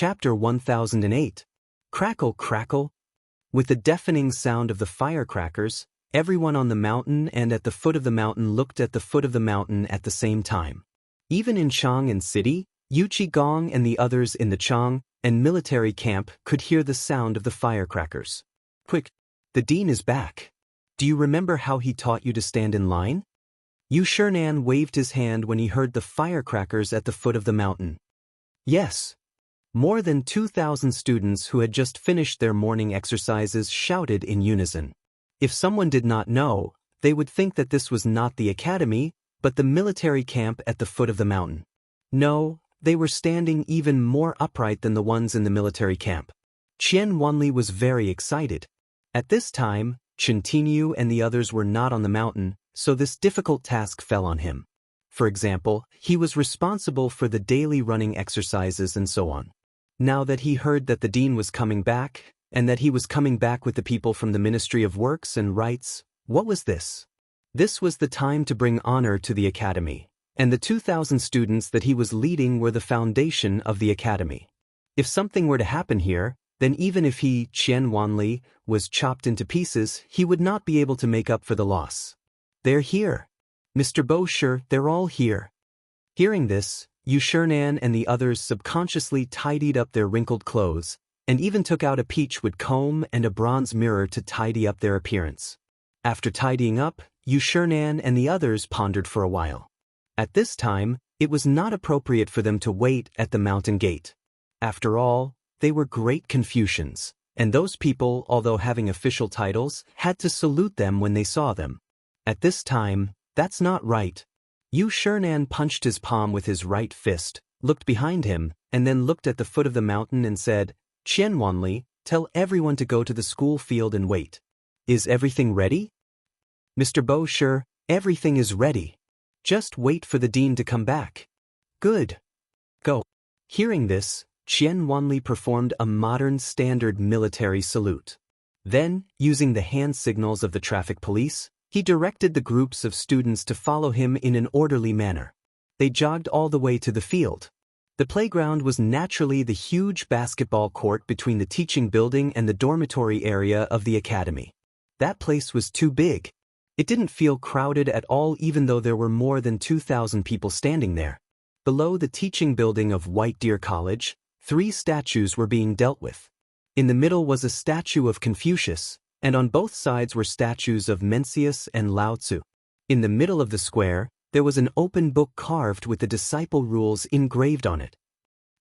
Chapter 1008. Crackle, crackle. With the deafening sound of the firecrackers, everyone on the mountain and at the foot of the mountain looked at the foot of the mountain at the same time. Even in Chang'an City, Yu Qigong and the others in the Chang'an military camp could hear the sound of the firecrackers. Quick, the dean is back. Do you remember how he taught you to stand in line? Yu Xiaonan waved his hand when he heard the firecrackers at the foot of the mountain. Yes. More than 2,000 students who had just finished their morning exercises shouted in unison. If someone did not know, they would think that this was not the academy, but the military camp at the foot of the mountain. No, they were standing even more upright than the ones in the military camp. Wanli was very excited. At this time, Tinyu and the others were not on the mountain, so this difficult task fell on him. For example, he was responsible for the daily running exercises and so on. Now that he heard that the dean was coming back, and that he was coming back with the people from the Ministry of Works and Rights, what was this? This was the time to bring honor to the academy, and the 2,000 students that he was leading were the foundation of the academy. If something were to happen here, then even if he, Wanli, was chopped into pieces, he would not be able to make up for the loss. They're here. Mr. Bosher, they're all here. Hearing this, Yu Xiaonan and the others subconsciously tidied up their wrinkled clothes, and even took out a peachwood comb and a bronze mirror to tidy up their appearance. After tidying up, Yu Xiaonan and the others pondered for a while. At this time, it was not appropriate for them to wait at the mountain gate. After all, they were great Confucians, and those people, although having official titles, had to salute them when they saw them. At this time, that's not right. Yu Xiaonan punched his palm with his right fist, looked behind him, and then looked at the foot of the mountain and said, Wanli, tell everyone to go to the school field and wait. Is everything ready? Mr. Bosher, everything is ready. Just wait for the dean to come back. Good. Go. Hearing this, Wanli performed a modern standard military salute. Then, using the hand signals of the traffic police, he directed the groups of students to follow him in an orderly manner. They jogged all the way to the field. The playground was naturally the huge basketball court between the teaching building and the dormitory area of the academy. That place was too big. It didn't feel crowded at all even though there were more than 2,000 people standing there. Below the teaching building of White Deer College, 3 statues were being dealt with. In the middle was a statue of Confucius, and on both sides were statues of Mencius and Lao Tzu. In the middle of the square, there was an open book carved with the disciple rules engraved on it.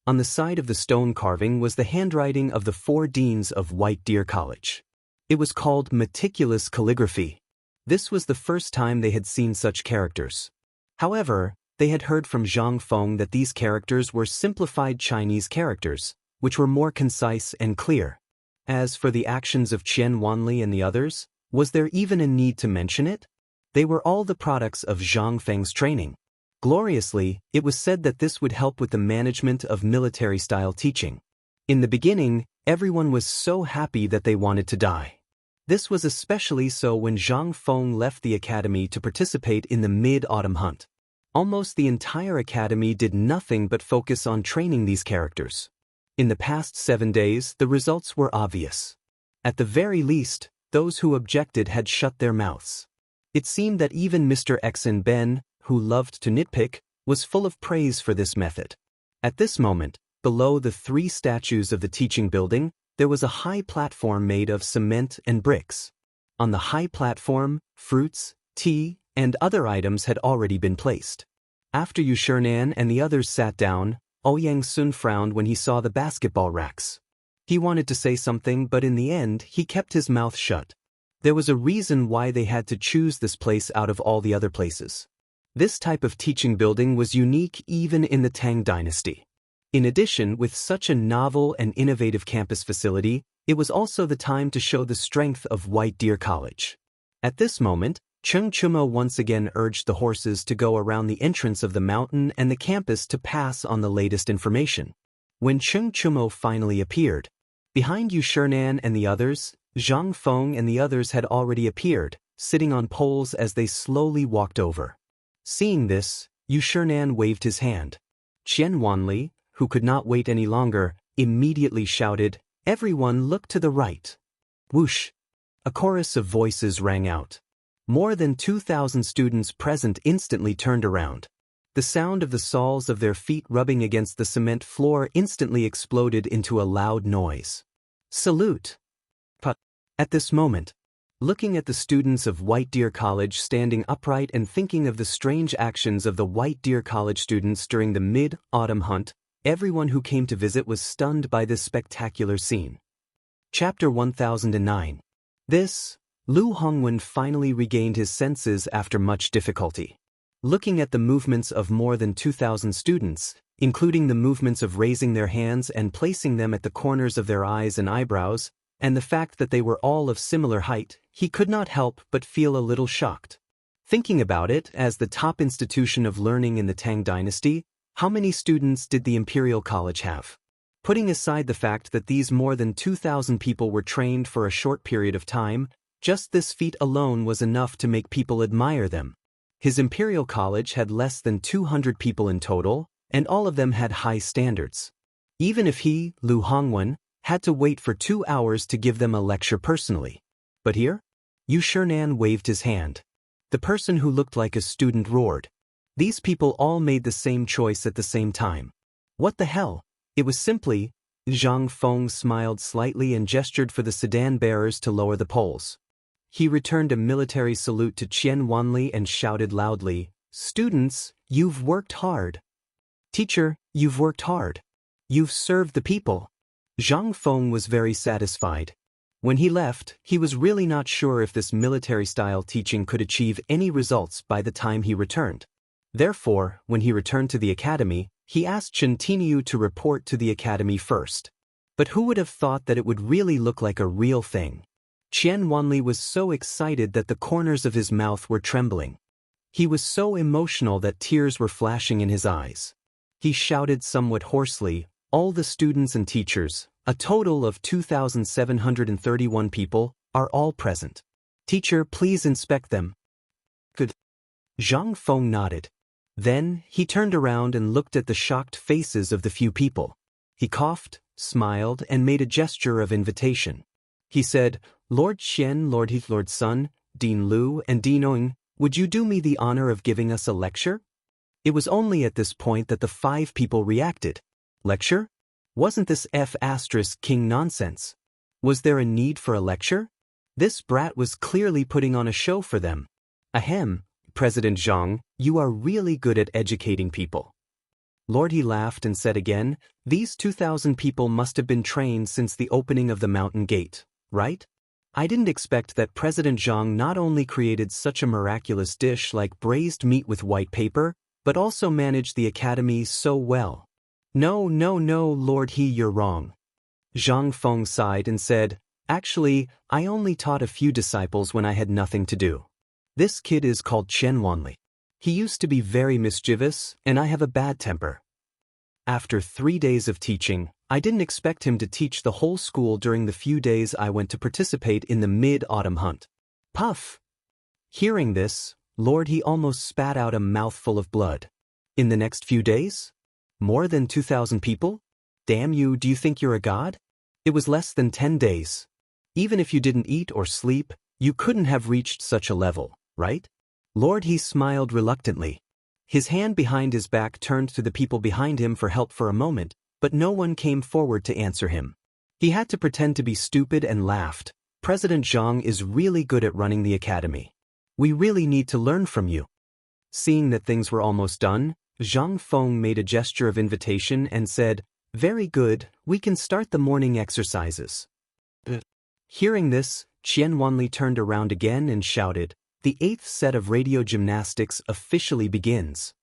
On the side of the stone carving was the handwriting of the 4 deans of White Deer College. It was called meticulous calligraphy. This was the first time they had seen such characters. However, they had heard from Zhang Feng that these characters were simplified Chinese characters, which were more concise and clear. As for the actions of Wanli and the others, was there even a need to mention it? They were all the products of Zhang Feng's training. Gloriously, it was said that this would help with the management of military-style teaching. In the beginning, everyone was so happy that they wanted to die. This was especially so when Zhang Feng left the academy to participate in the mid-autumn hunt. Almost the entire academy did nothing but focus on training these characters. In the past 7 days, the results were obvious. At the very least, those who objected had shut their mouths. It seemed that even Mr. Xen Ben, who loved to nitpick, was full of praise for this method. At this moment, below the 3 statues of the teaching building, there was a high platform made of cement and bricks. On the high platform, fruits, tea, and other items had already been placed. After Yu Xiaonan and the others sat down, Ouyang Sun frowned when he saw the basketball racks. He wanted to say something, but in the end, he kept his mouth shut. There was a reason why they had to choose this place out of all the other places. This type of teaching building was unique even in the Tang dynasty. In addition, with such a novel and innovative campus facility, it was also the time to show the strength of White Deer College. At this moment, Cheng Chumo once again urged the horses to go around the entrance of the mountain and the campus to pass on the latest information. When Cheng Chumo finally appeared, behind Yu Xiaonan and the others, Zhang Feng and the others had already appeared, sitting on poles as they slowly walked over. Seeing this, Yu Xiaonan waved his hand. Wanli, who could not wait any longer, immediately shouted, "Everyone look to the right." Whoosh! A chorus of voices rang out. More than 2,000 students present instantly turned around. The sound of the soles of their feet rubbing against the cement floor instantly exploded into a loud noise. Salute! At this moment, looking at the students of White Deer College standing upright and thinking of the strange actions of the White Deer College students during the mid-autumn hunt, everyone who came to visit was stunned by this spectacular scene. Chapter 1009. Lu Hongwen finally regained his senses after much difficulty. Looking at the movements of more than 2,000 students, including the movements of raising their hands and placing them at the corners of their eyes and eyebrows, and the fact that they were all of similar height, he could not help but feel a little shocked. Thinking about it, as the top institution of learning in the Tang dynasty, how many students did the Imperial College have? Putting aside the fact that these more than 2,000 people were trained for a short period of time, just this feat alone was enough to make people admire them. His Imperial College had less than 200 people in total, and all of them had high standards. Even if he, Lu Hongwen, had to wait for 2 hours to give them a lecture personally. But here? Yu Shinan waved his hand. The person who looked like a student roared. These people all made the same choice at the same time. What the hell? It was simply. Zhang Feng smiled slightly and gestured for the sedan bearers to lower the poles. He returned a military salute to Qian Wanli and shouted loudly, "Students, you've worked hard. Teacher, you've worked hard. You've served the people." Zhang Feng was very satisfied. When he left, he was really not sure if this military-style teaching could achieve any results by the time he returned. Therefore, when he returned to the academy, he asked Chen Tiniu to report to the academy first. But who would have thought that it would really look like a real thing? Qian Wanli was so excited that the corners of his mouth were trembling. He was so emotional that tears were flashing in his eyes. He shouted somewhat hoarsely, "All the students and teachers, a total of 2,731 people, are all present. Teacher, please inspect them." Good. Zhang Feng nodded. Then, he turned around and looked at the shocked faces of the few people. He coughed, smiled, and made a gesture of invitation. He said, "Lord Qian, Lord Heath, Lord Sun, Dean Lu, and Dean Ong, would you do me the honor of giving us a lecture?" It was only at this point that the 5 people reacted. Lecture? Wasn't this King nonsense? Was there a need for a lecture? This brat was clearly putting on a show for them. Ahem, President Zhang, you are really good at educating people. Lord He laughed and said again, "These 2,000 people must have been trained since the opening of the mountain gate, right? I didn't expect that President Zhang not only created such a miraculous dish like braised meat with white paper, but also managed the academy so well." No, Lord He, you're wrong. Zhang Feng sighed and said, "Actually, I only taught a few disciples when I had nothing to do. This kid is called Qian Wanli. He used to be very mischievous, and I have a bad temper. After 3 days of teaching, I didn't expect him to teach the whole school during the few days I went to participate in the mid-autumn hunt." Puff! Hearing this, Lord He almost spat out a mouthful of blood. In the next few days? More than 2,000 people? Damn you, do you think you're a god? It was less than 10 days. Even if you didn't eat or sleep, you couldn't have reached such a level, right? Lord He smiled reluctantly. His hand behind his back turned to the people behind him for help for a moment, but no one came forward to answer him. He had to pretend to be stupid and laughed. "President Zhang is really good at running the academy. We really need to learn from you." Seeing that things were almost done, Zhang Feng made a gesture of invitation and said, "Very good, we can start the morning exercises." Hearing this, Qian Wanli turned around again and shouted, "The 8th set of radio gymnastics officially begins.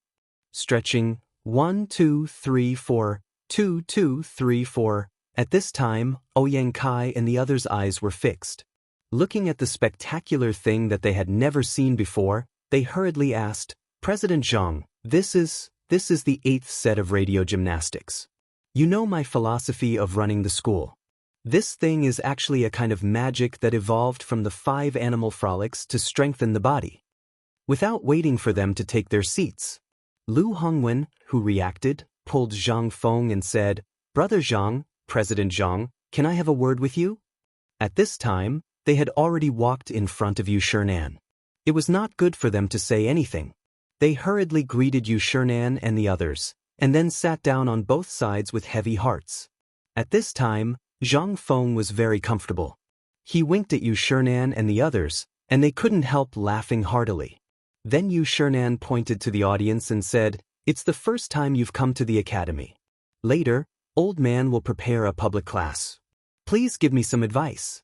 Stretching, 1, 2, 3, 4, 2, 2, 3, 4. At this time, Ouyang Kai and the others' eyes were fixed. Looking at the spectacular thing that they had never seen before, they hurriedly asked, "President Zhang, this is the 8th set of radio gymnastics. You know my philosophy of running the school. This thing is actually a kind of magic that evolved from the 5 animal frolics to strengthen the body." Without waiting for them to take their seats, Lu Hongwen, who reacted, pulled Zhang Feng and said, "Brother Zhang, President Zhang, can I have a word with you? At this time, they had already walked in front of Yu Shernan. It was not good for them to say anything. They hurriedly greeted Yu Shernan and the others, and then sat down on both sides with heavy hearts. At this time, Zhang Feng was very comfortable. He winked at Yu Shernan and the others, and they couldn't help laughing heartily. Then Yu Shernan pointed to the audience and said, "It's the first time you've come to the academy. Later, old man will prepare a public class. Please give me some advice."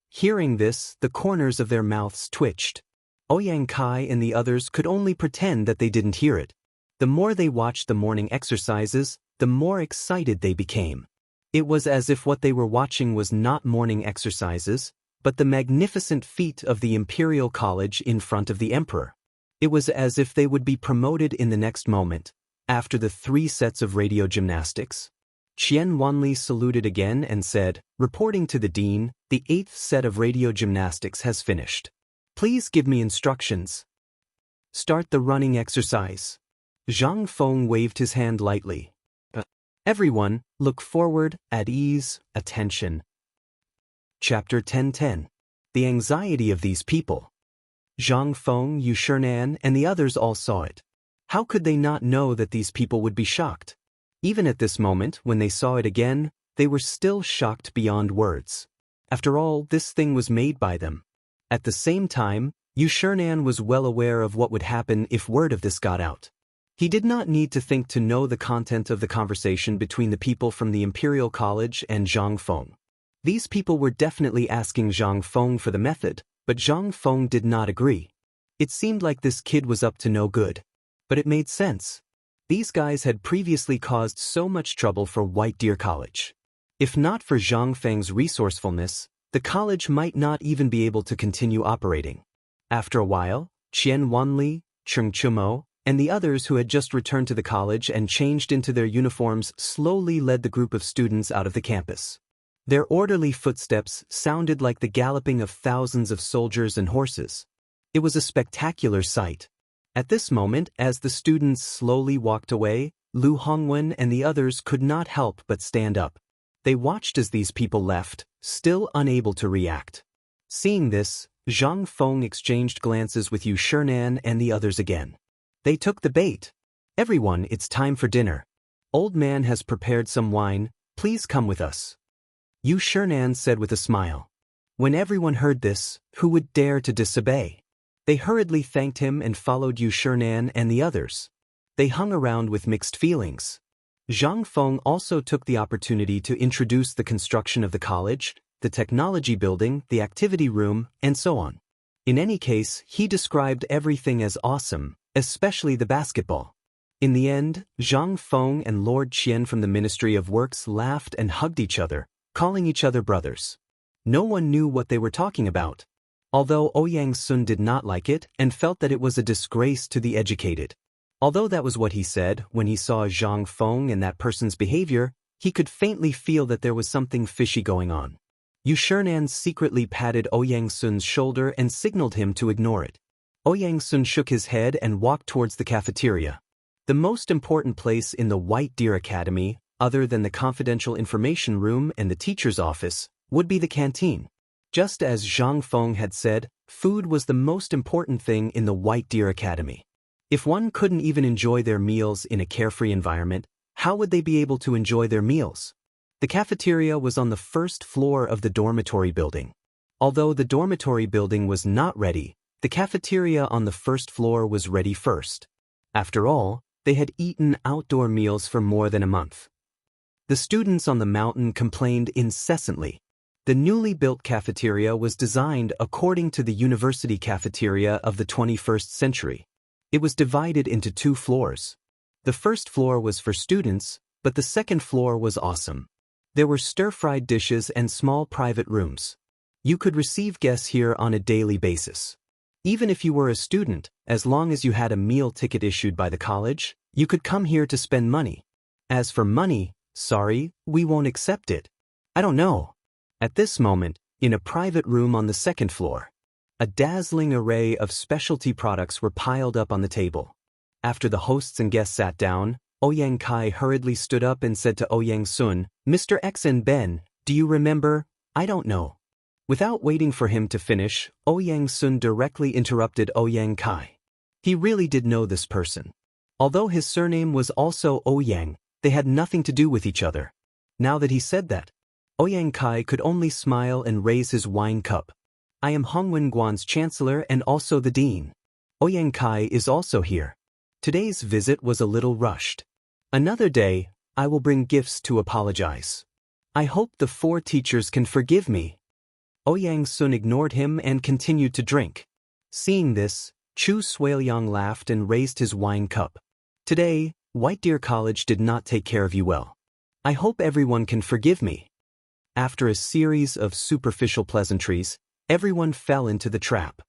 Hearing this, the corners of their mouths twitched. Ouyang Kai and the others could only pretend that they didn't hear it. The more they watched the morning exercises, the more excited they became. It was as if what they were watching was not morning exercises, but the magnificent feat of the Imperial College in front of the Emperor. It was as if they would be promoted in the next moment, after the 3 sets of radio gymnastics. Qian Wanli saluted again and said, "Reporting to the dean, the 8th set of radio gymnastics has finished. Please give me instructions. Start the running exercise." Zhang Feng waved his hand lightly. Everyone, look forward, at ease, attention. Chapter 10:10. The anxiety of these people. Zhang Feng, Yu Shernan, and the others all saw it. How could they not know that these people would be shocked? Even at this moment, when they saw it again, they were still shocked beyond words. After all, this thing was made by them. At the same time, Yu Shernan was well aware of what would happen if word of this got out. He did not need to think to know the content of the conversation between the people from the Imperial College and Zhang Feng. These people were definitely asking Zhang Feng for the method, but Zhang Feng did not agree. It seemed like this kid was up to no good. But it made sense. These guys had previously caused so much trouble for White Deer College. If not for Zhang Feng's resourcefulness, the college might not even be able to continue operating. After a while, Qian Wanli, Cheng Chumo, and the others who had just returned to the college and changed into their uniforms slowly led the group of students out of the campus. Their orderly footsteps sounded like the galloping of thousands of soldiers and horses. It was a spectacular sight. At this moment, as the students slowly walked away, Lu Hongwen and the others could not help but stand up. They watched as these people left, still unable to react. Seeing this, Zhang Feng exchanged glances with Yu Shernan and the others again. They took the bait. "Everyone, it's time for dinner. Old man has prepared some wine, please come with us." Yu Shernan said with a smile. When everyone heard this, who would dare to disobey? They hurriedly thanked him and followed Yu Shernan and the others. They hung around with mixed feelings. Zhang Feng also took the opportunity to introduce the construction of the college, the technology building, the activity room, and so on. In any case, he described everything as awesome, especially the basketball. In the end, Zhang Feng and Lord Qian from the Ministry of Works laughed and hugged each other, calling each other brothers. No one knew what they were talking about. Although Ouyang Sun did not like it and felt that it was a disgrace to the educated. Although that was what he said, when he saw Zhang Feng and that person's behavior, he could faintly feel that there was something fishy going on. Yu Shernan secretly patted Ouyang Sun's shoulder and signaled him to ignore it. Ouyang Sun shook his head and walked towards the cafeteria. The most important place in the White Deer Academy, other than the confidential information room and the teacher's office, would be the canteen. Just as Zhang Feng had said, food was the most important thing in the White Deer Academy. If one couldn't even enjoy their meals in a carefree environment, how would they be able to enjoy their meals? The cafeteria was on the first floor of the dormitory building. Although the dormitory building was not ready, the cafeteria on the first floor was ready first. After all, they had eaten outdoor meals for more than a month. The students on the mountain complained incessantly. The newly built cafeteria was designed according to the university cafeteria of the 21st century. It was divided into 2 floors. The first floor was for students, but the second floor was awesome. There were stir-fried dishes and small private rooms. You could receive guests here on a daily basis. Even if you were a student, as long as you had a meal ticket issued by the college, you could come here to spend money. As for money, sorry, we won't accept it. I don't know. At this moment, in a private room on the second floor, a dazzling array of specialty products were piled up on the table. After the hosts and guests sat down, Ouyang Kai hurriedly stood up and said to Ouyang Sun, "Mr. X and Ben, do you remember? I don't know." Without waiting for him to finish, Ouyang Sun directly interrupted Ouyang Kai. He really did know this person. Although his surname was also Ouyang, they had nothing to do with each other. Now that he said that, Ouyang Kai could only smile and raise his wine cup. "I am Hongwen Guan's chancellor and also the dean. Ouyang Kai is also here. Today's visit was a little rushed. Another day, I will bring gifts to apologize. I hope the 4 teachers can forgive me." Ouyang Sun ignored him and continued to drink. Seeing this, Chu Suiliang laughed and raised his wine cup. "Today, White Deer College did not take care of you well. I hope everyone can forgive me." After a series of superficial pleasantries, everyone fell into the trap.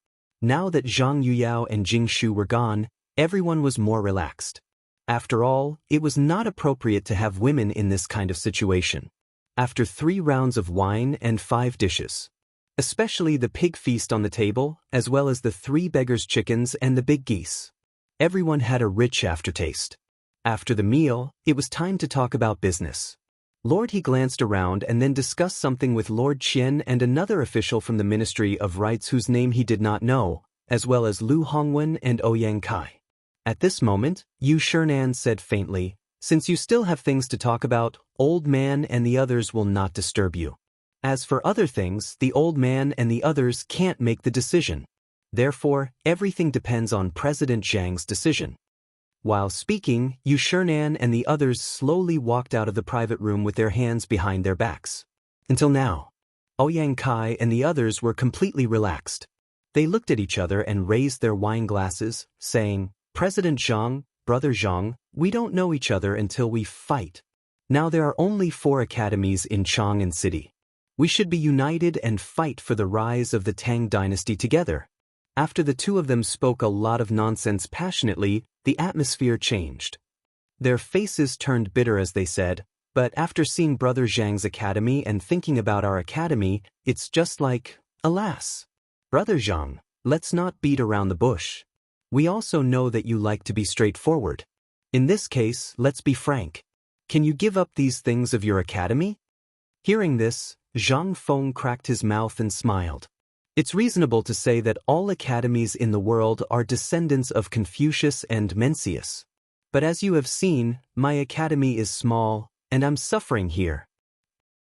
Now that Zhang Yuyao and Jing Shu were gone, everyone was more relaxed. After all, it was not appropriate to have women in this kind of situation. After 3 rounds of wine and 5 dishes, especially the pig feast on the table, as well as the 3 beggars' chickens and the big geese, everyone had a rich aftertaste. After the meal, it was time to talk about business. Lord He glanced around and then discussed something with Lord Qian and another official from the Ministry of Rites whose name he did not know, as well as Lu Hongwen and Ouyang Kai. At this moment, Yu Shernan said faintly, "Since you still have things to talk about, old man and the others will not disturb you. As for other things, the old man and the others can't make the decision. Therefore, everything depends on President Zhang's decision." While speaking, Yu Shernan and the others slowly walked out of the private room with their hands behind their backs. Until now, Ouyang Kai and the others were completely relaxed. They looked at each other and raised their wine glasses, saying, "President Zhang, Brother Zhang, we don't know each other until we fight. Now there are only 4 academies in Chang'an City. We should be united and fight for the rise of the Tang dynasty together." After the 2 of them spoke a lot of nonsense passionately, the atmosphere changed. Their faces turned bitter as they said, "But after seeing Brother Zhang's academy and thinking about our academy, it's just like, alas. Brother Zhang, let's not beat around the bush. We also know that you like to be straightforward. In this case, let's be frank. Can you give up these things of your academy?" Hearing this, Zhang Feng cracked his mouth and smiled. It's reasonable to say that all academies in the world are descendants of Confucius and Mencius. But as you have seen, my academy is small, and I'm suffering here.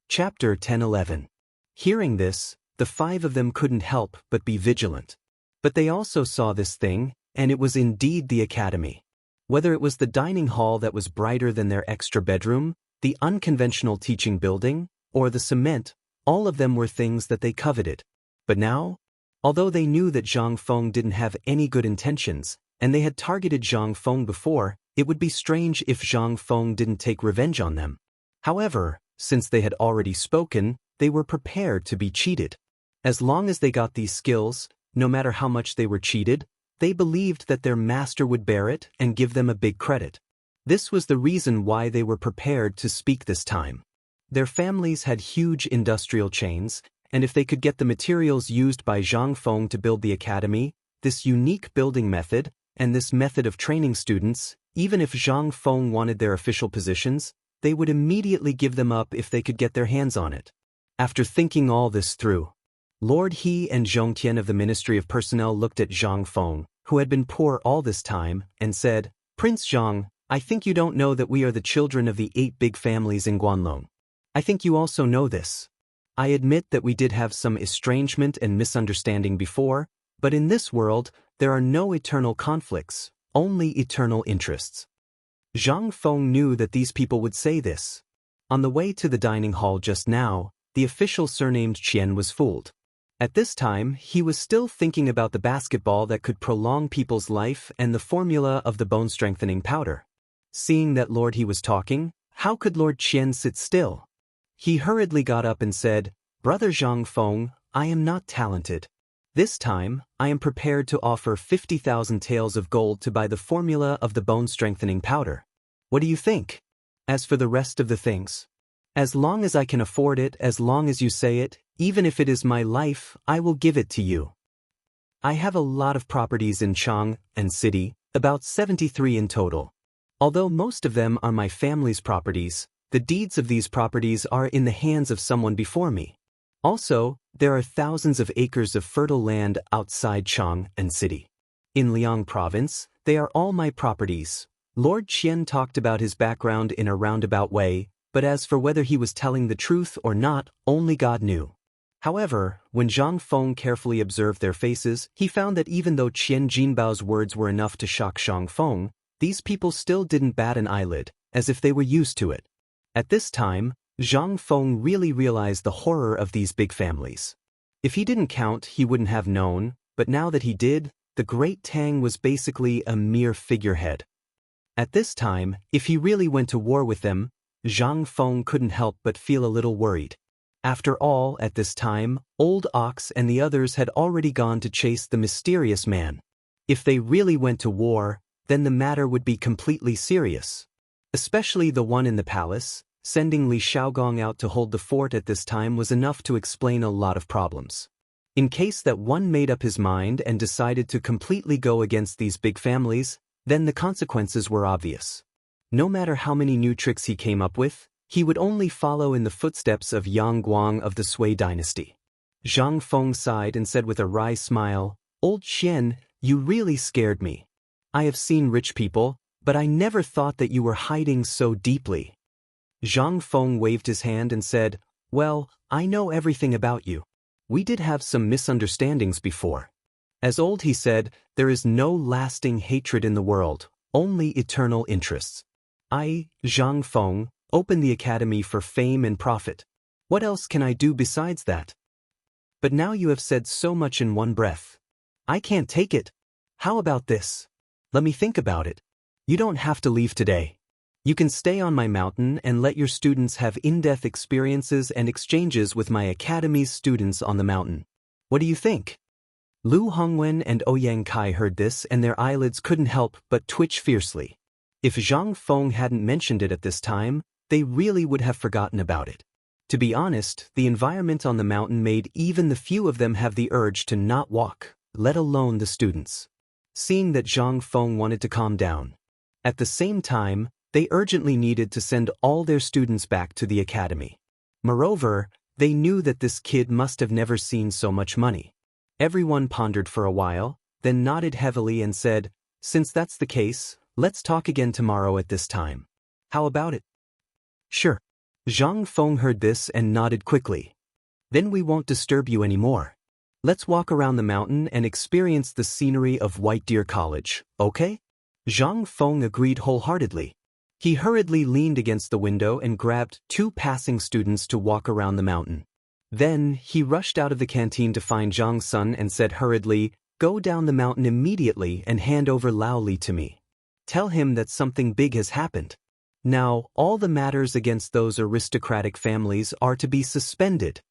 Chapter 10-11. Hearing this, the 5 of them couldn't help but be vigilant. But they also saw this thing, and it was indeed the academy. Whether it was the dining hall that was brighter than their extra bedroom, the unconventional teaching building, or the cement, all of them were things that they coveted. But now, although they knew that Zhang Feng didn't have any good intentions, and they had targeted Zhang Feng before, it would be strange if Zhang Feng didn't take revenge on them. However, since they had already spoken, they were prepared to be cheated. As long as they got these skills, no matter how much they were cheated, they believed that their master would bear it and give them a big credit. This was the reason why they were prepared to speak this time. Their families had huge industrial chains, and if they could get the materials used by Zhang Feng to build the academy, this unique building method, and this method of training students, even if Zhang Feng wanted their official positions, they would immediately give them up if they could get their hands on it. After thinking all this through, Lord He and Zhong Tian of the Ministry of Personnel looked at Zhang Feng, who had been poor all this time, and said, "Prince Zhang, I think you don't know that we are the children of the 8 big families in Guanlong. I think you also know this. I admit that we did have some estrangement and misunderstanding before, but in this world, there are no eternal conflicts, only eternal interests." Zhang Feng knew that these people would say this. On the way to the dining hall just now, the official surnamed Qian was fooled. At this time, he was still thinking about the basketball that could prolong people's life and the formula of the bone-strengthening powder. Seeing that Lord He was talking, how could Lord Qian sit still? He hurriedly got up and said, "Brother Zhang Feng, I am not talented. This time, I am prepared to offer 50,000 taels of gold to buy the formula of the bone-strengthening powder. What do you think? As for the rest of the things, as long as I can afford it, as long as you say it, even if it is my life, I will give it to you. I have a lot of properties in Chang'an City, about 73 in total. Although most of them are my family's properties, the deeds of these properties are in the hands of someone before me. Also, there are thousands of acres of fertile land outside Chang'an city. In Liang province, they are all my properties. Lord Qian talked about his background in a roundabout way, but as for whether he was telling the truth or not, only God knew. However, when Zhang Feng carefully observed their faces, he found that even though Qian Jinbao's words were enough to shock Zhang Feng, these people still didn't bat an eyelid, as if they were used to it. At this time, Zhang Feng really realized the horror of these big families. If he didn't count, he wouldn't have known, but now that he did, the Great Tang was basically a mere figurehead. At this time, if he really went to war with them, Zhang Feng couldn't help but feel a little worried. After all, at this time, Old Ox and the others had already gone to chase the mysterious man. If they really went to war, then the matter would be completely serious. Especially the one in the palace. Sending Li Xiaogong out to hold the fort at this time was enough to explain a lot of problems. In case that one made up his mind and decided to completely go against these big families, then the consequences were obvious. No matter how many new tricks he came up with, he would only follow in the footsteps of Yang Guang of the Sui dynasty. Zhang Feng sighed and said with a wry smile, "Old Qian, you really scared me. I have seen rich people, but I never thought that you were hiding so deeply." Zhang Feng waved his hand and said, "Well, I know everything about you. We did have some misunderstandings before." As old he said, "There is no lasting hatred in the world, only eternal interests. I, Zhang Feng, open the academy for fame and profit. What else can I do besides that? But now you have said so much in one breath. I can't take it. How about this? Let me think about it. You don't have to leave today. You can stay on my mountain and let your students have in-depth experiences and exchanges with my academy's students on the mountain. What do you think?" Lu Hongwen and Ouyang Kai heard this and their eyelids couldn't help but twitch fiercely. If Zhang Feng hadn't mentioned it at this time, they really would have forgotten about it. To be honest, the environment on the mountain made even the few of them have the urge to not walk, let alone the students. Seeing that Zhang Feng wanted to calm down. At the same time, they urgently needed to send all their students back to the academy. Moreover, they knew that this kid must have never seen so much money. Everyone pondered for a while, then nodded heavily and said, "Since that's the case, let's talk again tomorrow at this time. How about it?" "Sure." Zhang Feng heard this and nodded quickly. "Then we won't disturb you anymore. Let's walk around the mountain and experience the scenery of White Deer College, okay?" Zhang Feng agreed wholeheartedly. He hurriedly leaned against the window and grabbed 2 passing students to walk around the mountain. Then, he rushed out of the canteen to find Zhang Sun and said hurriedly, "Go down the mountain immediately and hand over Lao Li to me. Tell him that something big has happened. Now, all the matters against those aristocratic families are to be suspended."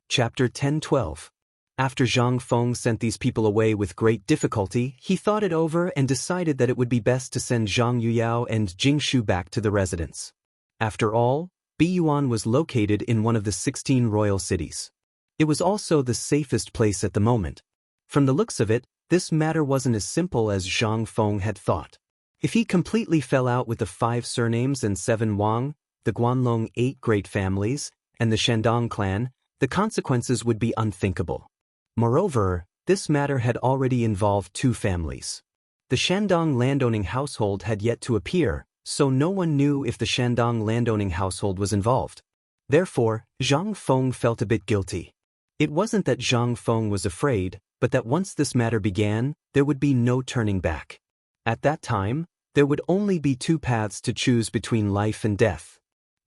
Chapter 10-12. After Zhang Feng sent these people away with great difficulty, he thought it over and decided that it would be best to send Zhang Yuyao and Jing Shu back to the residence. After all, Biyuan was located in one of the 16 royal cities. It was also the safest place at the moment. From the looks of it, this matter wasn't as simple as Zhang Feng had thought. If he completely fell out with the 5 surnames and 7 Wang, the Guanlong 8 great families, and the Shandong clan, the consequences would be unthinkable. Moreover, this matter had already involved 2 families. The Shandong landowning household had yet to appear, so no one knew if the Shandong landowning household was involved. Therefore, Zhang Feng felt a bit guilty. It wasn't that Zhang Feng was afraid, but that once this matter began, there would be no turning back. At that time, there would only be 2 paths to choose between life and death.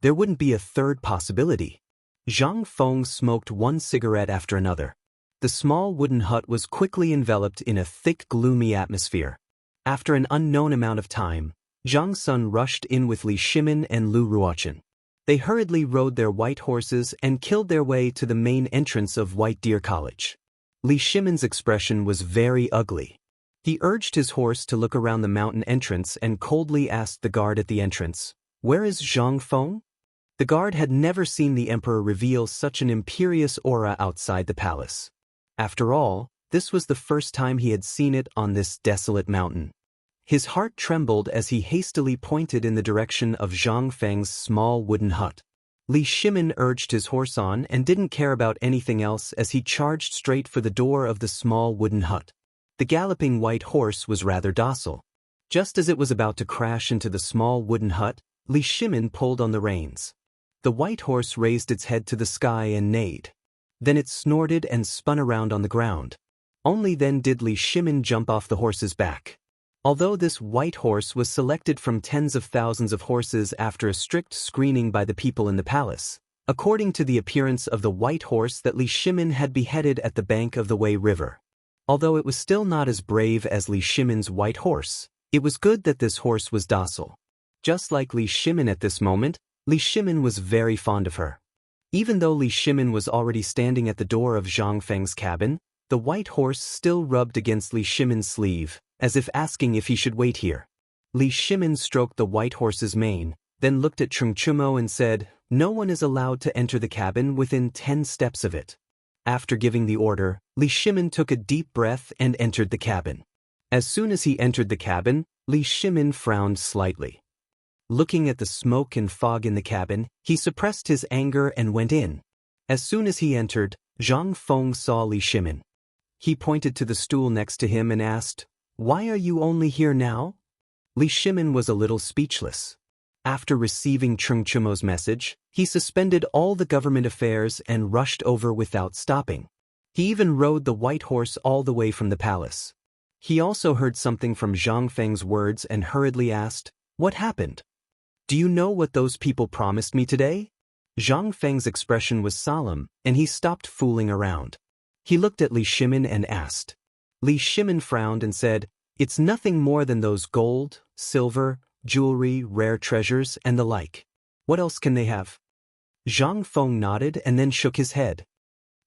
There wouldn't be a third possibility. Zhang Feng smoked one cigarette after another. The small wooden hut was quickly enveloped in a thick, gloomy atmosphere. After an unknown amount of time, Zhang Sun rushed in with Li Shimin and Lu Ruochen. They hurriedly rode their white horses and killed their way to the main entrance of White Deer College. Li Shimin's expression was very ugly. He urged his horse to look around the mountain entrance and coldly asked the guard at the entrance, "Where is Zhang Feng?" The guard had never seen the emperor reveal such an imperious aura outside the palace. After all, this was the first time he had seen it on this desolate mountain. His heart trembled as he hastily pointed in the direction of Zhang Feng's small wooden hut. Li Shimin urged his horse on and didn't care about anything else as he charged straight for the door of the small wooden hut. The galloping white horse was rather docile. Just as it was about to crash into the small wooden hut, Li Shimin pulled on the reins. The white horse raised its head to the sky and neighed. Then it snorted and spun around on the ground. Only then did Li Shimin jump off the horse's back. Although this white horse was selected from tens of thousands of horses after a strict screening by the people in the palace, according to the appearance of the white horse that Li Shimin had beheaded at the bank of the Wei River. Although it was still not as brave as Li Shimin's white horse, it was good that this horse was docile. Just like Li Shimin at this moment, Li Shimin was very fond of her. Even though Li Shimin was already standing at the door of Zhang Feng's cabin, the white horse still rubbed against Li Shimin's sleeve, as if asking if he should wait here. Li Shimin stroked the white horse's mane, then looked at Chang'an and said, "No one is allowed to enter the cabin within 10 steps of it." After giving the order, Li Shimin took a deep breath and entered the cabin. As soon as he entered the cabin, Li Shimin frowned slightly. Looking at the smoke and fog in the cabin, he suppressed his anger and went in. As soon as he entered, Zhang Feng saw Li Shimin. He pointed to the stool next to him and asked, "Why are you only here now?" Li Shimin was a little speechless. After receiving Chang'an's message, he suspended all the government affairs and rushed over without stopping. He even rode the white horse all the way from the palace. He also heard something from Zhang Feng's words and hurriedly asked, "What happened? Do you know what those people promised me today?" Zhang Feng's expression was solemn, and he stopped fooling around. He looked at Li Shimin and asked. Li Shimin frowned and said, "It's nothing more than those gold, silver, jewelry, rare treasures, and the like. What else can they have?" Zhang Feng nodded and then shook his head.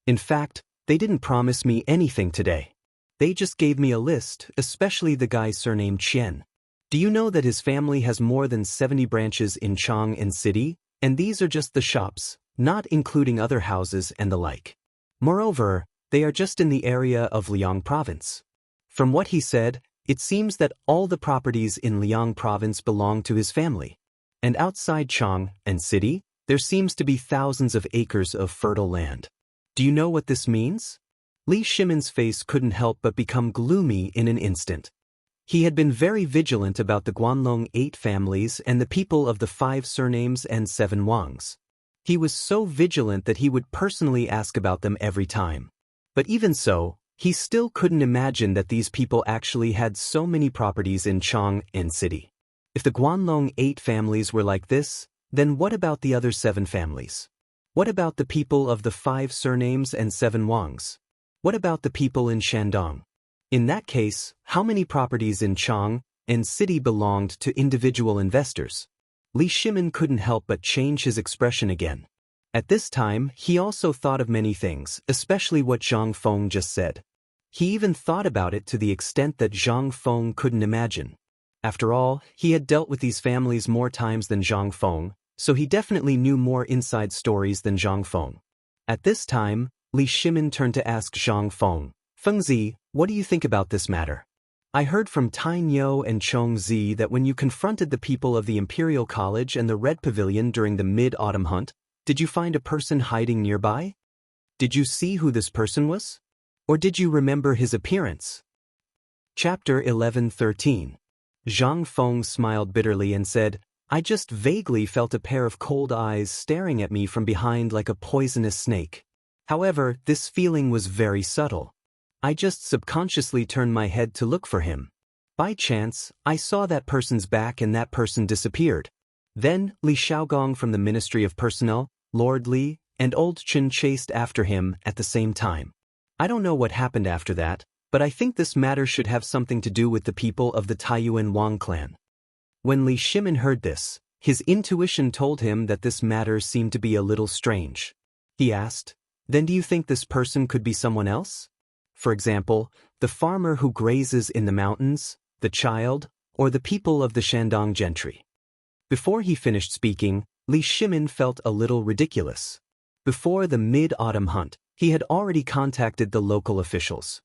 "In fact, they didn't promise me anything today. They just gave me a list, especially the guy surnamed Qian. Do you know that his family has more than 70 branches in Chang'an city, and these are just the shops, not including other houses and the like. Moreover, they are just in the area of Liang province. From what he said, it seems that all the properties in Liang province belong to his family. And outside Chang'an city, there seems to be thousands of acres of fertile land. Do you know what this means?" Li Shimin's face couldn't help but become gloomy in an instant. He had been very vigilant about the Guanlong 8 families and the people of the 5 surnames and 7 Wangs. He was so vigilant that he would personally ask about them every time. But even so, he still couldn't imagine that these people actually had so many properties in Chang'an city. If the Guanlong 8 families were like this, then what about the other 7 families? What about the people of the 5 surnames and 7 Wangs? What about the people in Shandong? In that case, how many properties in Chang'an city belonged to individual investors? Li Shimin couldn't help but change his expression again. At this time, he also thought of many things, especially what Zhang Feng just said. He even thought about it to the extent that Zhang Feng couldn't imagine. After all, he had dealt with these families more times than Zhang Feng, so he definitely knew more inside stories than Zhang Feng. At this time, Li Shimin turned to ask Zhang Feng, "Fengzi, what do you think about this matter? I heard from Tainyo and Chongzi that when you confronted the people of the Imperial College and the Red Pavilion during the mid-autumn hunt, did you find a person hiding nearby? Did you see who this person was? Or did you remember his appearance?" Chapter 11:13. Zhang Feng smiled bitterly and said, "I just vaguely felt a pair of cold eyes staring at me from behind like a poisonous snake. However, this feeling was very subtle. I just subconsciously turned my head to look for him. By chance, I saw that person's back and that person disappeared. Then, Li Xiaogong from the Ministry of Personnel, Lord Li, and Old Chen chased after him at the same time. I don't know what happened after that, but I think this matter should have something to do with the people of the Taiyuan Wang clan." When Li Shimin heard this, his intuition told him that this matter seemed to be a little strange. He asked, "Then do you think this person could be someone else? For example, the farmer who grazes in the mountains, the child, or the people of the Shandong gentry?" Before he finished speaking, Li Shimin felt a little ridiculous. Before the mid-autumn hunt, he had already contacted the local officials.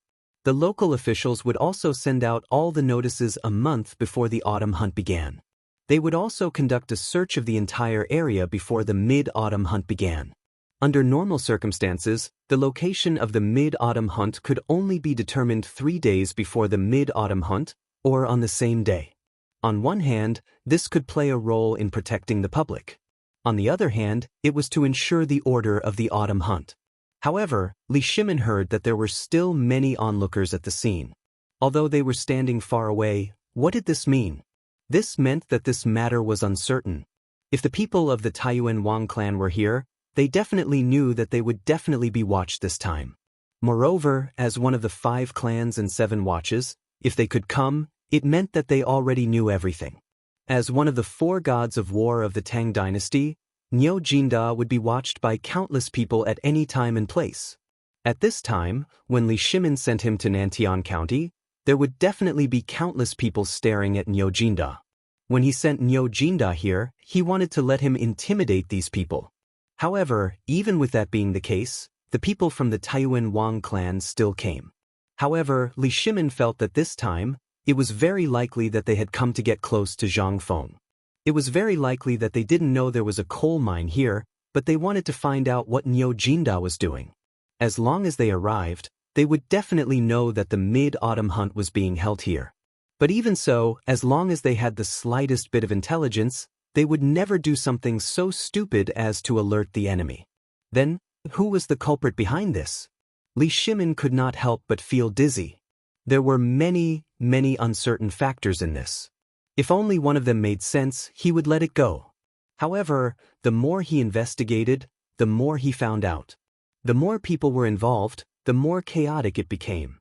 The local officials would also send out all the notices a month before the autumn hunt began. They would also conduct a search of the entire area before the mid-autumn hunt began. Under normal circumstances, the location of the mid-autumn hunt could only be determined 3 days before the mid-autumn hunt, or on the same day. On one hand, this could play a role in protecting the public. On the other hand, it was to ensure the order of the autumn hunt. However, Li Shimin heard that there were still many onlookers at the scene. Although they were standing far away, what did this mean? This meant that this matter was uncertain. If the people of the Taiyuan Wang clan were here, they definitely knew that they would definitely be watched this time. Moreover, as one of the 5 clans and 7 watches, if they could come, it meant that they already knew everything. As one of the 4 gods of war of the Tang dynasty, Niu Jinda would be watched by countless people at any time and place. At this time, when Li Shimin sent him to Nantian County, there would definitely be countless people staring at Niu Jinda. When he sent Niu Jinda here, he wanted to let him intimidate these people. However, even with that being the case, the people from the Taiyuan Wang clan still came. However, Li Shimin felt that this time, it was very likely that they had come to get close to Zhang Feng. It was very likely that they didn't know there was a coal mine here, but they wanted to find out what Niu Jinda was doing. As long as they arrived, they would definitely know that the mid-autumn hunt was being held here. But even so, as long as they had the slightest bit of intelligence, they would never do something so stupid as to alert the enemy. Then, who was the culprit behind this? Li Shimin could not help but feel dizzy. There were many uncertain factors in this. If only one of them made sense, he would let it go. However, the more he investigated, the more he found out. The more people were involved, the more chaotic it became.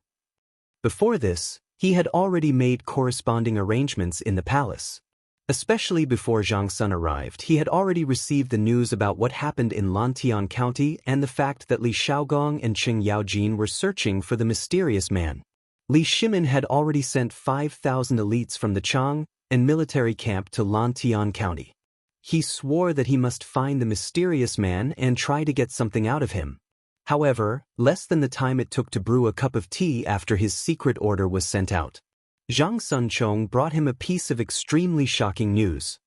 Before this, he had already made corresponding arrangements in the palace. Especially before Zhang Sun arrived, he had already received the news about what happened in Lantian County and the fact that Li Shaogong and Qing Yaojin were searching for the mysterious man. Li Shimin had already sent 5,000 elites from the Chang and military camp to Lantian County. He swore that he must find the mysterious man and try to get something out of him. However, less than the time it took to brew a cup of tea after his secret order was sent out, Zhang Sunchong brought him a piece of extremely shocking news.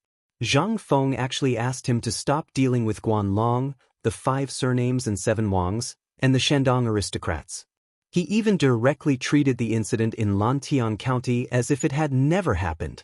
Zhang Feng actually asked him to stop dealing with Guan Long, the 5 surnames and 7 Wangs, and the Shandong aristocrats. He even directly treated the incident in Lantian County as if it had never happened.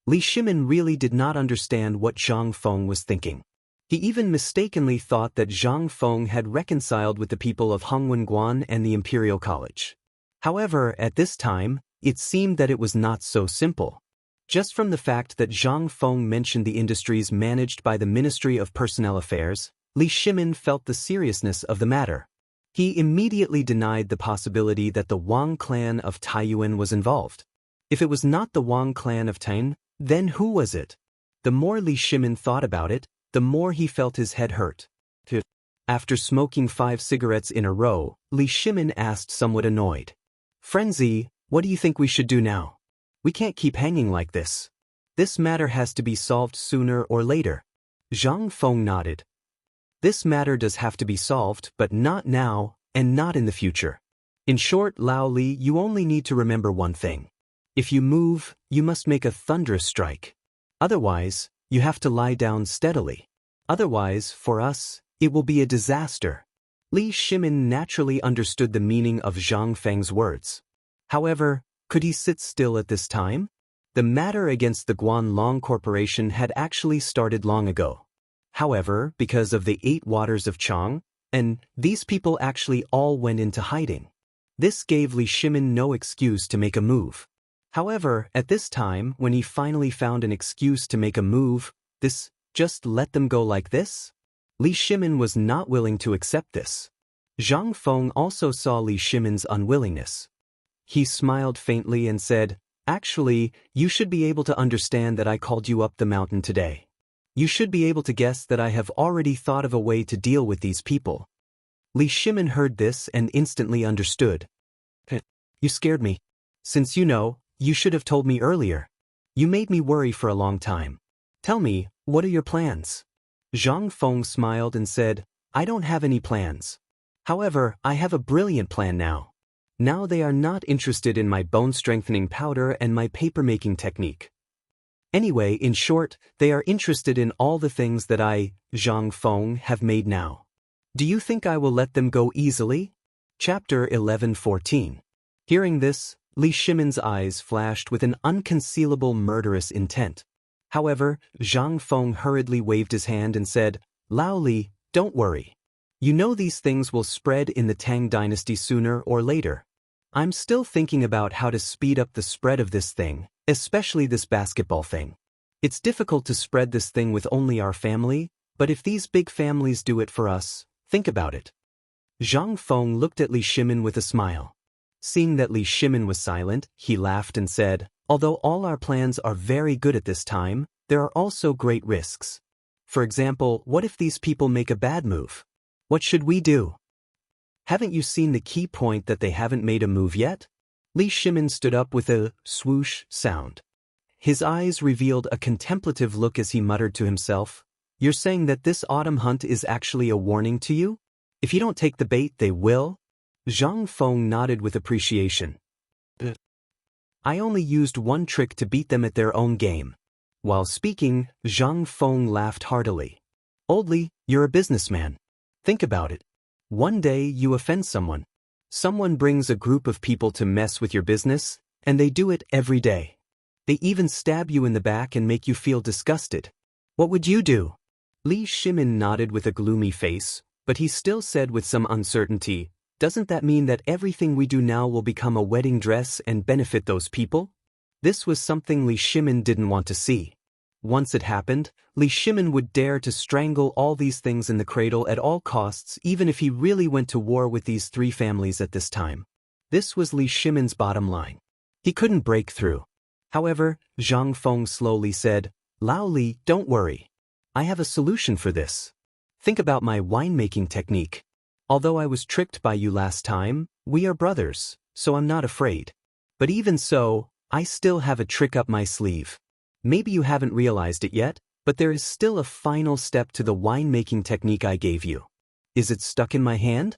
Li Shimin really did not understand what Zhang Feng was thinking. He even mistakenly thought that Zhang Feng had reconciled with the people of Hongwen and the Imperial College. However, at this time, it seemed that it was not so simple. Just from the fact that Zhang Feng mentioned the industries managed by the Ministry of Personnel Affairs, Li Shimin felt the seriousness of the matter. He immediately denied the possibility that the Wang clan of Taiyuan was involved. If it was not the Wang clan of Taiyuan, then who was it? The more Li Shimin thought about it, the more he felt his head hurt. After smoking 5 cigarettes in a row, Li Shimin asked somewhat annoyed. "Frenzy, what do you think we should do now? We can't keep hanging like this. This matter has to be solved sooner or later." Zhang Feng nodded. "This matter does have to be solved, but not now, and not in the future. In short, Lao Li, you only need to remember one thing. If you move, you must make a thunderous strike. Otherwise, you have to lie down steadily. Otherwise, for us, it will be a disaster." Li Shimin naturally understood the meaning of Zhang Feng's words. However, could he sit still at this time? The matter against the Guan Long Corporation had actually started long ago. However, because of the 8 waters of Chang, and these people actually all went into hiding. This gave Li Shimin no excuse to make a move. However, at this time, when he finally found an excuse to make a move, this, just let them go like this? Li Shimin was not willing to accept this. Zhang Feng also saw Li Shimin's unwillingness. He smiled faintly and said, "Actually, you should be able to understand that I called you up the mountain today. You should be able to guess that I have already thought of a way to deal with these people." Li Shimin heard this and instantly understood. "You scared me. Since you know, you should have told me earlier. You made me worry for a long time. Tell me, what are your plans?" Zhang Feng smiled and said, "I don't have any plans. However, I have a brilliant plan now. Now they are not interested in my bone-strengthening powder and my paper-making technique. Anyway, in short, they are interested in all the things that I, Zhang Feng, have made now. Do you think I will let them go easily? Chapter 11:14. Hearing this, Li Shimin's eyes flashed with an unconcealable murderous intent. However, Zhang Feng hurriedly waved his hand and said, Lao Li, don't worry. You know these things will spread in the Tang dynasty sooner or later. I'm still thinking about how to speed up the spread of this thing, especially this basketball thing. It's difficult to spread this thing with only our family, but if these big families do it for us, think about it. Zhang Feng looked at Li Shimin with a smile. Seeing that Li Shimin was silent, he laughed and said, although all our plans are very good at this time, there are also great risks. For example, what if these people make a bad move? What should we do? Haven't you seen the key point that they haven't made a move yet? Li Shimin stood up with a swoosh sound. His eyes revealed a contemplative look as he muttered to himself, You're saying that this autumn hunt is actually a warning to you? If you don't take the bait, they will? Zhang Feng nodded with appreciation. I only used one trick to beat them at their own game. While speaking, Zhang Feng laughed heartily. Old Li, you're a businessman. Think about it. One day you offend someone. Someone brings a group of people to mess with your business, and they do it every day. They even stab you in the back and make you feel disgusted. What would you do? Li Shimin nodded with a gloomy face, but he still said with some uncertainty, Doesn't that mean that everything we do now will become a wedding dress and benefit those people? This was something Li Shimin didn't want to see. Once it happened, Li Shimin would dare to strangle all these things in the cradle at all costs, even if he really went to war with these three families at this time. This was Li Shimin's bottom line. He couldn't break through. However, Zhang Feng slowly said, Lao Li, don't worry. I have a solution for this. Think about my winemaking technique. Although I was tricked by you last time, we are brothers, so I'm not afraid. But even so, I still have a trick up my sleeve. Maybe you haven't realized it yet, but there is still a final step to the winemaking technique I gave you. Is it stuck in my hand?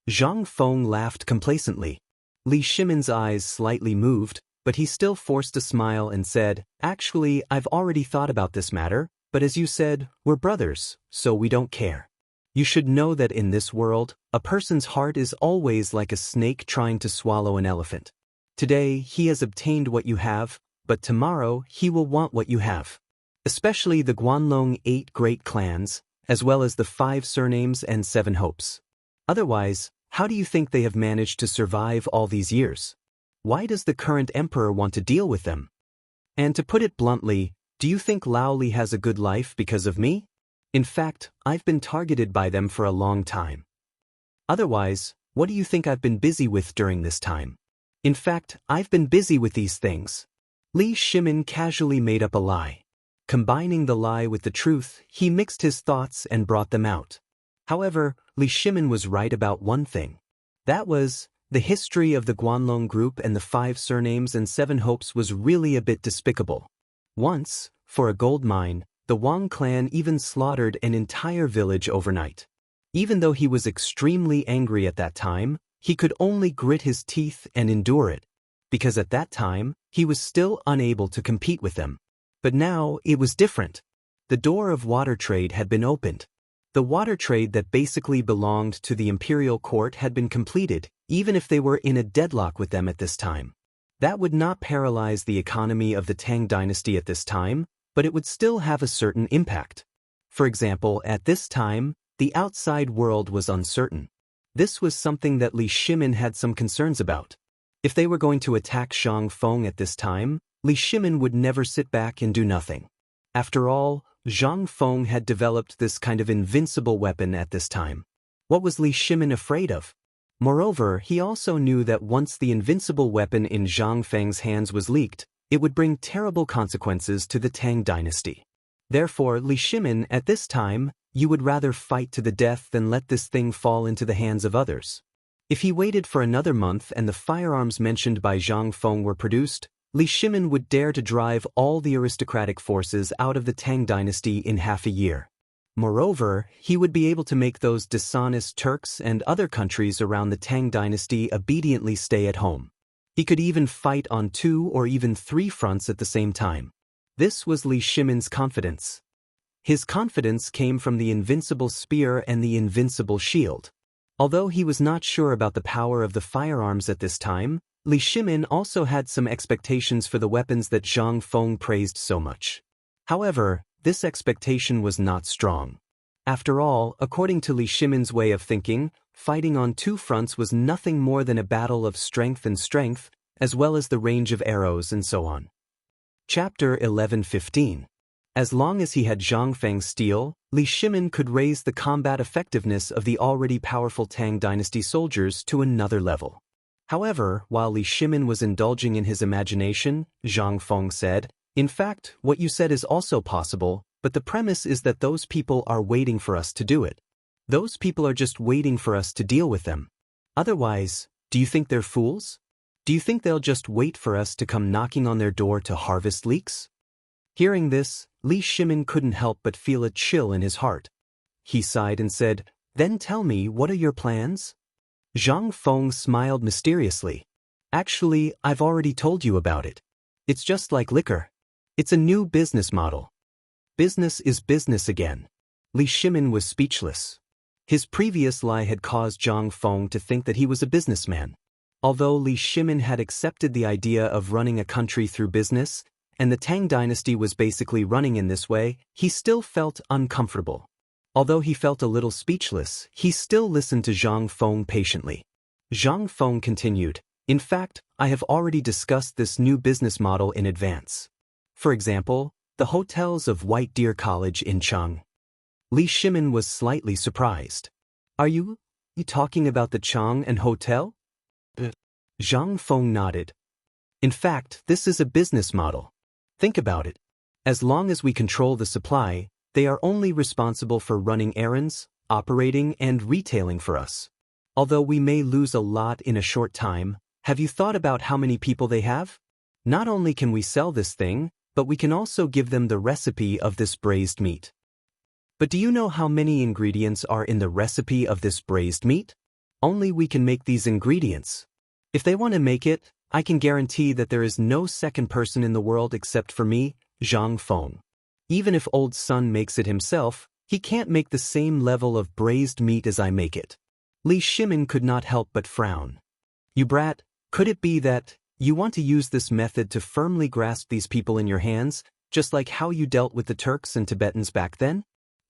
Zhang Feng laughed complacently. Li Shimin's eyes slightly moved, but he still forced a smile and said, Actually, I've already thought about this matter, but as you said, we're brothers, so we don't care. You should know that in this world, a person's heart is always like a snake trying to swallow an elephant. Today, he has obtained what you have, but tomorrow he will want what you have. Especially the Guanlong 8 great clans, as well as the 5 surnames and 7 hopes. Otherwise, how do you think they have managed to survive all these years? Why does the current emperor want to deal with them? And to put it bluntly, do you think Lao Li has a good life because of me? In fact, I've been targeted by them for a long time. Otherwise, what do you think I've been busy with during this time? In fact, I've been busy with these things. Li Shimin casually made up a lie. Combining the lie with the truth, he mixed his thoughts and brought them out. However, Li Shimin was right about one thing. That was, the history of the Guanlong group and the 5 surnames and 7 hopes was really a bit despicable. Once, for a gold mine, the Wang clan even slaughtered an entire village overnight. Even though he was extremely angry at that time, he could only grit his teeth and endure it, because at that time, he was still unable to compete with them. But now, it was different. The door of water trade had been opened. The water trade that basically belonged to the imperial court had been completed, even if they were in a deadlock with them at this time. That would not paralyze the economy of the Tang dynasty at this time, but it would still have a certain impact. For example, at this time, the outside world was uncertain. This was something that Li Shimin had some concerns about. If they were going to attack Zhang Feng at this time, Li Shimin would never sit back and do nothing. After all, Zhang Feng had developed this kind of invincible weapon at this time. What was Li Shimin afraid of? Moreover, he also knew that once the invincible weapon in Zhang Feng's hands was leaked, it would bring terrible consequences to the Tang dynasty. Therefore, Li Shimin, at this time, you would rather fight to the death than let this thing fall into the hands of others. If he waited for another month and the firearms mentioned by Zhang Feng were produced, Li Shimin would dare to drive all the aristocratic forces out of the Tang dynasty in half a year. Moreover, he would be able to make those dishonest Turks and other countries around the Tang dynasty obediently stay at home. He could even fight on 2 or even 3 fronts at the same time. This was Li Shimin's confidence. His confidence came from the invincible spear and the invincible shield. Although he was not sure about the power of the firearms at this time, Li Shimin also had some expectations for the weapons that Zhang Feng praised so much. However, this expectation was not strong. After all, according to Li Shimin's way of thinking, fighting on 2 fronts was nothing more than a battle of strength and strength, as well as the range of arrows and so on. Chapter 11:15. As long as he had Zhang Feng's steel, Li Shimin could raise the combat effectiveness of the already powerful Tang dynasty soldiers to another level. However, while Li Shimin was indulging in his imagination, Zhang Feng said, "In fact, what you said is also possible, but the premise is that those people are waiting for us to do it. Those people are just waiting for us to deal with them. Otherwise, do you think they're fools? Do you think they'll just wait for us to come knocking on their door to harvest leeks?" Hearing this, Li Shimin couldn't help but feel a chill in his heart. He sighed and said, "Then tell me, what are your plans?" Zhang Feng smiled mysteriously. "Actually, I've already told you about it. It's just like liquor. It's a new business model." Business is business again. Li Shimin was speechless. His previous lie had caused Zhang Feng to think that he was a businessman. Although Li Shimin had accepted the idea of running a country through business, and the Tang dynasty was basically running in this way, he still felt uncomfortable. Although he felt a little speechless, he still listened to Zhang Feng patiently. Zhang Feng continued, "In fact, I have already discussed this new business model in advance. For example, the hotels of White Deer College in Chang'an." Li Shimin was slightly surprised. Are you talking about the Chang'an hotel?" Zhang Feng nodded. "In fact, this is a business model. Think about it. As long as we control the supply, they are only responsible for running errands, operating, and retailing for us. Although we may lose a lot in a short time, have you thought about how many people they have? Not only can we sell this thing, but we can also give them the recipe of this braised meat. But do you know how many ingredients are in the recipe of this braised meat? Only we can make these ingredients. If they want to make it, I can guarantee that there is no second person in the world except for me, Zhang Feng. Even if old Sun makes it himself, he can't make the same level of braised meat as I make it." Li Shimin could not help but frown. "You brat, could it be that you want to use this method to firmly grasp these people in your hands, just like how you dealt with the Turks and Tibetans back then?"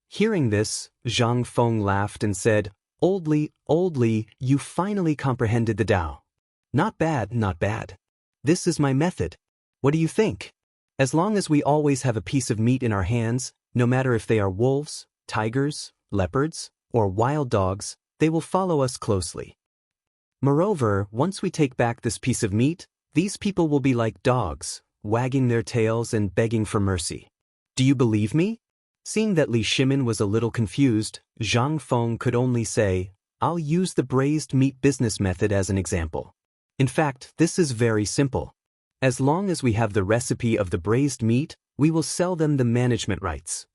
Hearing this, Zhang Feng laughed and said, Old Li, you finally comprehended the Tao. Not bad, not bad. This is my method. What do you think? As long as we always have a piece of meat in our hands, no matter if they are wolves, tigers, leopards, or wild dogs, they will follow us closely. Moreover, once we take back this piece of meat, these people will be like dogs, wagging their tails and begging for mercy. Do you believe me? Seeing that Li Shimin was a little confused, Zhang Feng could only say, "I'll use the braised meat business method as an example. In fact, this is very simple. As long as we have the recipe of the braised meat, we will sell them the management rights.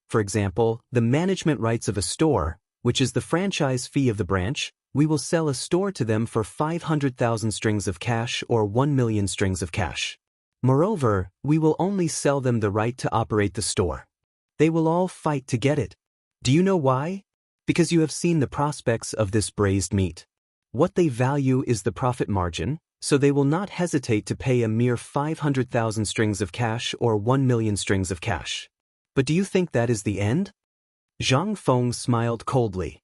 For example, the management rights of a store, which is the franchise fee of the branch, we will sell a store to them for 500,000 strings of cash or 1 million strings of cash. Moreover, we will only sell them the right to operate the store. They will all fight to get it. Do you know why? Because you have seen the prospects of this braised meat. What they value is the profit margin, so they will not hesitate to pay a mere 500,000 strings of cash or 1 million strings of cash. But do you think that is the end?" Zhang Feng smiled coldly.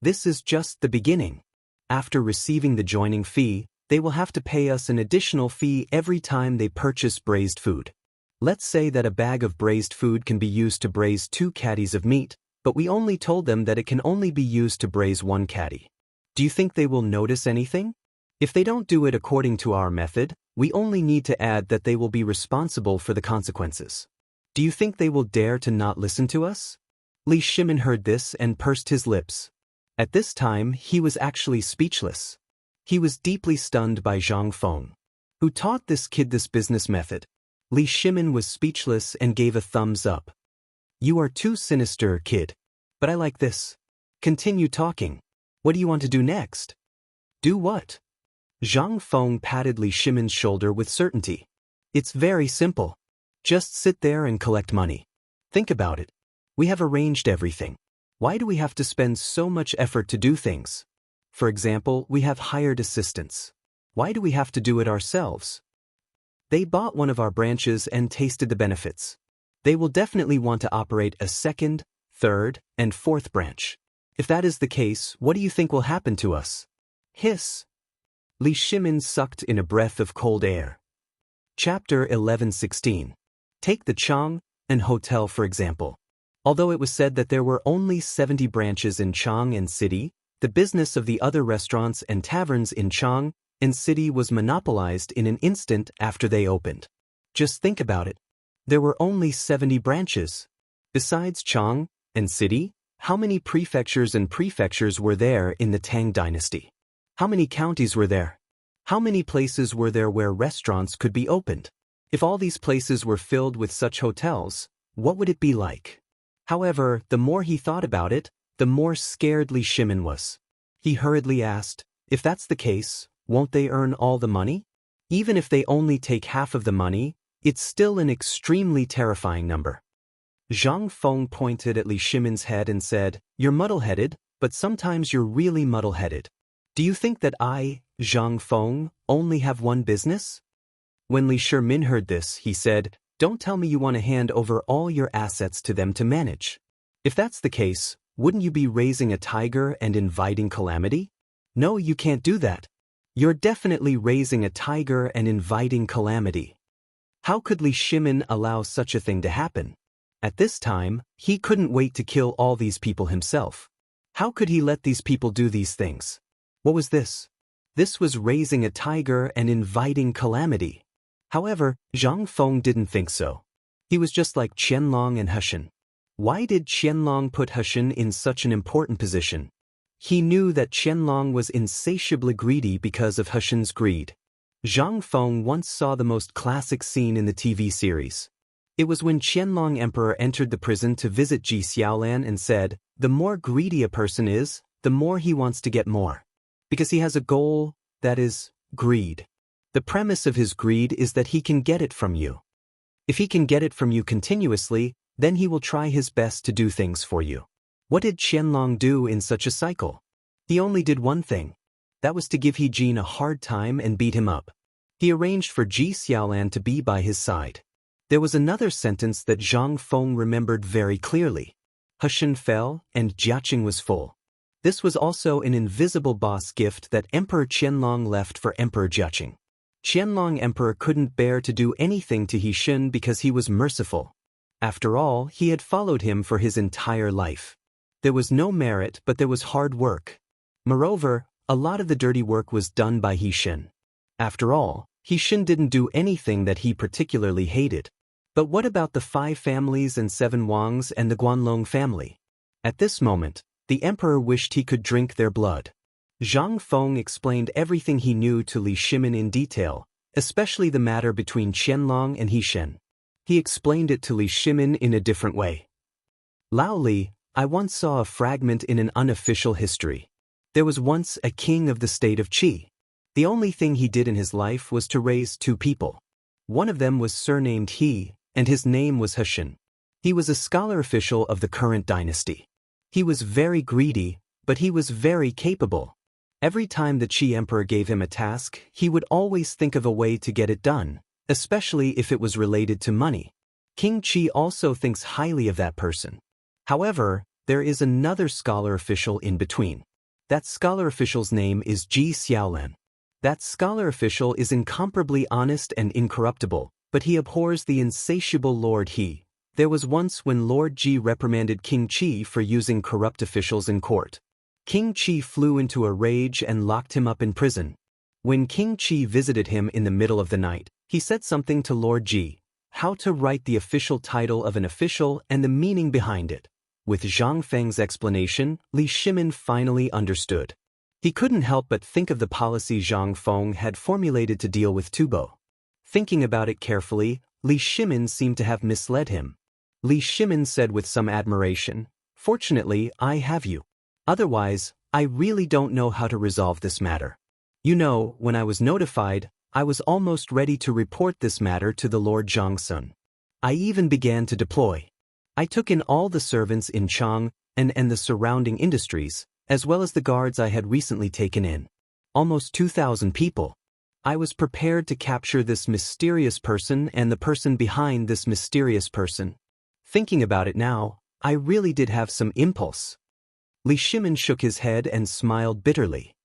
"This is just the beginning. After receiving the joining fee, they will have to pay us an additional fee every time they purchase braised food. Let's say that a bag of braised food can be used to braise 2 caddies of meat, but we only told them that it can only be used to braise 1 caddy. Do you think they will notice anything? If they don't do it according to our method, we only need to add that they will be responsible for the consequences. Do you think they will dare to not listen to us?" Li Shimin heard this and pursed his lips. At this time, he was actually speechless. He was deeply stunned by Zhang Feng. Who taught this kid this business method? Li Shimin was speechless and gave a thumbs up. You are too sinister, kid. But I like this. Continue talking. What do you want to do next? Do what? Zhang Feng patted Li Shimin's shoulder with certainty. It's very simple. Just sit there and collect money. Think about it. We have arranged everything. Why do we have to spend so much effort to do things? For example, we have hired assistants. Why do we have to do it ourselves? They bought one of our branches and tasted the benefits. They will definitely want to operate a second, third, and fourth branch. If that is the case, what do you think will happen to us? Hiss. Li Shimin sucked in a breath of cold air. Chapter 11:16. Take the Chang'an Hotel for example. Although it was said that there were only 70 branches in Chang'an City, the business of the other restaurants and taverns in Chang'an City was monopolized in an instant after they opened. Just think about it. There were only 70 branches. Besides Chang'an City, how many prefectures were there in the Tang dynasty? How many counties were there? How many places were there where restaurants could be opened? If all these places were filled with such hotels, what would it be like? However, the more he thought about it, the more scared Li Shimin was. He hurriedly asked, if that's the case, won't they earn all the money? Even if they only take half of the money, it's still an extremely terrifying number. Zhang Feng pointed at Li Shimin's head and said, you're muddle-headed, but sometimes you're really muddle-headed. Do you think that I, Zhang Feng, only have one business? When Li Shimin heard this, he said, don't tell me you want to hand over all your assets to them to manage. If that's the case, wouldn't you be raising a tiger and inviting calamity? No, you can't do that. You're definitely raising a tiger and inviting calamity. How could Li Shimin allow such a thing to happen? At this time, he couldn't wait to kill all these people himself. How could he let these people do these things? What was this? This was raising a tiger and inviting calamity. However, Zhang Feng didn't think so. He was just like Qianlong and Heshen. Why did Qianlong put Heshen in such an important position? He knew that Qianlong was insatiably greedy because of Heshen's greed. Zhang Feng once saw the most classic scene in the TV series. It was when Qianlong Emperor entered the prison to visit Ji Xiaolan and said, the more greedy a person is, the more he wants to get more. Because he has a goal, that is, greed. The premise of his greed is that he can get it from you. If he can get it from you continuously, then he will try his best to do things for you. What did Qianlong do in such a cycle? He only did one thing. That was to give He Jin a hard time and beat him up. He arranged for Ji Xiaolan to be by his side. There was another sentence that Zhang Feng remembered very clearly. Heshen fell and Jiaqing was full. This was also an invisible boss gift that Emperor Qianlong left for Emperor Jiaqing. Qianlong Emperor couldn't bear to do anything to He Jin because he was merciful. After all, he had followed him for his entire life. There was no merit, but there was hard work. Moreover, a lot of the dirty work was done by He Jin. After all, He Jin didn't do anything that he particularly hated. But what about the 5 families and 7 Wangs and the Guanlong family? At this moment, the emperor wished he could drink their blood. Zhang Feng explained everything he knew to Li Shimin in detail, especially the matter between Qianlong and He Jin. He explained it to Li Shimin in a different way. Lao Li, I once saw a fragment in an unofficial history. There was once a king of the state of Qi. The only thing he did in his life was to raise 2 people. One of them was surnamed He, and his name was Heshen. He was a scholar official of the current dynasty. He was very greedy, but he was very capable. Every time the Qi emperor gave him a task, he would always think of a way to get it done, especially if it was related to money. King Qi also thinks highly of that person. However, there is another scholar official in between. That scholar official's name is Ji Xiaolan. That scholar official is incomparably honest and incorruptible, but he abhors the insatiable Lord He. There was once when Lord Ji reprimanded King Qi for using corrupt officials in court. King Qi flew into a rage and locked him up in prison. When King Qi visited him in the middle of the night, he said something to Lord Ji, how to write the official title of an official and the meaning behind it. With Zhang Feng's explanation, Li Shimin finally understood. He couldn't help but think of the policy Zhang Feng had formulated to deal with Tubo. Thinking about it carefully, Li Shimin seemed to have misled him. Li Shimin said with some admiration. Fortunately, I have you. Otherwise, I really don't know how to resolve this matter. You know, when I was notified, I was almost ready to report this matter to the Lord Zhangsun. I even began to deploy. I took in all the servants in Chang'an and the surrounding industries, as well as the guards I had recently taken in. Almost 2,000 people. I was prepared to capture this mysterious person and the person behind this mysterious person. Thinking about it now, I really did have some impulse. Li Shimin shook his head and smiled bitterly.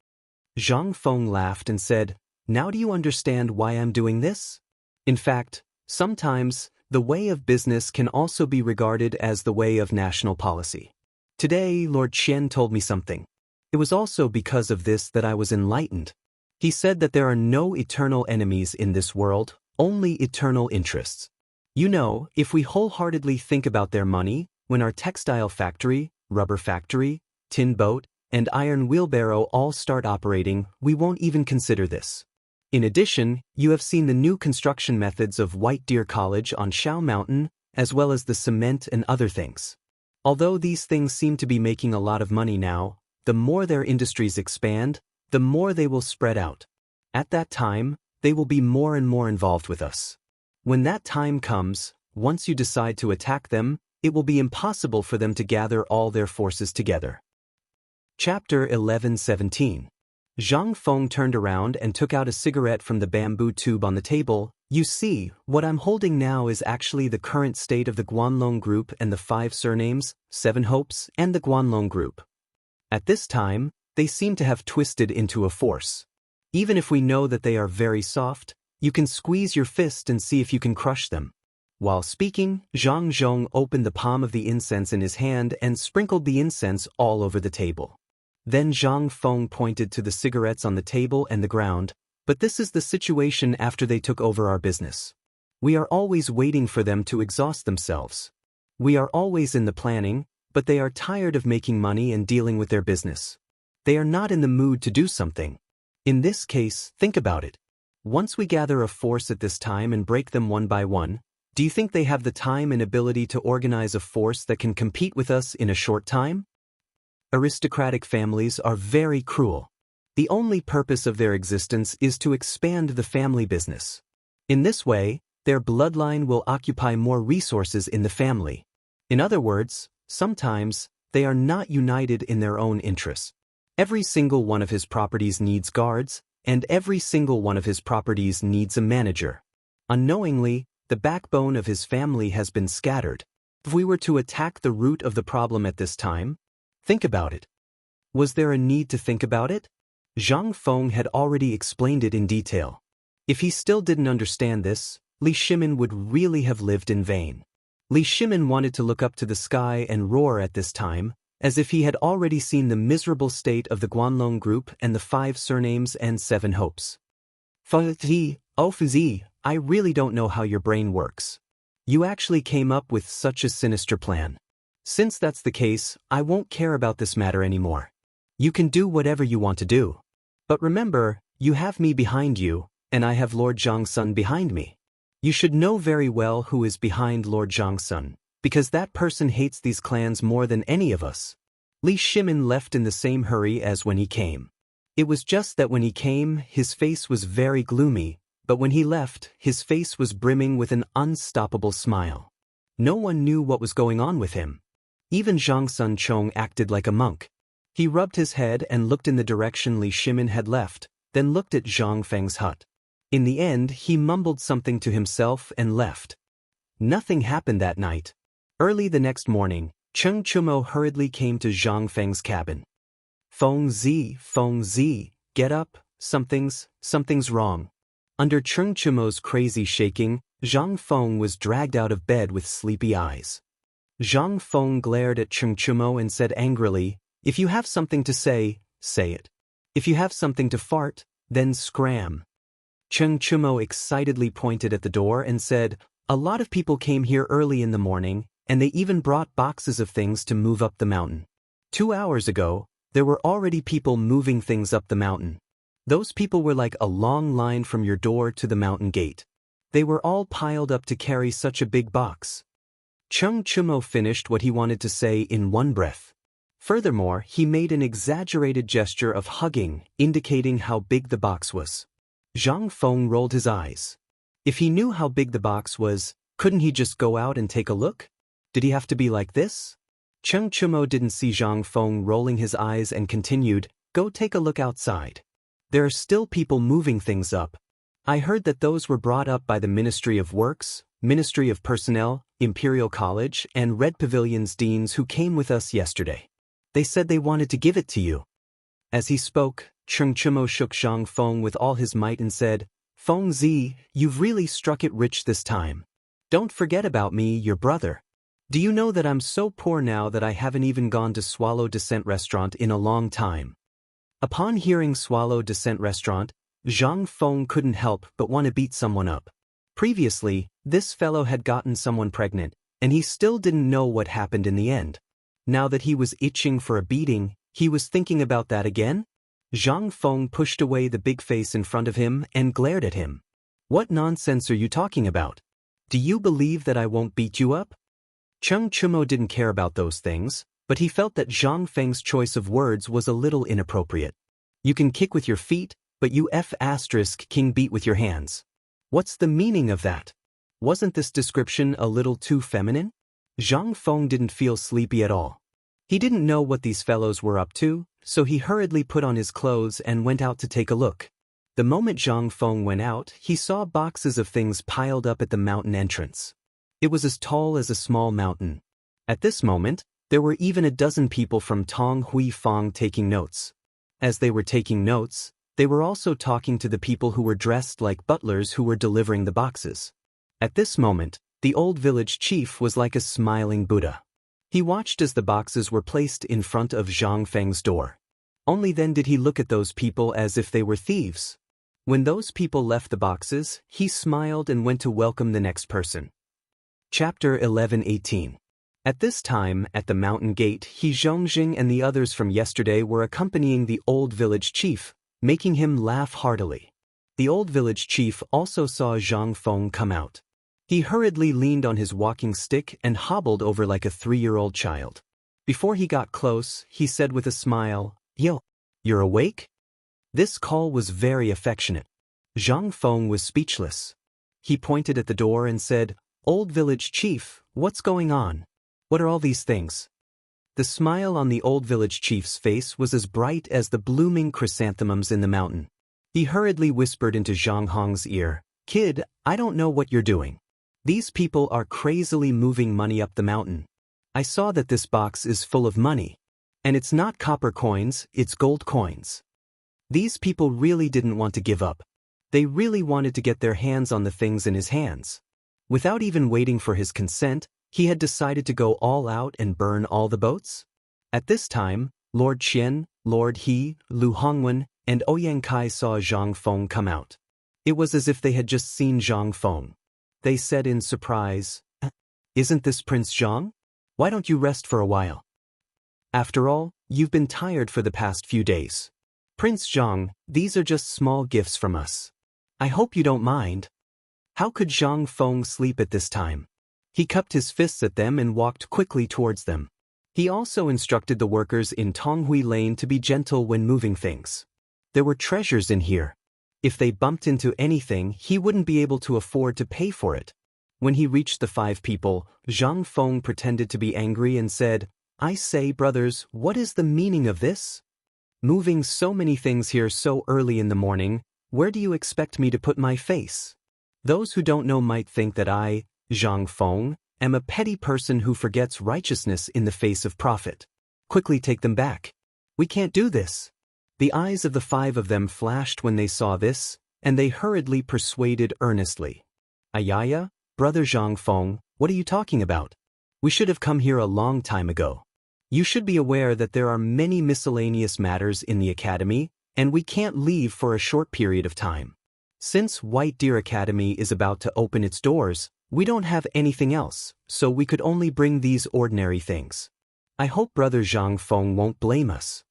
Zhang Feng laughed and said, "Now do you understand why I'm doing this? In fact, sometimes, the way of business can also be regarded as the way of national policy. Today, Lord Qian told me something. It was also because of this that I was enlightened. He said that there are no eternal enemies in this world, only eternal interests. You know, if we wholeheartedly think about their money, when our textile factory, rubber factory, tin boat, and iron wheelbarrow all start operating, we won't even consider this. In addition, you have seen the new construction methods of White Deer College on Shao Mountain, as well as the cement and other things. Although these things seem to be making a lot of money now, the more their industries expand, the more they will spread out. At that time, they will be more and more involved with us. When that time comes, once you decide to attack them, it will be impossible for them to gather all their forces together." Chapter 11:17. Zhang Feng turned around and took out a cigarette from the bamboo tube on the table. "You see, what I'm holding now is actually the current state of the Guanlong Group and the 5 surnames, 7 hopes, and the Guanlong Group. At this time, they seem to have twisted into a force. Even if we know that they are very soft, you can squeeze your fist and see if you can crush them." While speaking, Zhang Zhong opened the palm of the incense in his hand and sprinkled the incense all over the table. Then Zhang Feng pointed to the cigarettes on the table and the ground. "But this is the situation after they took over our business. We are always waiting for them to exhaust themselves. We are always in the planning, but they are tired of making money and dealing with their business. They are not in the mood to do something. In this case, think about it. Once we gather a force at this time and break them one by one, do you think they have the time and ability to organize a force that can compete with us in a short time? Aristocratic families are very cruel. The only purpose of their existence is to expand the family business. In this way, their bloodline will occupy more resources in the family. In other words, sometimes, they are not united in their own interests. Every single one of his properties needs guards, and every single one of his properties needs a manager. Unknowingly, the backbone of his family has been scattered. If we were to attack the root of the problem at this time, think about it. Was there a need to think about it? Zhang Feng had already explained it in detail. If he still didn't understand this, Li Shimin would really have lived in vain. Li Shimin wanted to look up to the sky and roar at this time, as if he had already seen the miserable state of the Guanlong Group and the 5 surnames and 7 hopes. "Fuzi, oh Fuzi, I really don't know how your brain works. You actually came up with such a sinister plan. Since that's the case, I won't care about this matter anymore. You can do whatever you want to do. But remember, you have me behind you, and I have Lord Zhangsun behind me. You should know very well who is behind Lord Zhangsun, because that person hates these clans more than any of us." Li Shimin left in the same hurry as when he came. It was just that when he came, his face was very gloomy, but when he left, his face was brimming with an unstoppable smile. No one knew what was going on with him. Even Zhangsun Chong acted like a monk. He rubbed his head and looked in the direction Li Shimin had left, then looked at Zhang Feng's hut. In the end, he mumbled something to himself and left. Nothing happened that night. Early the next morning, Cheng Chumo hurriedly came to Zhang Feng's cabin. Feng Zi, get up, something's wrong." Under Cheng Chumo's crazy shaking, Zhang Feng was dragged out of bed with sleepy eyes. Zhang Feng glared at Cheng Chumo and said angrily, "If you have something to say, say it. If you have something to fart, then scram." Cheng Chumo excitedly pointed at the door and said, "A lot of people came here early in the morning, and they even brought boxes of things to move up the mountain. 2 hours ago, there were already people moving things up the mountain. Those people were like a long line from your door to the mountain gate. They were all piled up to carry such a big box." Chang'an finished what he wanted to say in one breath. Furthermore, he made an exaggerated gesture of hugging, indicating how big the box was. Zhang Feng rolled his eyes. If he knew how big the box was, couldn't he just go out and take a look? Did he have to be like this? Chang'an didn't see Zhang Feng rolling his eyes and continued, "Go take a look outside. There are still people moving things up. I heard that those were brought up by the Ministry of Works, Ministry of Personnel, Imperial College, and Red Pavilion's deans who came with us yesterday. They said they wanted to give it to you." As he spoke, Chang'an shook Zhang Feng with all his might and said, "Feng Zi, you've really struck it rich this time. Don't forget about me, your brother. Do you know that I'm so poor now that I haven't even gone to Swallow Descent Restaurant in a long time?" Upon hearing Swallow Descent Restaurant, Zhang Feng couldn't help but want to beat someone up. Previously, this fellow had gotten someone pregnant, and he still didn't know what happened in the end. Now that he was itching for a beating, he was thinking about that again? Zhang Feng pushed away the big face in front of him and glared at him. "What nonsense are you talking about? Do you believe that I won't beat you up?" Chang'an didn't care about those things, but he felt that Zhang Feng's choice of words was a little inappropriate. "You can kick with your feet, but you can beat with your hands. What's the meaning of that? Wasn't this description a little too feminine?" Zhang Feng didn't feel sleepy at all. He didn't know what these fellows were up to, so he hurriedly put on his clothes and went out to take a look. The moment Zhang Feng went out, he saw boxes of things piled up at the mountain entrance. It was as tall as a small mountain. At this moment, there were even a dozen people from Tong Hui Fong taking notes. As they were taking notes, they were also talking to the people who were dressed like butlers who were delivering the boxes. At this moment, the old village chief was like a smiling Buddha. He watched as the boxes were placed in front of Zhang Feng's door. Only then did he look at those people as if they were thieves. When those people left the boxes, he smiled and went to welcome the next person. Chapter 11:18. At this time, at the mountain gate, He Zhongjing and the others from yesterday were accompanying the old village chief, making him laugh heartily. The old village chief also saw Zhang Feng come out. He hurriedly leaned on his walking stick and hobbled over like a 3-year-old child. Before he got close, he said with a smile, "Yo, you're awake?" This call was very affectionate. Zhang Feng was speechless. He pointed at the door and said, "Old village chief, what's going on? What are all these things?" The smile on the old village chief's face was as bright as the blooming chrysanthemums in the mountain. He hurriedly whispered into Zhang Hong's ear, "Kid, I don't know what you're doing. These people are crazily moving money up the mountain. I saw that this box is full of money. And it's not copper coins, it's gold coins." These people really didn't want to give up. They really wanted to get their hands on the things in his hands. Without even waiting for his consent, he had decided to go all out and burn all the boats. At this time, Lord Qian, Lord He, Lu Hongwen, and Ouyang Kai saw Zhang Feng come out. It was as if they had just seen Zhang Feng. They said in surprise, "Isn't this Prince Zhang? Why don't you rest for a while? After all, you've been tired for the past few days. Prince Zhang, these are just small gifts from us. I hope you don't mind." How could Zhang Feng sleep at this time? He cupped his fists at them and walked quickly towards them. He also instructed the workers in Tonghui Lane to be gentle when moving things. There were treasures in here. If they bumped into anything, he wouldn't be able to afford to pay for it. When he reached the 5 people, Zhang Feng pretended to be angry and said, "I say, brothers, what is the meaning of this? Moving so many things here so early in the morning, where do you expect me to put my face? Those who don't know might think that I, Zhang Feng, am a petty person who forgets righteousness in the face of profit. Quickly take them back. We can't do this." The eyes of the 5 of them flashed when they saw this, and they hurriedly persuaded earnestly. "Ayaya, brother Zhang Feng, what are you talking about? We should have come here a long time ago. You should be aware that there are many miscellaneous matters in the academy, and we can't leave for a short period of time. Since White Deer Academy is about to open its doors, we don't have anything else, so we could only bring these ordinary things. I hope brother Zhang Feng won't blame us."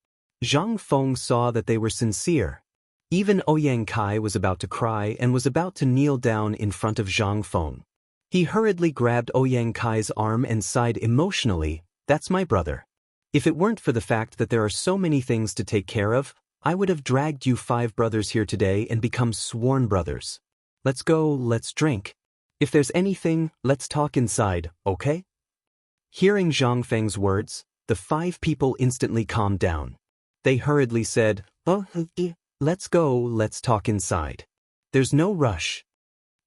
Zhang Feng saw that they were sincere. Even Ouyang Kai was about to cry and was about to kneel down in front of Zhang Feng. He hurriedly grabbed Ouyang Kai's arm and sighed emotionally, "That's my brother. If it weren't for the fact that there are so many things to take care of, I would have dragged you 5 brothers here today and become sworn brothers. Let's go, let's drink. If there's anything, let's talk inside, okay?" Hearing Zhang Feng's words, the 5 people instantly calmed down. They hurriedly said, "Oh, let's go, let's talk inside. There's no rush."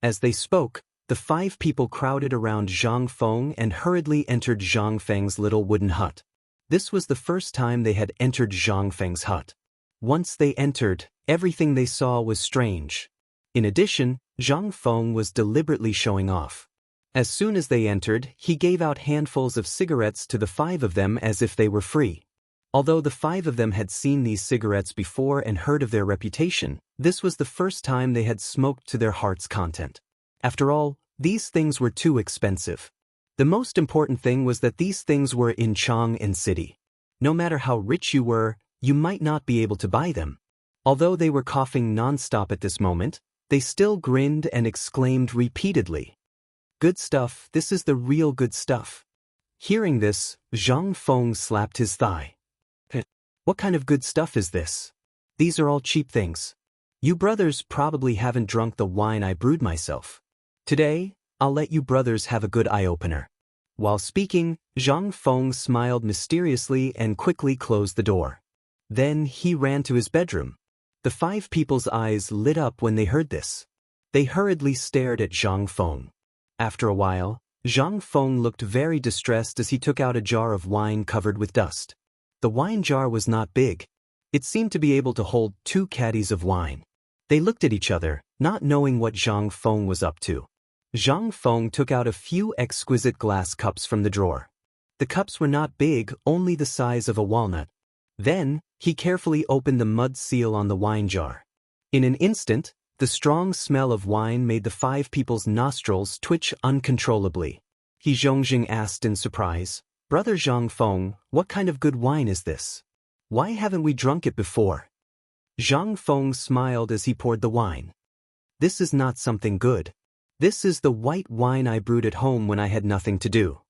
As they spoke, the 5 people crowded around Zhang Feng and hurriedly entered Zhang Feng's little wooden hut. This was the first time they had entered Zhang Feng's hut. Once they entered, everything they saw was strange. In addition, Zhang Feng was deliberately showing off. As soon as they entered, he gave out handfuls of cigarettes to the 5 of them as if they were free. Although the 5 of them had seen these cigarettes before and heard of their reputation, this was the first time they had smoked to their heart's content. After all, these things were too expensive. The most important thing was that these things were in Chang'an city. No matter how rich you were, you might not be able to buy them. Although they were coughing non-stop at this moment, they still grinned and exclaimed repeatedly, "Good stuff, this is the real good stuff." Hearing this, Zhang Feng slapped his thigh. "What kind of good stuff is this? These are all cheap things. You brothers probably haven't drunk the wine I brewed myself. Today, I'll let you brothers have a good eye-opener." While speaking, Zhang Feng smiled mysteriously and quickly closed the door. Then he ran to his bedroom. The 5 people's eyes lit up when they heard this. They hurriedly stared at Zhang Feng. After a while, Zhang Feng looked very distressed as he took out a jar of wine covered with dust. The wine jar was not big. It seemed to be able to hold 2 caddies of wine. They looked at each other, not knowing what Zhang Feng was up to. Zhang Feng took out a few exquisite glass cups from the drawer. The cups were not big, only the size of a walnut. Then, he carefully opened the mud seal on the wine jar. In an instant, the strong smell of wine made the 5 people's nostrils twitch uncontrollably. He Zhongjing asked in surprise, "Brother Zhang Feng, what kind of good wine is this? Why haven't we drunk it before?" Zhang Feng smiled as he poured the wine. "This is not something good. This is the white wine I brewed at home when I had nothing to do.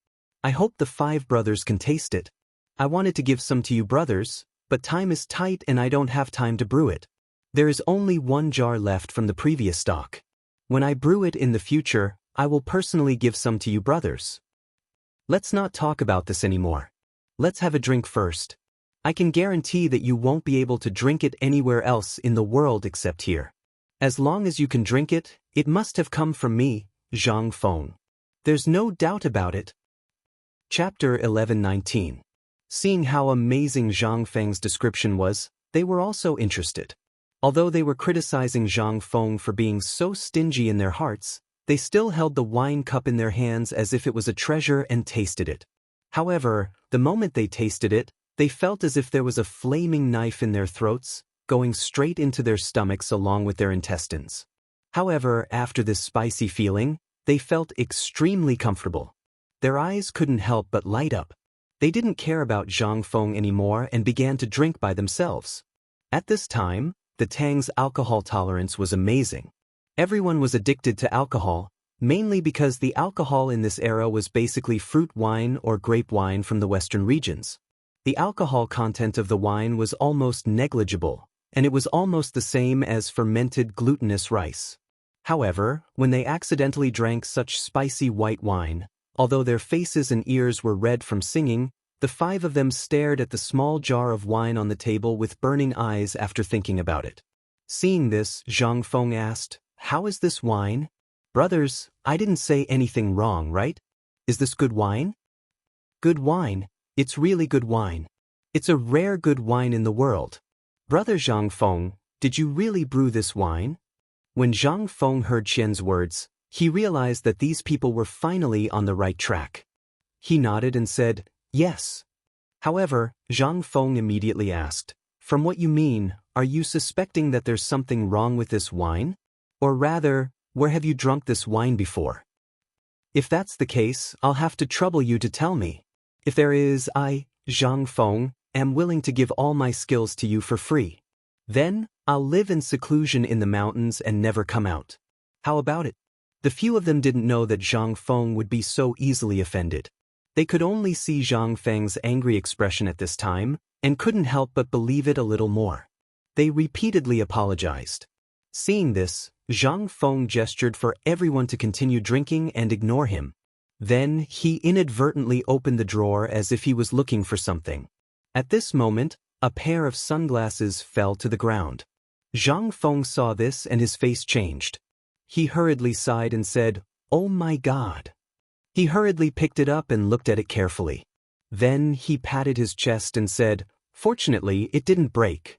I hope the 5 brothers can taste it. I wanted to give some to you brothers, but time is tight and I don't have time to brew it. There is only 1 jar left from the previous stock. When I brew it in the future, I will personally give some to you brothers. Let's not talk about this anymore. Let's have a drink first. I can guarantee that you won't be able to drink it anywhere else in the world except here. As long as you can drink it, it must have come from me, Zhang Feng. There's no doubt about it." Chapter 11:19. Seeing how amazing Zhang Feng's description was, they were also interested. Although they were criticizing Zhang Feng for being so stingy in their hearts, they still held the wine cup in their hands as if it was a treasure and tasted it. However, the moment they tasted it, they felt as if there was a flaming knife in their throats, going straight into their stomachs along with their intestines. However, after this spicy feeling, they felt extremely comfortable. Their eyes couldn't help but light up. They didn't care about Zhang Feng anymore and began to drink by themselves. At this time, the Tang's alcohol tolerance was amazing. Everyone was addicted to alcohol, mainly because the alcohol in this era was basically fruit wine or grape wine from the western regions. The alcohol content of the wine was almost negligible, and it was almost the same as fermented glutinous rice. However, when they accidentally drank such spicy white wine, although their faces and ears were red from singing, the 5 of them stared at the small jar of wine on the table with burning eyes after thinking about it. Seeing this, Zhang Feng asked, "How is this wine? Brothers, I didn't say anything wrong, right? Is this good wine?" "Good wine. It's really good wine. It's a rare good wine in the world. Brother Zhang Feng, did you really brew this wine?" When Zhang Feng heard Qian's words, he realized that these people were finally on the right track. He nodded and said, "Yes." However, Zhang Feng immediately asked, "From what you mean, are you suspecting that there's something wrong with this wine? Or rather, where have you drunk this wine before? If that's the case, I'll have to trouble you to tell me. If there is, I, Zhang Feng, am willing to give all my skills to you for free. Then, I'll live in seclusion in the mountains and never come out. How about it?" The few of them didn't know that Zhang Feng would be so easily offended. They could only see Zhang Feng's angry expression at this time, and couldn't help but believe it a little more. They repeatedly apologized. Seeing this, Zhang Feng gestured for everyone to continue drinking and ignore him. Then, he inadvertently opened the drawer as if he was looking for something. At this moment, a pair of sunglasses fell to the ground. Zhang Feng saw this and his face changed. He hurriedly sighed and said, "Oh my God." He hurriedly picked it up and looked at it carefully. Then he patted his chest and said, "Fortunately, it didn't break."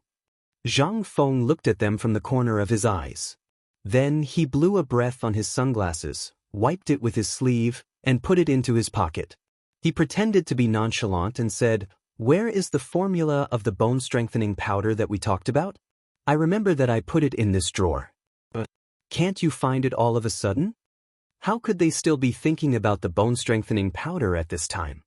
Zhang Feng looked at them from the corner of his eyes. Then he blew a breath on his sunglasses, wiped it with his sleeve, and put it into his pocket. He pretended to be nonchalant and said, "Where is the formula of the bone-strengthening powder that we talked about? I remember that I put it in this drawer. But can't you find it all of a sudden?" How could they still be thinking about the bone-strengthening powder at this time?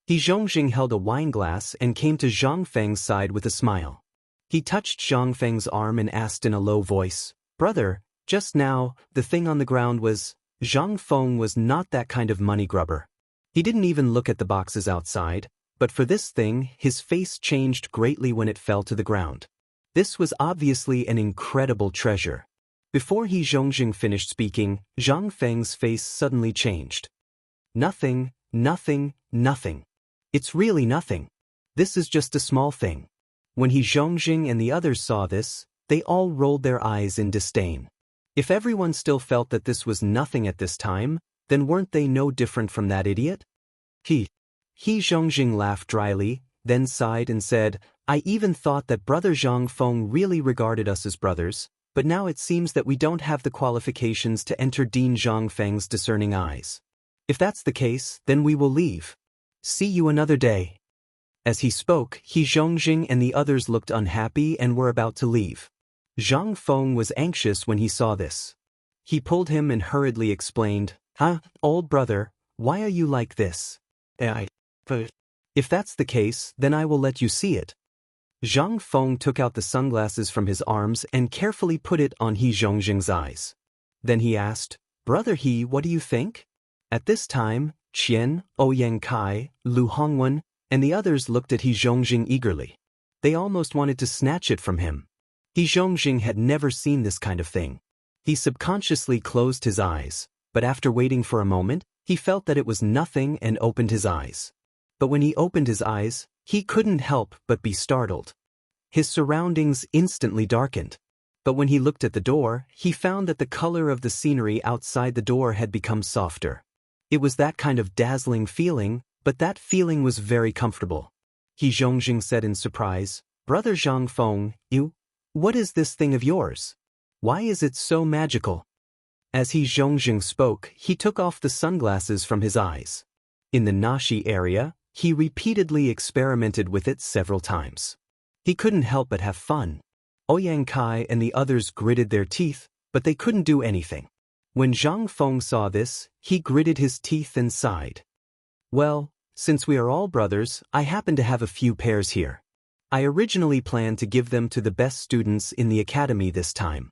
He Zhongjing held a wine glass and came to Zhang Feng's side with a smile. He touched Zhang Feng's arm and asked in a low voice, "Brother, just now, the thing on the ground was..." Zhang Feng was not that kind of money grubber. He didn't even look at the boxes outside, but for this thing, his face changed greatly when it fell to the ground. This was obviously an incredible treasure. Before He Zhongjing finished speaking, Zhang Feng's face suddenly changed. "Nothing, nothing, nothing. It's really nothing. This is just a small thing." When He Zhongjing and the others saw this, they all rolled their eyes in disdain. If everyone still felt that this was nothing at this time, then weren't they no different from that idiot? He Zhongjing laughed dryly, then sighed and said, "I even thought that Brother Zhang Feng really regarded us as brothers, but now it seems that we don't have the qualifications to enter Dean Zhang Feng's discerning eyes. If that's the case, then we will leave. See you another day." As he spoke, He Zhongjing and the others looked unhappy and were about to leave. Zhang Feng was anxious when he saw this. He pulled him and hurriedly explained, "Old brother, why are you like this? If that's the case, then I will let you see it." Zhang Feng took out the sunglasses from his arms and carefully put it on He Zhongjing's eyes. Then he asked, "Brother He, what do you think?" At this time, Qian, Ouyang Kai, Lu Hongwen, and the others looked at He Zhongjing eagerly. They almost wanted to snatch it from him. He Zhongjing had never seen this kind of thing. He subconsciously closed his eyes, but after waiting for a moment, he felt that it was nothing and opened his eyes. But when he opened his eyes, he couldn't help but be startled. His surroundings instantly darkened. But when he looked at the door, he found that the color of the scenery outside the door had become softer. It was that kind of dazzling feeling, but that feeling was very comfortable. He Zhongjing said in surprise, "Brother Zhang Feng, what is this thing of yours? Why is it so magical?" As He Zhongjing spoke, he took off the sunglasses from his eyes. In the Nashi area, he repeatedly experimented with it several times. He couldn't help but have fun. Ouyang Kai and the others gritted their teeth, but they couldn't do anything. When Zhang Feng saw this, he gritted his teeth and sighed. "Well, since we are all brothers, I happen to have a few pairs here. I originally planned to give them to the best students in the academy this time."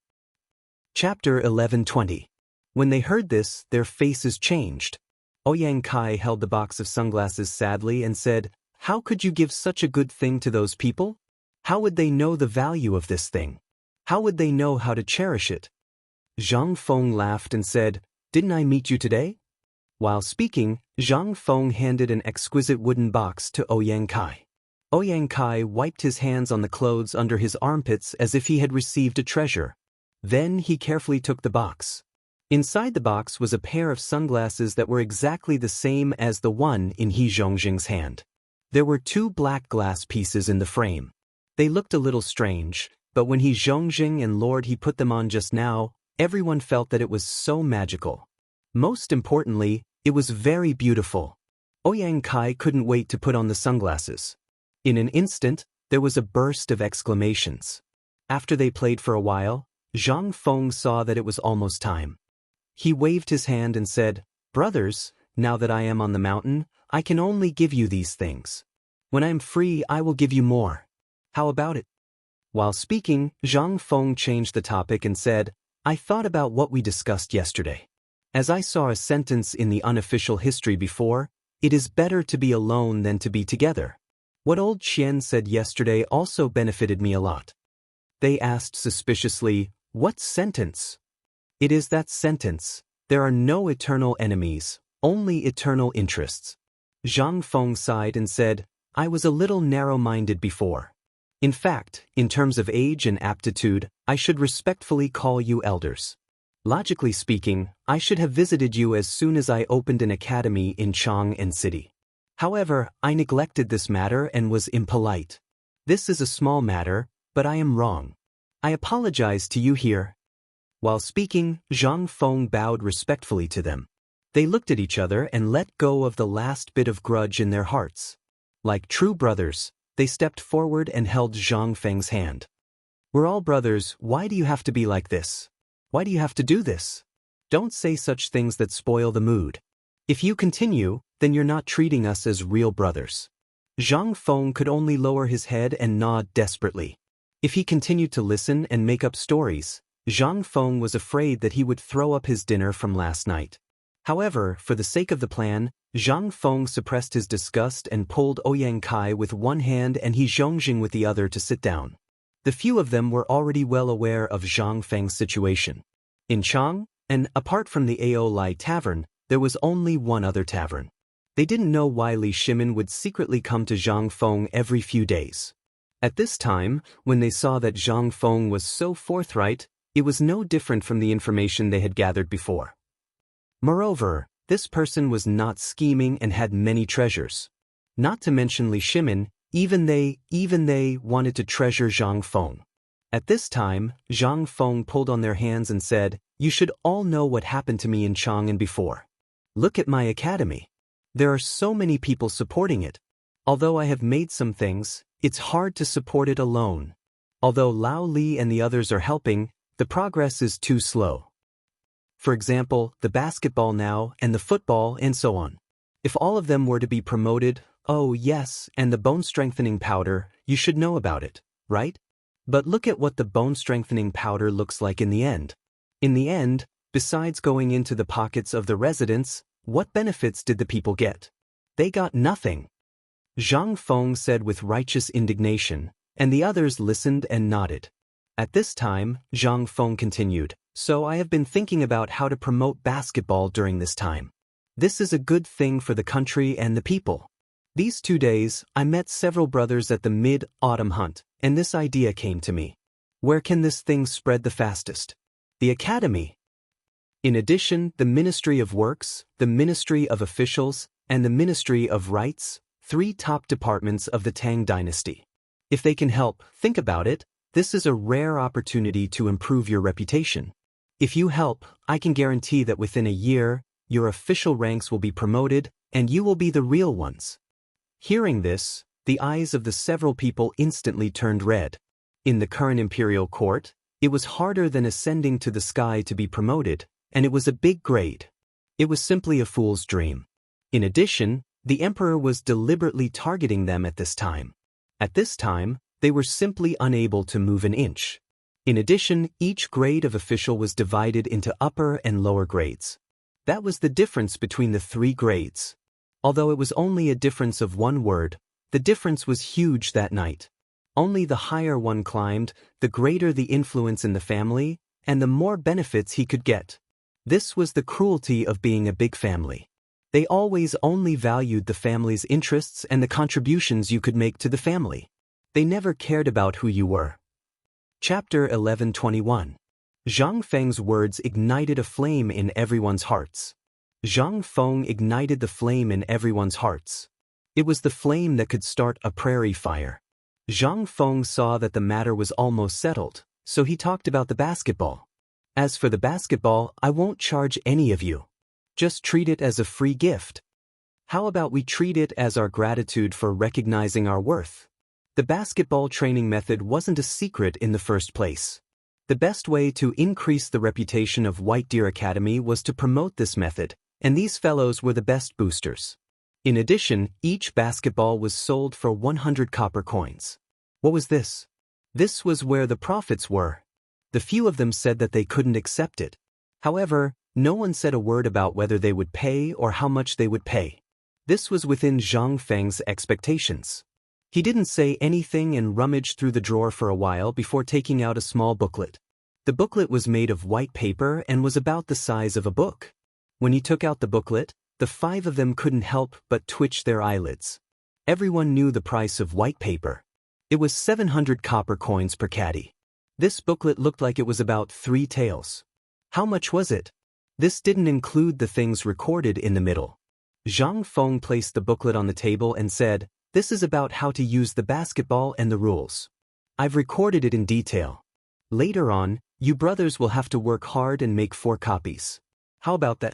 Chapter 11:20. When they heard this, their faces changed. Ouyang Kai held the box of sunglasses sadly and said, "How could you give such a good thing to those people? How would they know the value of this thing? How would they know how to cherish it?" Zhang Feng laughed and said, "Didn't I meet you today?" While speaking, Zhang Feng handed an exquisite wooden box to Ouyang Kai. Ouyang Kai wiped his hands on the clothes under his armpits as if he had received a treasure. Then he carefully took the box. Inside the box was a pair of sunglasses that were exactly the same as the one in He Zhongjing's hand. There were 2 black glass pieces in the frame. They looked a little strange, but when He Zhongjing and Lord He put them on just now, everyone felt that it was so magical. Most importantly, it was very beautiful. Ouyang Kai couldn't wait to put on the sunglasses. In an instant, there was a burst of exclamations. After they played for a while, Zhang Feng saw that it was almost time. He waved his hand and said, "Brothers, now that I am on the mountain, I can only give you these things. When I am free, I will give you more. How about it?" While speaking, Zhang Feng changed the topic and said, "I thought about what we discussed yesterday. As I saw a sentence in the unofficial history before, it is better to be alone than to be together. What old Qian said yesterday also benefited me a lot. They asked suspiciously, what sentence? It is that sentence. There are no eternal enemies, only eternal interests. Zhang Feng sighed and said, I was a little narrow-minded before. In fact, in terms of age and aptitude, I should respectfully call you elders. Logically speaking, I should have visited you as soon as I opened an academy in Chang'an city. However, I neglected this matter and was impolite. This is a small matter, but I am wrong. I apologize to you here. While speaking, Zhang Feng bowed respectfully to them. They looked at each other and let go of the last bit of grudge in their hearts. Like true brothers, they stepped forward and held Zhang Feng's hand. We're all brothers, why do you have to be like this? Why do you have to do this? Don't say such things that spoil the mood. If you continue, then you're not treating us as real brothers. Zhang Feng could only lower his head and nod desperately. If he continued to listen and make up stories, Zhang Feng was afraid that he would throw up his dinner from last night. However, for the sake of the plan, Zhang Feng suppressed his disgust and pulled Ouyang Kai with one hand and He Zhongjing with the other to sit down. The few of them were already well aware of Zhang Feng's situation. In Chang, and apart from the Ao Lai Tavern, there was only one other tavern. They didn't know why Li Shimin would secretly come to Zhang Feng every few days. At this time, when they saw that Zhang Feng was so forthright, it was no different from the information they had gathered before. Moreover, this person was not scheming and had many treasures. Not to mention Li Shimin, even they wanted to treasure Zhang Feng. At this time, Zhang Feng pulled on their hands and said, you should all know what happened to me in Chang'an before. Look at my academy. There are so many people supporting it. Although I have made some things, it's hard to support it alone. Although Lao Li and the others are helping, the progress is too slow. For example, the basketball now and the football and so on. If all of them were to be promoted, oh yes, and the bone-strengthening powder, you should know about it, right? But look at what the bone-strengthening powder looks like in the end. In the end, besides going into the pockets of the residents, what benefits did the people get? They got nothing. Zhang Feng said with righteous indignation, and the others listened and nodded. At this time, Zhang Feng continued, so I have been thinking about how to promote basketball during this time. This is a good thing for the country and the people. These 2 days, I met several brothers at the mid-autumn hunt, and this idea came to me. Where can this thing spread the fastest? The academy. In addition, the Ministry of Works, the Ministry of Officials, and the Ministry of Rights, 3 top departments of the Tang dynasty. If they can help, think about it, this is a rare opportunity to improve your reputation. If you help, I can guarantee that within a year, your official ranks will be promoted, and you will be the real ones. Hearing this, the eyes of the several people instantly turned red. In the current imperial court, it was harder than ascending to the sky to be promoted, and it was a big grade. It was simply a fool's dream. In addition, the emperor was deliberately targeting them at this time. At this time, they were simply unable to move an inch. In addition, each grade of official was divided into upper and lower grades. That was the difference between the 3 grades. Although it was only a difference of 1 word, the difference was huge that night. Only the higher one climbed, the greater the influence in the family, and the more benefits he could get. This was the cruelty of being a big family. They always only valued the family's interests and the contributions you could make to the family. They never cared about who you were. Chapter 11:21. Zhang Feng's words ignited a flame in everyone's hearts. Zhang Feng ignited the flame in everyone's hearts. It was the flame that could start a prairie fire. Zhang Feng saw that the matter was almost settled, so he talked about the basketball. As for the basketball, I won't charge any of you. Just treat it as a free gift. How about we treat it as our gratitude for recognizing our worth? The basketball training method wasn't a secret in the first place. The best way to increase the reputation of White Deer Academy was to promote this method, and these fellows were the best boosters. In addition, each basketball was sold for 100 copper coins. What was this? This was where the profits were. The few of them said that they couldn't accept it. However, No one said a word about whether they would pay or how much they would pay. This was within Zhang Feng's expectations. He didn't say anything and rummaged through the drawer for a while before taking out a small booklet. The booklet was made of white paper and was about the size of a book. When he took out the booklet, the 5 of them couldn't help but twitch their eyelids. Everyone knew the price of white paper. It was 700 copper coins per caddy. This booklet looked like it was about 3 taels. How much was it? This didn't include the things recorded in the middle. Zhang Feng placed the booklet on the table and said, "This is about how to use the basketball and the rules. I've recorded it in detail. Later on, you brothers will have to work hard and make 4 copies. How about that?"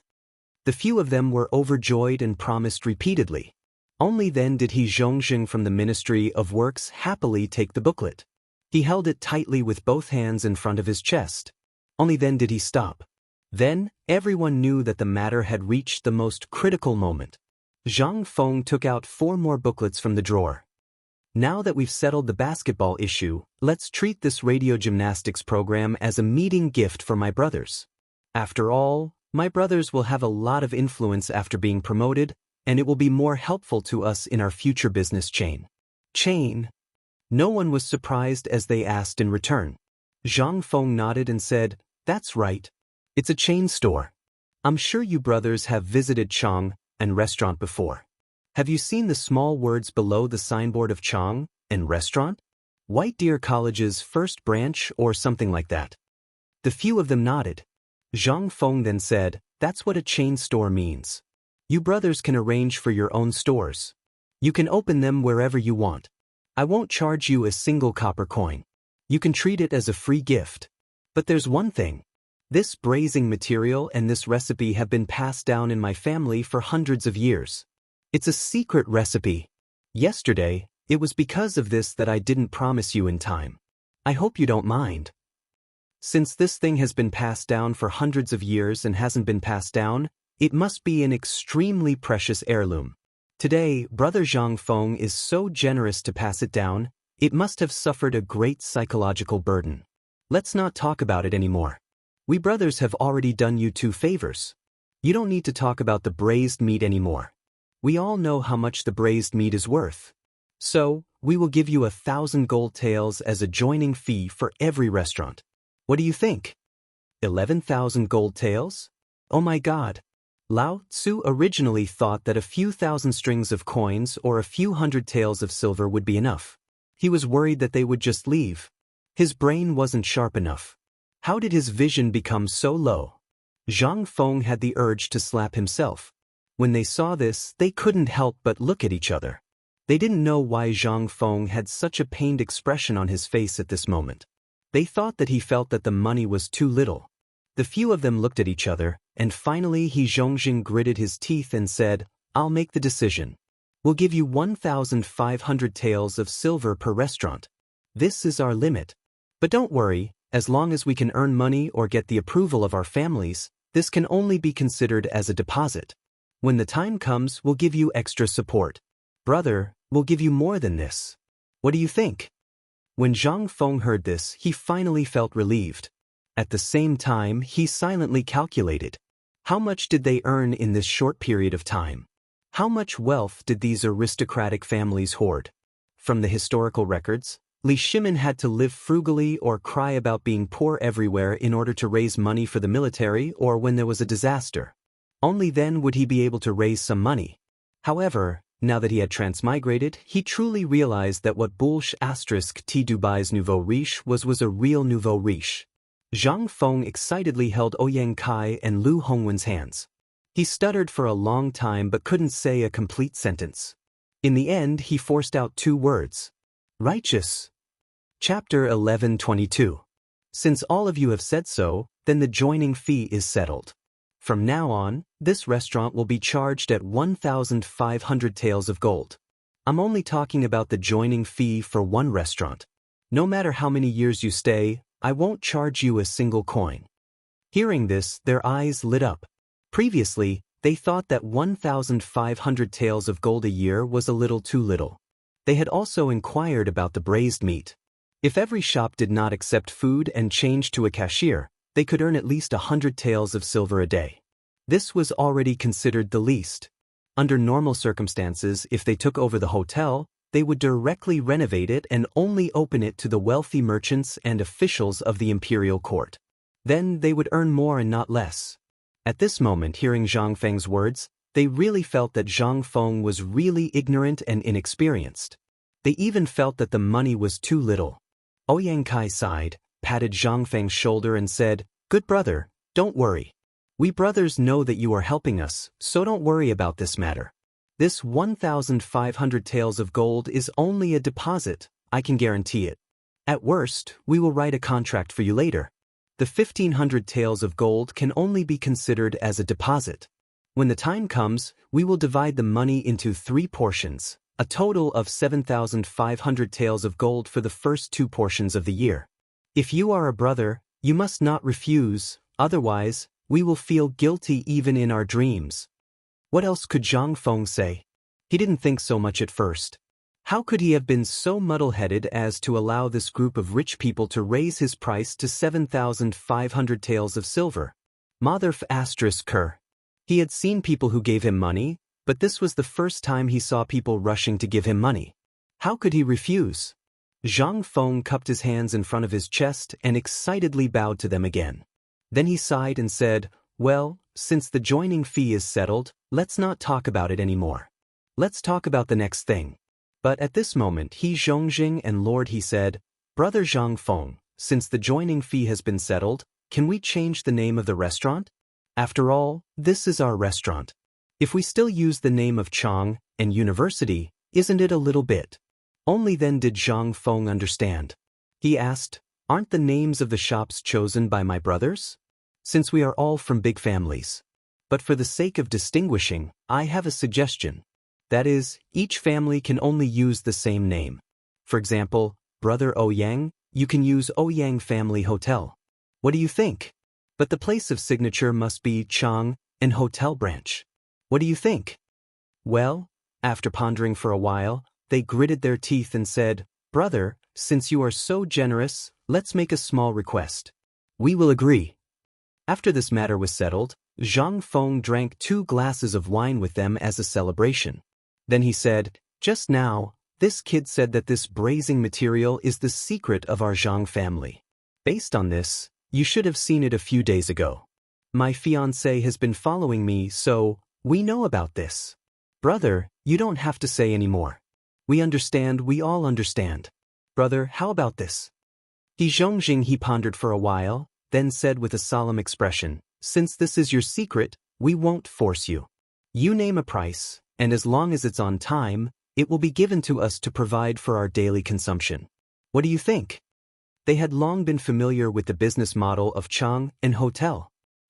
The few of them were overjoyed and promised repeatedly. Only then did He Zhongxing from the Ministry of Works happily take the booklet. He held it tightly with both hands in front of his chest. Only then did he stop. Then, everyone knew that the matter had reached the most critical moment. Zhang Feng took out 4 more booklets from the drawer. Now that we've settled the basketball issue, let's treat this radio gymnastics program as a meeting gift for my brothers. After all, my brothers will have a lot of influence after being promoted, and it will be more helpful to us in our future business chain. Chain? No one was surprised as they asked in return. Zhang Feng nodded and said, "That's right. It's a chain store. I'm sure you brothers have visited Chang'an restaurant before. Have you seen the small words below the signboard of Chang'an restaurant? White Deer College's first branch or something like that?" The few of them nodded. Zhang Feng then said, "That's what a chain store means. You brothers can arrange for your own stores. You can open them wherever you want. I won't charge you a single copper coin. You can treat it as a free gift. But there's one thing. This brazing material and this recipe have been passed down in my family for hundreds of years. It's a secret recipe. Yesterday, it was because of this that I didn't promise you in time. I hope you don't mind. Since this thing has been passed down for hundreds of years and hasn't been passed down, it must be an extremely precious heirloom. Today, Brother Zhang Feng is so generous to pass it down, it must have suffered a great psychological burden. Let's not talk about it anymore. We brothers have already done you 2 favors. You don't need to talk about the braised meat anymore. We all know how much the braised meat is worth. So, we will give you 1,000 gold taels as a joining fee for every restaurant. What do you think? 11,000 gold taels? Oh my God. Lao Tzu originally thought that a few thousand strings of coins or a few hundred taels of silver would be enough. He was worried that they would just leave. His brain wasn't sharp enough. How did his vision become so low? Zhang Feng had the urge to slap himself. When they saw this, they couldn't help but look at each other. They didn't know why Zhang Feng had such a pained expression on his face at this moment. They thought that he felt that the money was too little. The few of them looked at each other, and finally He Zhongxing gritted his teeth and said, "I'll make the decision. We'll give you 1,500 taels of silver per restaurant. This is our limit. But don't worry, as long as we can earn money or get the approval of our families, this can only be considered as a deposit. When the time comes, we'll give you extra support. Brother, we'll give you more than this. What do you think?" When Zhang Feng heard this, he finally felt relieved. At the same time, he silently calculated. How much did they earn in this short period of time? How much wealth did these aristocratic families hoard? From the historical records, Li Shimin had to live frugally or cry about being poor everywhere in order to raise money for the military or when there was a disaster. Only then would he be able to raise some money. However, now that he had transmigrated, he truly realized that what *T Dubai's nouveau riche was a real nouveau riche. Zhang Feng excitedly held Ouyang Kai and Lu Hongwen's hands. He stuttered for a long time but couldn't say a complete sentence. In the end, he forced out 2 words. Righteous. Chapter 11:22. Since all of you have said so, then the joining fee is settled. From now on, this restaurant will be charged at 1,500 taels of gold. I'm only talking about the joining fee for one restaurant. No matter how many years you stay, I won't charge you a single coin. Hearing this, their eyes lit up. Previously, they thought that 1,500 taels of gold a year was a little too little. They had also inquired about the braised meat. If every shop did not accept food and changed to a cashier, they could earn at least 100 taels of silver a day. This was already considered the least. Under normal circumstances, if they took over the hotel, they would directly renovate it and only open it to the wealthy merchants and officials of the imperial court. Then they would earn more and not less. At this moment, hearing Zhang Feng's words, they really felt that Zhang Feng was really ignorant and inexperienced. They even felt that the money was too little. Ouyang Kai sighed, patted Zhang Feng's shoulder and said, "Good brother, don't worry. We brothers know that you are helping us, so don't worry about this matter. This 1,500 taels of gold is only a deposit, I can guarantee it. At worst, we will write a contract for you later. The 1,500 taels of gold can only be considered as a deposit. When the time comes, we will divide the money into 3 portions, a total of 7,500 taels of gold for the first 2 portions of the year. If you are a brother, you must not refuse, otherwise, we will feel guilty even in our dreams." What else could Zhang Feng say? He didn't think so much at first. How could he have been so muddle-headed as to allow this group of rich people to raise his price to 7,500 taels of silver? Motherf asterisk cur. He had seen people who gave him money, but this was the first time he saw people rushing to give him money. How could he refuse? Zhang Feng cupped his hands in front of his chest and excitedly bowed to them again. Then he sighed and said, "Well, since the joining fee is settled, let's not talk about it anymore. Let's talk about the next thing." But at this moment He Zhongjing and Lord He said, "Brother Zhang Feng, since the joining fee has been settled, can we change the name of the restaurant? After all, this is our restaurant. If we still use the name of Chang'an and University, isn't it a little bit?" Only then did Zhang Feng understand. He asked, "Aren't the names of the shops chosen by my brothers? Since we are all from big families. But for the sake of distinguishing, I have a suggestion. That is, each family can only use the same name. For example, Brother Ouyang, you can use Ouyang Family Hotel. What do you think? But the place of signature must be Chang'an and Hotel Branch. What do you think?" Well, after pondering for a while, they gritted their teeth and said, "Brother, since you are so generous, let's make a small request. We will agree." After this matter was settled, Zhang Feng drank 2 glasses of wine with them as a celebration. Then he said, "Just now, this kid said that this brazing material is the secret of our Zhang family. Based on this, you should have seen it a few days ago. My fiancé has been following me, so we know about this. Brother, you don't have to say any more. We understand, we all understand. Brother, how about this?" He pondered for a while, then said with a solemn expression, "Since this is your secret, we won't force you. You name a price, and as long as it's on time, it will be given to us to provide for our daily consumption. What do you think?" They had long been familiar with the business model of Chang'an and Hotel.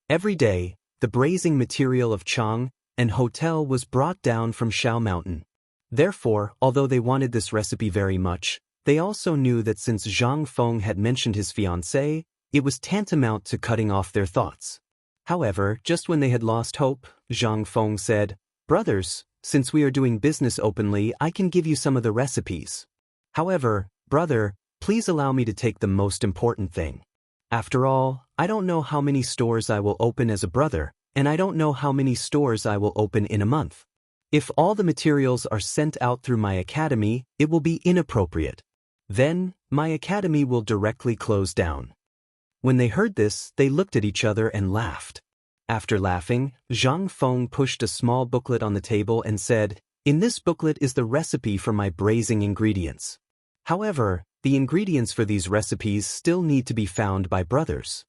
Every day, the brazing material of Chang'an and Hotel was brought down from Shao Mountain. Therefore, although they wanted this recipe very much, they also knew that since Zhang Feng had mentioned his fiancée, it was tantamount to cutting off their thoughts. However, just when they had lost hope, Zhang Feng said, "Brothers, since we are doing business openly, I can give you some of the recipes. However, brother, please allow me to take the most important thing. After all, I don't know how many stores I will open as a brother, and I don't know how many stores I will open in a month. If all the materials are sent out through my academy, it will be inappropriate. Then, my academy will directly close down." When they heard this, they looked at each other and laughed. After laughing, Zhang Feng pushed a small booklet on the table and said, "In this booklet is the recipe for my brazing ingredients. However, the ingredients for these recipes still need to be found by brothers.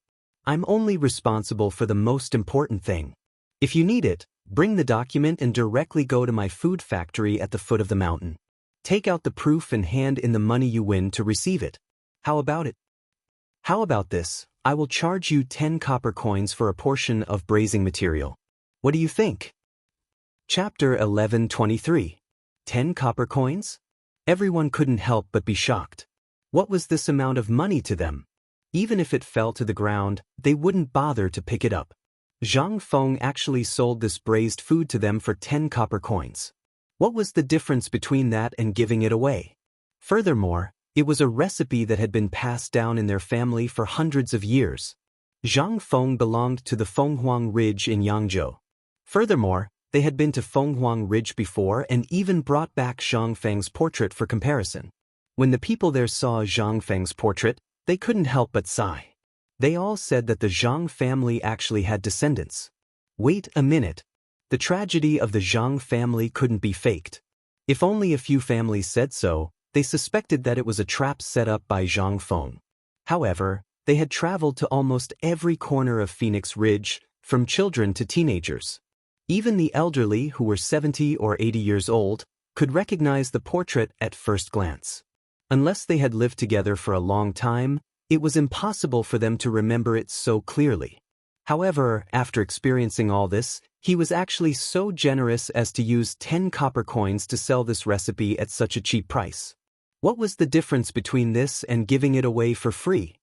I'm only responsible for the most important thing. If you need it, bring the document and directly go to my food factory at the foot of the mountain. Take out the proof and hand in the money you win to receive it. How about it? How about this? I will charge you 10 copper coins for a portion of brazing material. What do you think?" Chapter 11:23. 10 copper coins? Everyone couldn't help but be shocked. What was this amount of money to them? Even if it fell to the ground, they wouldn't bother to pick it up. Zhang Feng actually sold this braised food to them for 10 copper coins. What was the difference between that and giving it away? Furthermore, it was a recipe that had been passed down in their family for hundreds of years. Zhang Feng belonged to the Fenghuang Ridge in Yangzhou. Furthermore, they had been to Fenghuang Ridge before and even brought back Zhang Feng's portrait for comparison. When the people there saw Zhang Feng's portrait, they couldn't help but sigh. They all said that the Zhang family actually had descendants. Wait a minute. The tragedy of the Zhang family couldn't be faked. If only a few families said so, they suspected that it was a trap set up by Zhang Feng. However, they had traveled to almost every corner of Phoenix Ridge, from children to teenagers. Even the elderly, who were 70 or 80 years old, could recognize the portrait at first glance. Unless they had lived together for a long time, it was impossible for them to remember it so clearly. However, after experiencing all this, he was actually so generous as to use 10 copper coins to sell this recipe at such a cheap price. What was the difference between this and giving it away for free?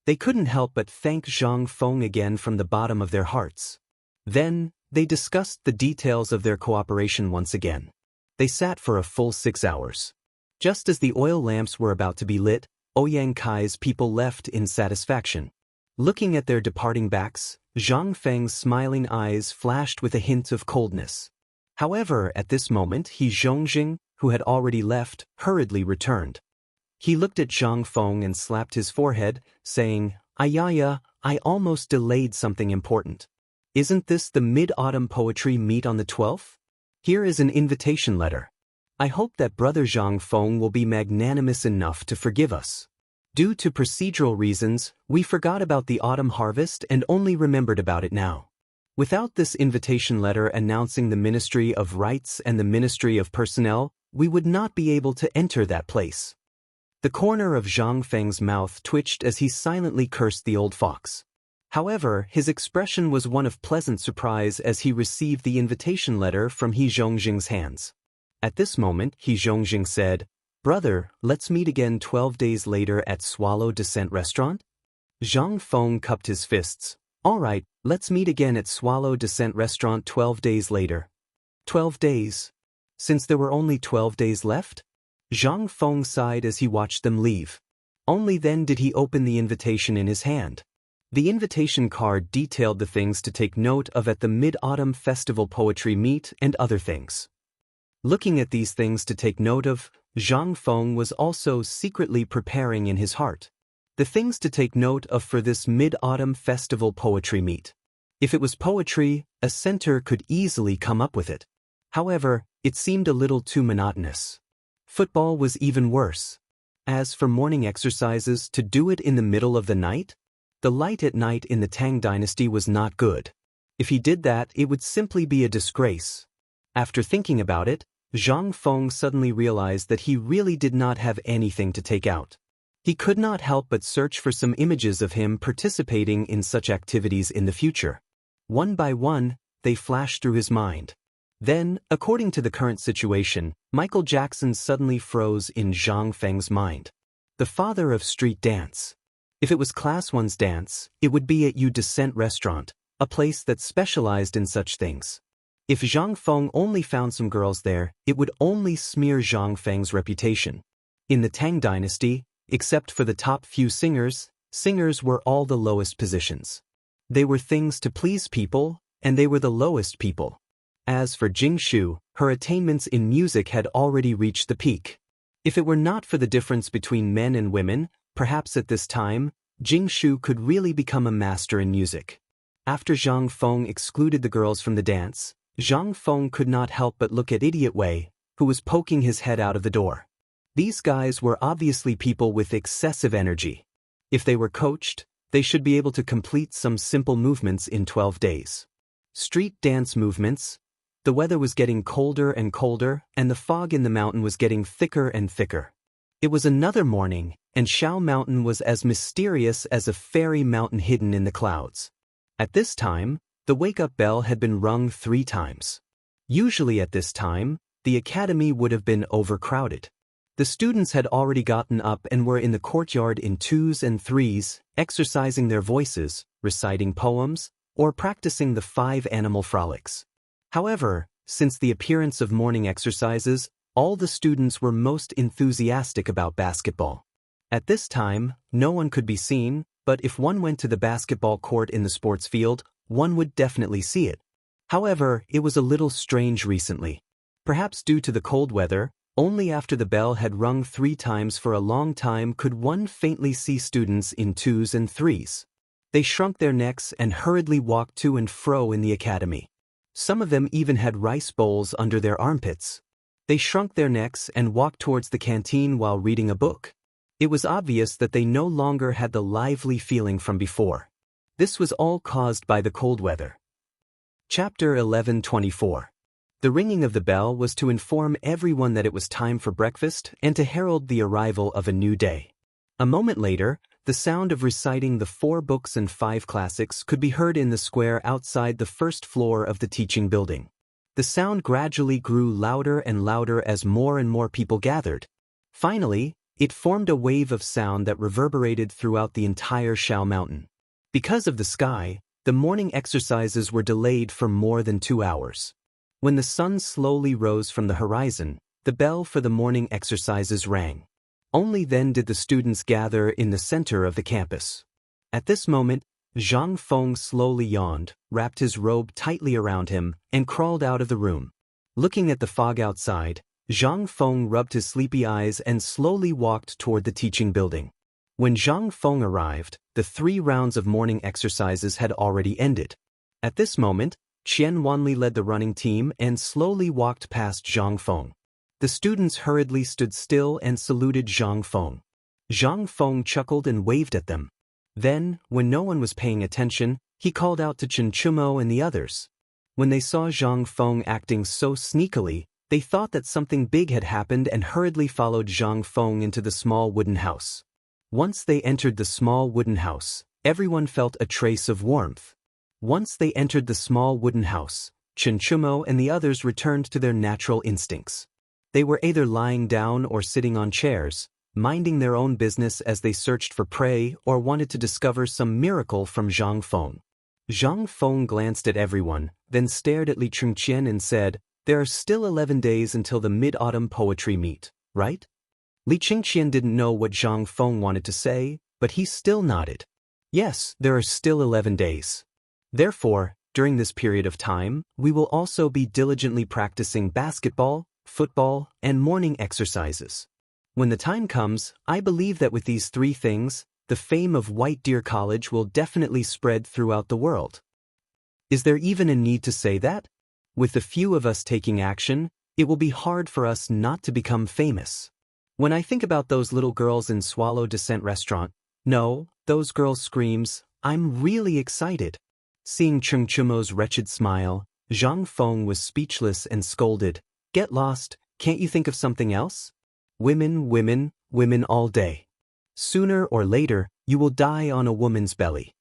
They couldn't help but thank Zhang Feng again from the bottom of their hearts. Then, they discussed the details of their cooperation once again. They sat for a full 6 hours. Just as the oil lamps were about to be lit, Ouyang Kai's people left in satisfaction. Looking at their departing backs, Zhang Feng's smiling eyes flashed with a hint of coldness. However, at this moment He Zhongjing, who had already left, hurriedly returned. He looked at Zhang Feng and slapped his forehead, saying, "Ayaya, I almost delayed something important. Isn't this the Mid-Autumn Poetry Meet on the 12th? Here is an invitation letter. I hope that Brother Zhang Feng will be magnanimous enough to forgive us. Due to procedural reasons, we forgot about the autumn harvest and only remembered about it now. Without this invitation letter announcing the Ministry of Rights and the Ministry of Personnel, we would not be able to enter that place." The corner of Zhang Feng's mouth twitched as he silently cursed the old fox. However, his expression was one of pleasant surprise as he received the invitation letter from He Zhongjing's hands. At this moment, He Zhongjing said, "Brother, let's meet again 12 days later at Swallow Descent Restaurant?" Zhang Feng cupped his fists. "All right, let's meet again at Swallow Descent Restaurant 12 days later." 12 days? Since there were only 12 days left? Zhang Feng sighed as he watched them leave. Only then did he open the invitation in his hand. The invitation card detailed the things to take note of at the Mid-Autumn Festival Poetry Meet and other things. Looking at these things to take note of, Zhang Feng was also secretly preparing in his heart the things to take note of for this Mid-Autumn Festival Poetry Meet. If it was poetry, a center could easily come up with it. However, it seemed a little too monotonous. Football was even worse. As for morning exercises, to do it in the middle of the night? The light at night in the Tang dynasty was not good. If he did that, it would simply be a disgrace. After thinking about it, Zhang Feng suddenly realized that he really did not have anything to take out. He could not help but search for some images of him participating in such activities in the future. One by one, they flashed through his mind. Then, according to the current situation, Michael Jackson suddenly froze in Zhang Feng's mind. The father of street dance. If it was Class 1's dance, it would be at U Descent Restaurant, a place that specialized in such things. If Zhang Feng only found some girls there, it would only smear Zhang Feng's reputation. In the Tang dynasty, except for the top few singers, singers were all the lowest positions. They were things to please people, and they were the lowest people. As for Jing Shu, her attainments in music had already reached the peak. If it were not for the difference between men and women, perhaps at this time, Jing Shu could really become a master in music. After Zhang Feng excluded the girls from the dance, Zhang Feng could not help but look at Idiot Wei, who was poking his head out of the door. These guys were obviously people with excessive energy. If they were coached, they should be able to complete some simple movements in 12 days. Street dance movements. The weather was getting colder and colder, and the fog in the mountain was getting thicker and thicker. It was another morning, and Shao Mountain was as mysterious as a fairy mountain hidden in the clouds. At this time, the wake-up bell had been rung 3 times. Usually at this time, the academy would have been overcrowded. The students had already gotten up and were in the courtyard in 2s and 3s, exercising their voices, reciting poems, or practicing the 5 animal frolics. However, since the appearance of morning exercises, all the students were most enthusiastic about basketball. At this time, no one could be seen, but if one went to the basketball court in the sports field, one would definitely see it. However, it was a little strange recently. Perhaps due to the cold weather, only after the bell had rung 3 times for a long time could one faintly see students in 2s and 3s. They shrunk their necks and hurriedly walked to and fro in the academy. Some of them even had rice bowls under their armpits. They shrunk their necks and walked towards the canteen while reading a book. It was obvious that they no longer had the lively feeling from before. This was all caused by the cold weather. Chapter 11:24. The ringing of the bell was to inform everyone that it was time for breakfast and to herald the arrival of a new day. A moment later, the sound of reciting the 4 books and 5 classics could be heard in the square outside the first floor of the teaching building. The sound gradually grew louder and louder as more and more people gathered. Finally, it formed a wave of sound that reverberated throughout the entire Shao Mountain. Because of the sky, the morning exercises were delayed for more than 2 hours. When the sun slowly rose from the horizon, the bell for the morning exercises rang. Only then did the students gather in the center of the campus. At this moment, Zhang Feng slowly yawned, wrapped his robe tightly around him, and crawled out of the room. Looking at the fog outside, Zhang Feng rubbed his sleepy eyes and slowly walked toward the teaching building. When Zhang Feng arrived, the 3 rounds of morning exercises had already ended. At this moment, Qian Wanli led the running team and slowly walked past Zhang Feng. The students hurriedly stood still and saluted Zhang Feng. Zhang Feng chuckled and waved at them. Then, when no one was paying attention, he called out to Chen Chumo and the others. When they saw Zhang Feng acting so sneakily, they thought that something big had happened and hurriedly followed Zhang Feng into the small wooden house. Once they entered the small wooden house, everyone felt a trace of warmth. Once they entered the small wooden house, Chen Chumo and the others returned to their natural instincts. They were either lying down or sitting on chairs, minding their own business as they searched for prey or wanted to discover some miracle from Zhang Feng. Zhang Feng glanced at everyone, then stared at Li Chengqian and said, "There are still 11 days until the Mid-Autumn Poetry Meet, right?" Li Chengqian didn't know what Zhang Feng wanted to say, but he still nodded. Yes, there are still 11 days. Therefore, during this period of time, we will also be diligently practicing basketball, football, and morning exercises. When the time comes, I believe that with these 3 things, the fame of White Deer College will definitely spread throughout the world. Is there even a need to say that? With the few of us taking action, it will be hard for us not to become famous. When I think about those little girls in Swallow Descent restaurant, no, those girls' screams, I'm really excited. Seeing Cheng Chumo's wretched smile, Zhang Feng was speechless and scolded, "Get lost, can't you think of something else? Women, women, women all day. Sooner or later, you will die on a woman's belly."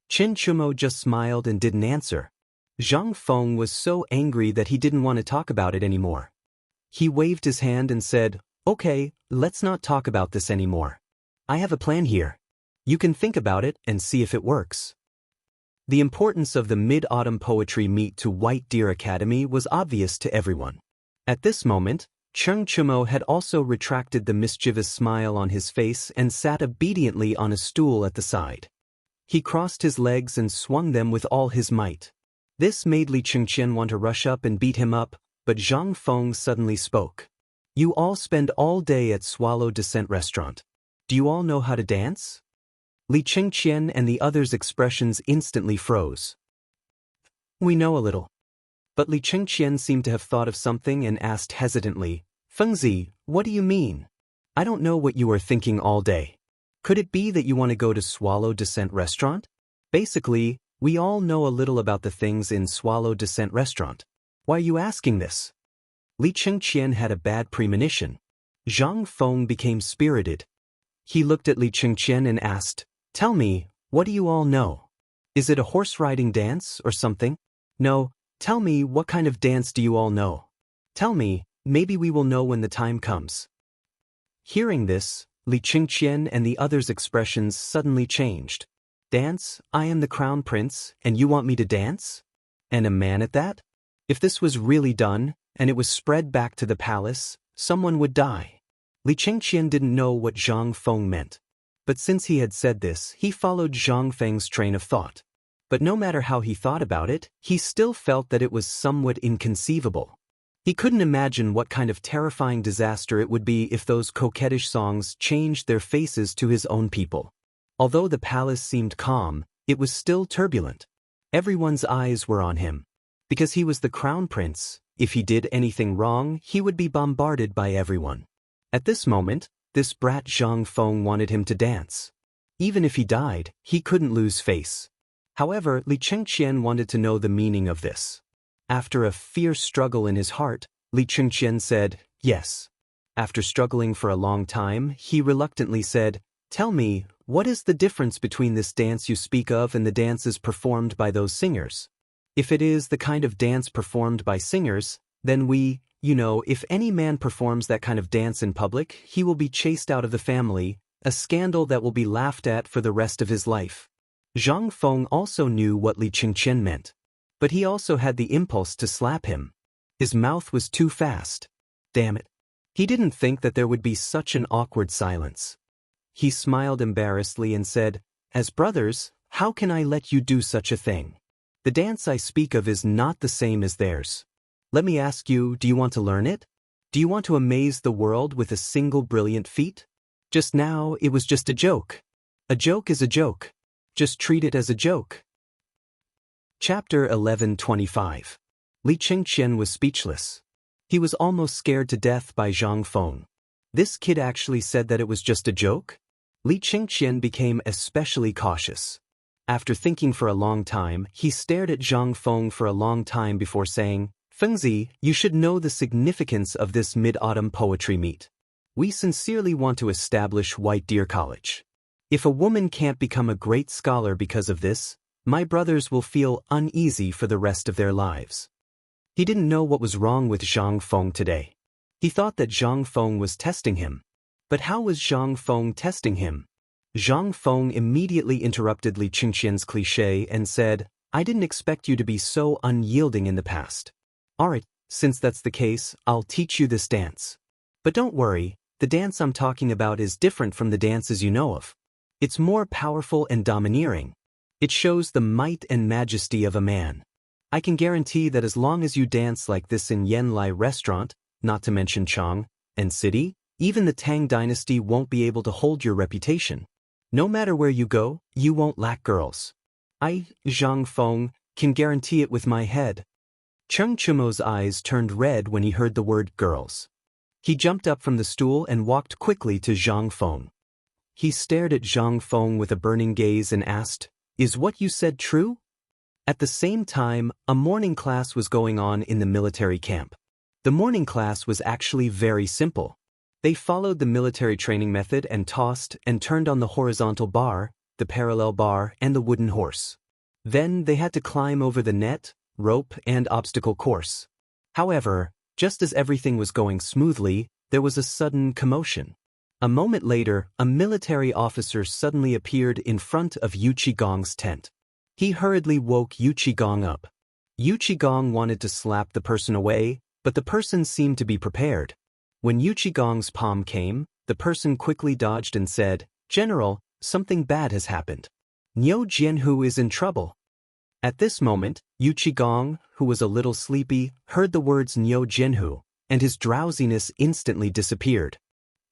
Chen Chumo just smiled and didn't answer. Zhang Feng was so angry that he didn't want to talk about it anymore. He waved his hand and said, "Okay, let's not talk about this anymore. I have a plan here. You can think about it and see if it works." The importance of the Mid-Autumn Poetry Meet to White Deer Academy was obvious to everyone. At this moment, Cheng Chumo had also retracted the mischievous smile on his face and sat obediently on a stool at the side. He crossed his legs and swung them with all his might. This made Li Chengqian want to rush up and beat him up, but Zhang Feng suddenly spoke. "You all spend all day at Swallow Descent restaurant. Do you all know how to dance?" Li Chengqian and the others' expressions instantly froze. "We know a little." But Li Chengqian seemed to have thought of something and asked hesitantly, "Fengzi, what do you mean? I don't know what you are thinking all day. Could it be that you want to go to Swallow Descent restaurant? Basically, we all know a little about the things in Swallow Descent restaurant. Why are you asking this?" Li Chengqian had a bad premonition. Zhang Feng became spirited. He looked at Li Chengqian and asked, "Tell me, what do you all know? Is it a horse-riding dance or something? No, tell me what kind of dance do you all know? Tell me, maybe we will know when the time comes." Hearing this, Li Chengqian and the others' expressions suddenly changed. "Dance? I am the crown prince, and you want me to dance? And a man at that? If this was really done, and it was spread back to the palace, someone would die." Li Chengqian didn't know what Zhang Feng meant. But since he had said this, he followed Zhang Feng's train of thought. But no matter how he thought about it, he still felt that it was somewhat inconceivable. He couldn't imagine what kind of terrifying disaster it would be if those coquettish songs changed their faces to his own people. Although the palace seemed calm, it was still turbulent. Everyone's eyes were on him. Because he was the crown prince, if he did anything wrong, he would be bombarded by everyone. At this moment, this brat Zhang Feng wanted him to dance. Even if he died, he couldn't lose face. However, Li Chengqian wanted to know the meaning of this. After a fierce struggle in his heart, Li Chengqian said, yes. After struggling for a long time, he reluctantly said, tell me, what is the difference between this dance you speak of and the dances performed by those singers? If it is the kind of dance performed by singers, then if any man performs that kind of dance in public, he will be chased out of the family, a scandal that will be laughed at for the rest of his life. Zhang Feng also knew what Li Chengqian meant. But he also had the impulse to slap him. His mouth was too fast. Damn it. He didn't think that there would be such an awkward silence. He smiled embarrassedly and said, as brothers, how can I let you do such a thing? The dance I speak of is not the same as theirs. Let me ask you, do you want to learn it? Do you want to amaze the world with a single brilliant feat? Just now, it was just a joke. A joke is a joke. Just treat it as a joke. Chapter 1125. Li Chengqian was speechless. He was almost scared to death by Zhang Feng. This kid actually said that it was just a joke? Li Chengqian became especially cautious. After thinking for a long time, he stared at Zhang Feng for a long time before saying, Fengzi, you should know the significance of this mid-autumn poetry meet. We sincerely want to establish White Deer College. If a woman can't become a great scholar because of this, my brothers will feel uneasy for the rest of their lives. He didn't know what was wrong with Zhang Feng today. He thought that Zhang Feng was testing him. But how was Zhang Feng testing him? Zhang Feng immediately interrupted Li Chengqian's cliché and said, I didn't expect you to be so unyielding in the past. Alright, since that's the case, I'll teach you this dance. But don't worry, the dance I'm talking about is different from the dances you know of. It's more powerful and domineering. It shows the might and majesty of a man. I can guarantee that as long as you dance like this in Yanlai restaurant, not to mention Chang'an city, even the Tang dynasty won't be able to hold your reputation. No matter where you go, you won't lack girls. I, Zhang Feng, can guarantee it with my head. Cheng Chumo's eyes turned red when he heard the word girls. He jumped up from the stool and walked quickly to Zhang Feng. He stared at Zhang Feng with a burning gaze and asked, Is what you said true? At the same time, a morning class was going on in the military camp. The morning class was actually very simple. They followed the military training method and tossed and turned on the horizontal bar, the parallel bar, and the wooden horse. Then they had to climb over the net, rope, and obstacle course. However, just as everything was going smoothly, there was a sudden commotion. A moment later, a military officer suddenly appeared in front of Yu Qigong's tent. He hurriedly woke Yu Qigong up. Yu Qigong wanted to slap the person away, but the person seemed to be prepared. When Yu Qigong's palm came, the person quickly dodged and said, General, something bad has happened. Niu Jianhu is in trouble. At this moment, Yu Qigong, who was a little sleepy, heard the words Niu Jianhu, and his drowsiness instantly disappeared.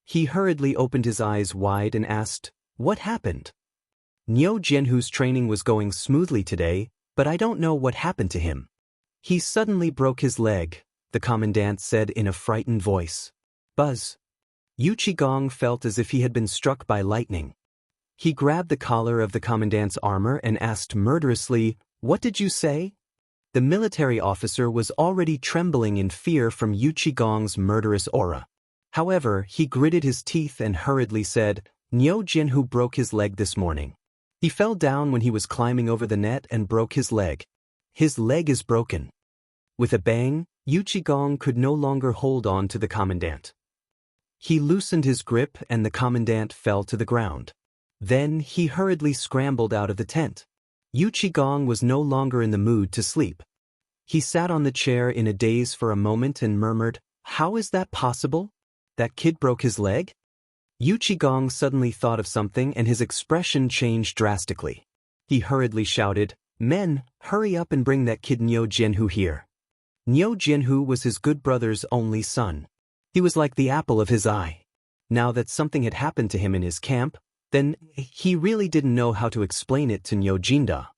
He hurriedly opened his eyes wide and asked, What happened? Niu Jianhu's training was going smoothly today, but I don't know what happened to him. He suddenly broke his leg, the commandant said in a frightened voice. Buzz. Yu Qigong felt as if he had been struck by lightning. He grabbed the collar of the commandant's armor and asked murderously, What did you say? The military officer was already trembling in fear from Yu Qigong's murderous aura. However, he gritted his teeth and hurriedly said, Niu Jianhu broke his leg this morning. He fell down when he was climbing over the net and broke his leg. His leg is broken. With a bang, Yu Qigong could no longer hold on to the commandant. He loosened his grip and the commandant fell to the ground. Then he hurriedly scrambled out of the tent. Yu Qigong was no longer in the mood to sleep. He sat on the chair in a daze for a moment and murmured, How is that possible? That kid broke his leg? Yu Qigong suddenly thought of something and his expression changed drastically. He hurriedly shouted, "Men, hurry up and bring that kid Niu Jianhu here." Niu Jianhu was his good brother's only son. He was like the apple of his eye. Now that something had happened to him in his camp, then he really didn't know how to explain it to Niu Jinda.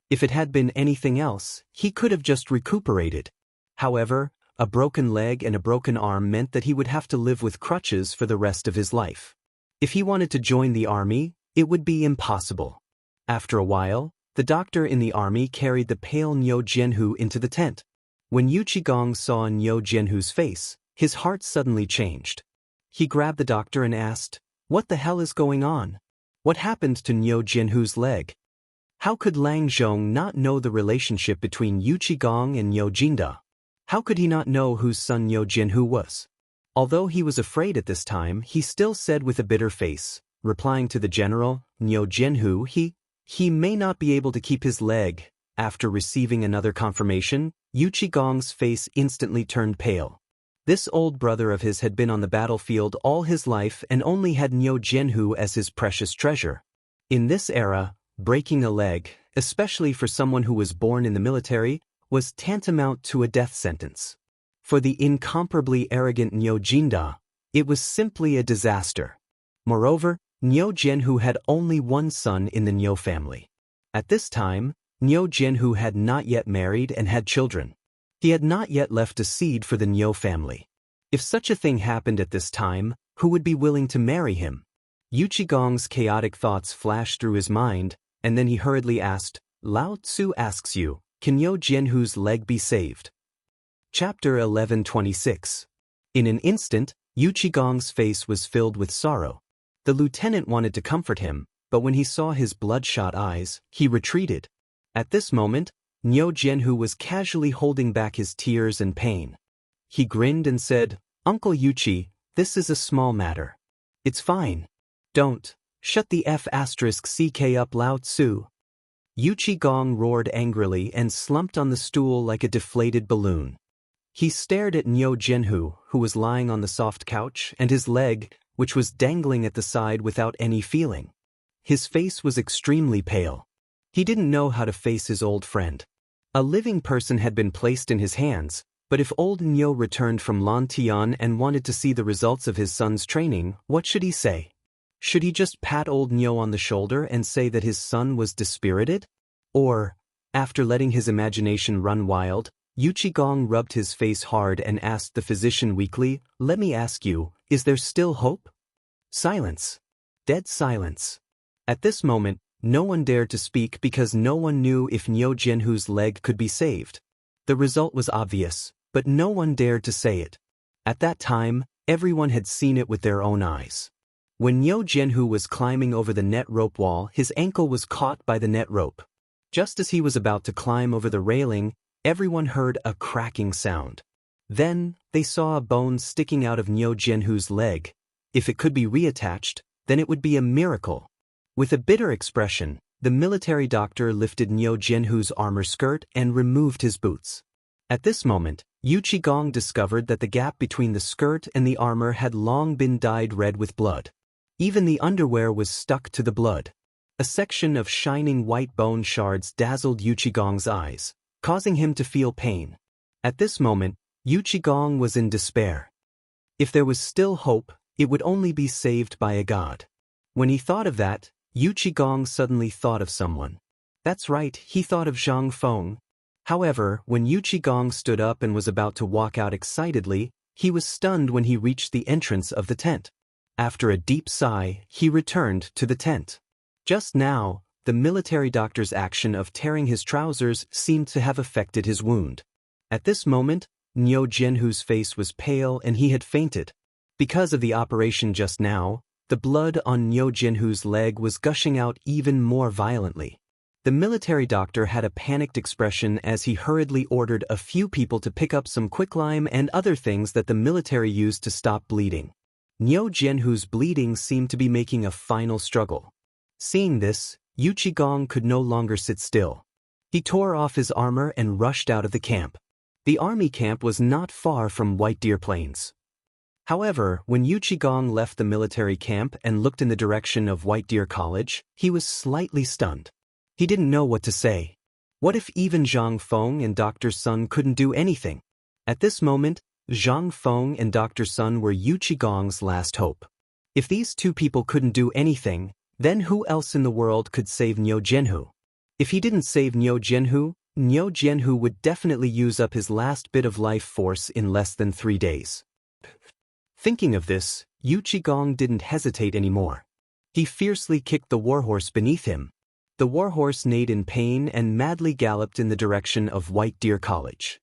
If it had been anything else, he could have just recuperated. However, a broken leg and a broken arm meant that he would have to live with crutches for the rest of his life. If he wanted to join the army, it would be impossible. After a while, the doctor in the army carried the pale Niu Jianhu into the tent. When Yu Qigong saw Niu Jianhu's face, his heart suddenly changed. He grabbed the doctor and asked, "What the hell is going on? What happened to Niu Jianhu's leg?" How could Lang Zhong not know the relationship between Yu Qigong and Niu Jinda? How could he not know whose son Niu Jianhu was? Although he was afraid at this time, he still said with a bitter face, replying to the general, "Niu Jianhu, he may not be able to keep his leg." After receiving another confirmation, Yu Qigong's face instantly turned pale. This old brother of his had been on the battlefield all his life and only had Niu Jianhu as his precious treasure. In this era, breaking a leg, especially for someone who was born in the military, was tantamount to a death sentence. For the incomparably arrogant Niu Jinda, it was simply a disaster. Moreover, Niu Jianhu had only one son in the Niu family. At this time, Niu Jianhu had not yet married and had children. He had not yet left a seed for the Niu family. If such a thing happened at this time, who would be willing to marry him? Yu Qigong's chaotic thoughts flashed through his mind, and then he hurriedly asked, "Lao Tzu asks you, can Niu Jianhu's leg be saved?" Chapter 11:26. In an instant, Yu Qigong's face was filled with sorrow. The lieutenant wanted to comfort him, but when he saw his bloodshot eyes, he retreated. At this moment, Niu Jianhu was casually holding back his tears and pain. He grinned and said, "Uncle Yuqi, this is a small matter. It's fine. Don't shut the F*ck up, Lao Tzu." Yu Qigong roared angrily and slumped on the stool like a deflated balloon. He stared at Niu Jianhu, who was lying on the soft couch, and his leg, which was dangling at the side without any feeling. His face was extremely pale. He didn't know how to face his old friend. A living person had been placed in his hands, but if old Niu returned from Longtime and wanted to see the results of his son's training, what should he say? Should he just pat old Niu on the shoulder and say that his son was dispirited? Or, after letting his imagination run wild, Yu Qigong rubbed his face hard and asked the physician weakly, "Let me ask you, is there still hope?" Silence. Dead silence. At this moment, no one dared to speak because no one knew if Niu Jianhu's leg could be saved. The result was obvious, but no one dared to say it. At that time, everyone had seen it with their own eyes. When Niu Jianhu was climbing over the net rope wall, his ankle was caught by the net rope. Just as he was about to climb over the railing, everyone heard a cracking sound. Then, they saw a bone sticking out of Niu Jianhu's leg. If it could be reattached, then it would be a miracle. With a bitter expression, the military doctor lifted Niu Jianhu's armor skirt and removed his boots. At this moment, Yu Qigong discovered that the gap between the skirt and the armor had long been dyed red with blood. Even the underwear was stuck to the blood. A section of shining white bone shards dazzled Yu Qigong's eyes, causing him to feel pain. At this moment, Yu Qigong was in despair. If there was still hope, it would only be saved by a god. When he thought of that, Yu Qigong suddenly thought of someone. That's right, he thought of Zhang Feng. However, when Yu Qigong stood up and was about to walk out excitedly, he was stunned when he reached the entrance of the tent. After a deep sigh, he returned to the tent. Just now, the military doctor's action of tearing his trousers seemed to have affected his wound. At this moment, Niu Jianhu's face was pale and he had fainted. Because of the operation just now, the blood on Niu Jianhu's leg was gushing out even more violently. The military doctor had a panicked expression as he hurriedly ordered a few people to pick up some quicklime and other things that the military used to stop bleeding. Niu Jianhu's bleeding seemed to be making a final struggle. Seeing this, Yu Qigong could no longer sit still. He tore off his armor and rushed out of the camp. The army camp was not far from White Deer Plains. However, when Yu Qigong left the military camp and looked in the direction of White Deer College, he was slightly stunned. He didn't know what to say. What if even Zhang Feng and Dr. Sun couldn't do anything? At this moment, Zhang Feng and Dr. Sun were Yu Qigong's last hope. If these two people couldn't do anything, then who else in the world could save Niu Jianhu? If he didn't save Niu Jianhu would definitely use up his last bit of life force in less than 3 days. Thinking of this, Yu Qigong didn't hesitate anymore. He fiercely kicked the warhorse beneath him. The warhorse neighed in pain and madly galloped in the direction of White Deer College.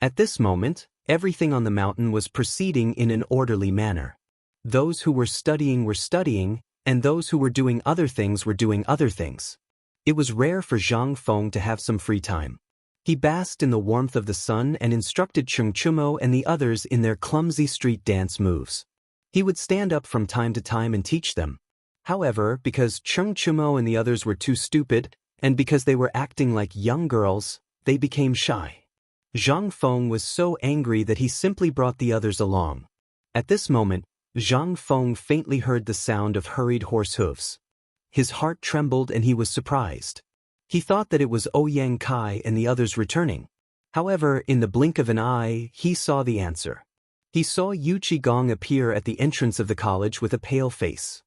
At this moment, everything on the mountain was proceeding in an orderly manner. Those who were studying, and those who were doing other things were doing other things. It was rare for Zhang Feng to have some free time. He basked in the warmth of the sun and instructed Cheng Chumo and the others in their clumsy street dance moves. He would stand up from time to time and teach them. However, because Cheng Chumo and the others were too stupid, and because they were acting like young girls, they became shy. Zhang Feng was so angry that he simply brought the others along. At this moment, Zhang Feng faintly heard the sound of hurried horse hooves. His heart trembled and he was surprised. He thought that it was Ouyang Kai and the others returning. However, in the blink of an eye, he saw the answer. He saw Yu Qigong appear at the entrance of the college with a pale face.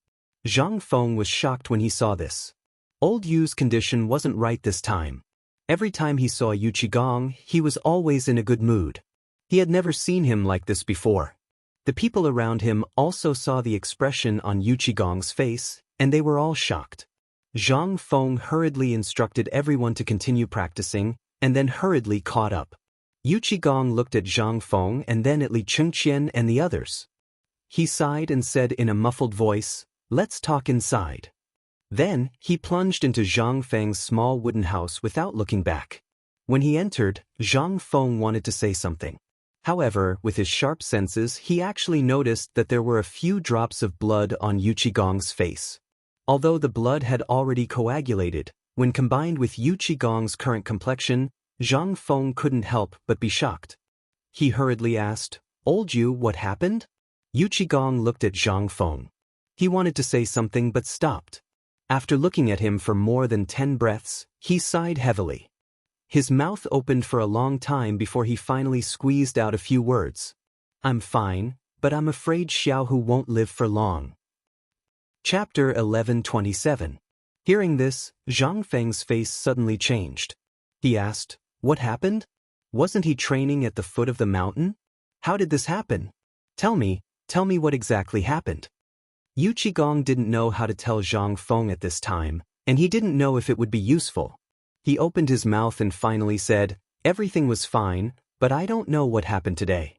Zhang Feng was shocked when he saw this. Old Yu's condition wasn't right this time. Every time he saw Yu Qigong, he was always in a good mood. He had never seen him like this before. The people around him also saw the expression on Yu Qigong's face, and they were all shocked. Zhang Feng hurriedly instructed everyone to continue practicing, and then hurriedly caught up. Yu Qigong looked at Zhang Feng and then at Li Chengqian and the others. He sighed and said in a muffled voice, "Let's talk inside." Then, he plunged into Zhang Feng's small wooden house without looking back. When he entered, Zhang Feng wanted to say something. However, with his sharp senses, he actually noticed that there were a few drops of blood on Yu Qigong's face. Although the blood had already coagulated, when combined with Yu Qigong's current complexion, Zhang Feng couldn't help but be shocked. He hurriedly asked, "Old Yu, what happened?" Yu Qigong looked at Zhang Feng. He wanted to say something but stopped. After looking at him for more than 10 breaths, he sighed heavily. His mouth opened for a long time before he finally squeezed out a few words. "I'm fine, but I'm afraid Xiaohu won't live for long." Chapter 11:27. Hearing this, Zhang Feng's face suddenly changed. He asked, "What happened? Wasn't he training at the foot of the mountain? How did this happen? Tell me what exactly happened." Yu Qigong didn't know how to tell Zhang Feng at this time, and he didn't know if it would be useful. He opened his mouth and finally said, "Everything was fine, but I don't know what happened today.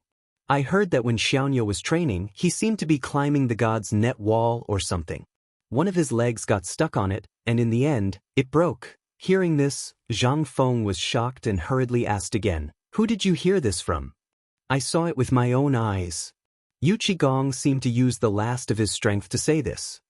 I heard that when Xianxia was training, he seemed to be climbing the god's net wall or something. One of his legs got stuck on it, and in the end, it broke." Hearing this, Zhang Feng was shocked and hurriedly asked again, "Who did you hear this from?" "I saw it with my own eyes." Yu Qigong seemed to use the last of his strength to say this.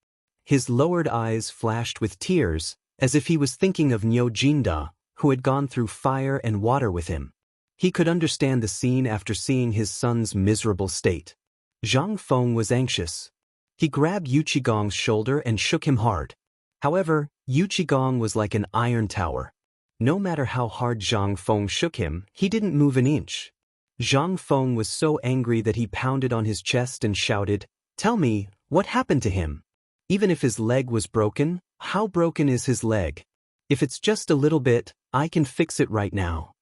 His lowered eyes flashed with tears, as if he was thinking of Niu Jinda, who had gone through fire and water with him. He could understand the scene after seeing his son's miserable state. Zhang Feng was anxious. He grabbed Yu Qigong's shoulder and shook him hard. However, Yu Qigong was like an iron tower. No matter how hard Zhang Feng shook him, he didn't move an inch. Zhang Feng was so angry that he pounded on his chest and shouted, "Tell me, what happened to him? Even if his leg was broken, how broken is his leg? If it's just a little bit, I can fix it right now."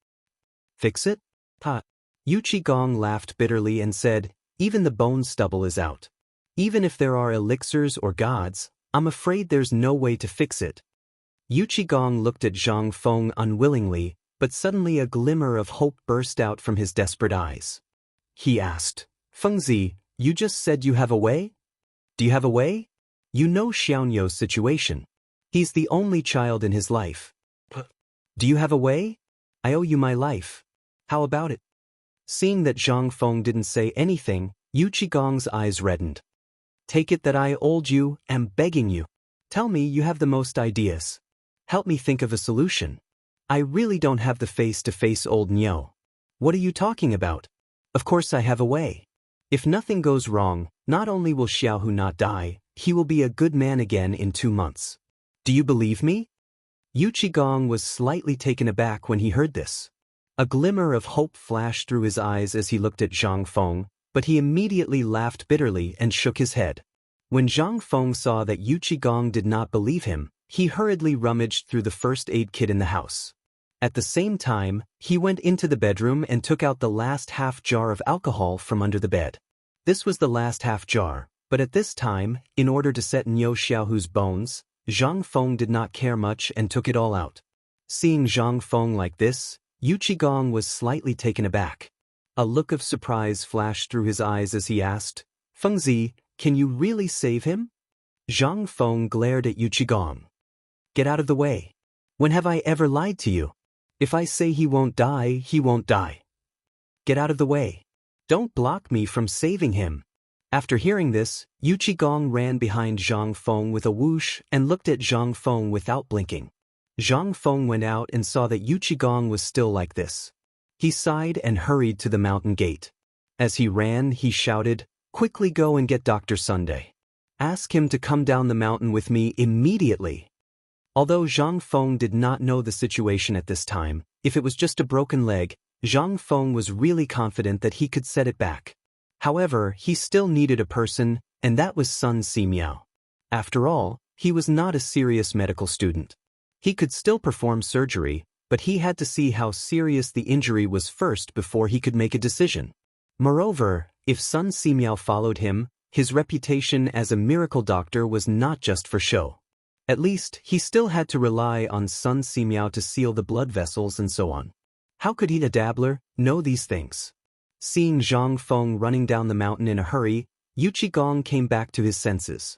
"Fix it? Ha!" Yu Qigong laughed bitterly and said, "Even the bone stubble is out. Even if there are elixirs or gods, I'm afraid there's no way to fix it." Yu Qigong looked at Zhang Feng unwillingly, but suddenly a glimmer of hope burst out from his desperate eyes. He asked, "Fengzi, you just said you have a way? Do you have a way? You know Xiaoyo's situation. He's the only child in his life. Do you have a way? I owe you my life. How about it?" Seeing that Zhang Feng didn't say anything, Yu Qigong's eyes reddened. "Take it that I, old Yu, am begging you. Tell me you have the most ideas. Help me think of a solution. I really don't have the face to face old Niu." "What are you talking about? Of course I have a way. If nothing goes wrong, not only will Xiaohu not die, he will be a good man again in 2 months. Do you believe me? Yu Qigong was slightly taken aback when he heard this. A glimmer of hope flashed through his eyes as he looked at Zhang Feng, but he immediately laughed bitterly and shook his head. When Zhang Feng saw that Yu Qigong did not believe him, he hurriedly rummaged through the first aid kit in the house. At the same time, he went into the bedroom and took out the last half jar of alcohol from under the bed. This was the last half jar, but at this time, in order to set Niu Xiaohu's bones, Zhang Feng did not care much and took it all out. Seeing Zhang Feng like this, Yu Qigong was slightly taken aback. A look of surprise flashed through his eyes as he asked, "Fengzi, can you really save him?" Zhang Feng glared at Yu Qigong. "Get out of the way. When have I ever lied to you? If I say he won't die, he won't die. Get out of the way. Don't block me from saving him." After hearing this, Yu Qigong ran behind Zhang Feng with a whoosh and looked at Zhang Feng without blinking. Zhang Feng went out and saw that Yu Qigong was still like this. He sighed and hurried to the mountain gate. As he ran, he shouted, "Quickly go and get Dr. Sunday. Ask him to come down the mountain with me immediately." Although Zhang Feng did not know the situation at this time, if it was just a broken leg, Zhang Feng was really confident that he could set it back. However, he still needed a person, and that was Sun Simiao. After all, he was not a serious medical student. He could still perform surgery, but he had to see how serious the injury was first before he could make a decision. Moreover, if Sun Simiao followed him, his reputation as a miracle doctor was not just for show. At least, he still had to rely on Sun Simiao to seal the blood vessels and so on. How could he, a dabbler, know these things? Seeing Zhang Feng running down the mountain in a hurry, Yu Qigong came back to his senses.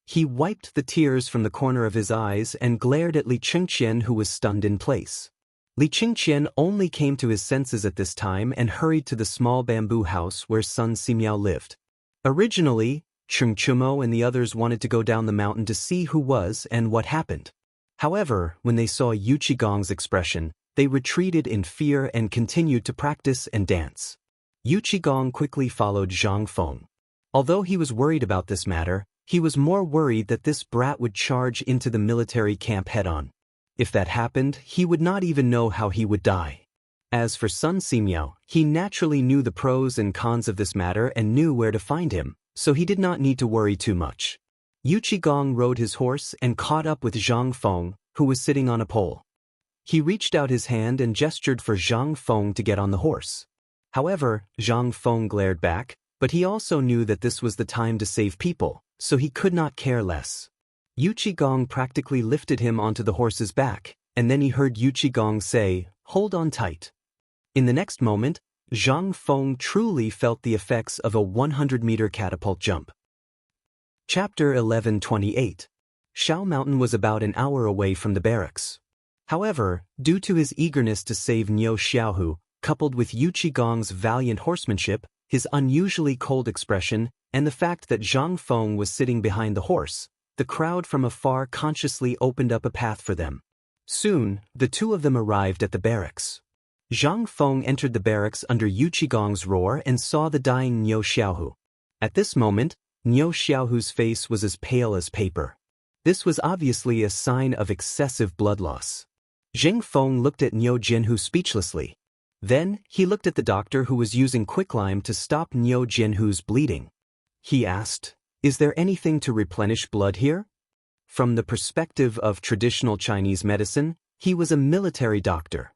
He wiped the tears from the corner of his eyes and glared at Li Qingqian, who was stunned in place. Li Qingqian only came to his senses at this time and hurried to the small bamboo house where Sun Simiao lived. Originally, Cheng Chumo and the others wanted to go down the mountain to see who was and what happened. However, when they saw Yu Qigong's expression, they retreated in fear and continued to practice and dance. Yu Qigong quickly followed Zhang Feng. Although he was worried about this matter, he was more worried that this brat would charge into the military camp head-on. If that happened, he would not even know how he would die. As for Sun Simiao, he naturally knew the pros and cons of this matter and knew where to find him, so he did not need to worry too much. Yu Qigong rode his horse and caught up with Zhang Feng, who was sitting on a pole. He reached out his hand and gestured for Zhang Feng to get on the horse. However, Zhang Feng glared back, but he also knew that this was the time to save people, so he could not care less. Yu Qigong practically lifted him onto the horse's back, and then he heard Yu Qigong say, "Hold on tight." In the next moment, Zhang Feng truly felt the effects of a 100-meter catapult jump. Chapter 11:28. Shao Mountain was about an hour away from the barracks. However, due to his eagerness to save Niu Xiaohu, coupled with Yu Qigong's valiant horsemanship, his unusually cold expression, and the fact that Zhang Feng was sitting behind the horse, the crowd from afar consciously opened up a path for them. Soon, the two of them arrived at the barracks. Zhang Feng entered the barracks under Yu Qigong's roar and saw the dying Niu Xiaohu. At this moment, Niu Xiaohu's face was as pale as paper. This was obviously a sign of excessive blood loss. Zheng Feng looked at Niu Jinhu speechlessly. Then, he looked at the doctor who was using quicklime to stop Niu Jinhu's bleeding. He asked, "Is there anything to replenish blood here?" From the perspective of traditional Chinese medicine, he was a military doctor.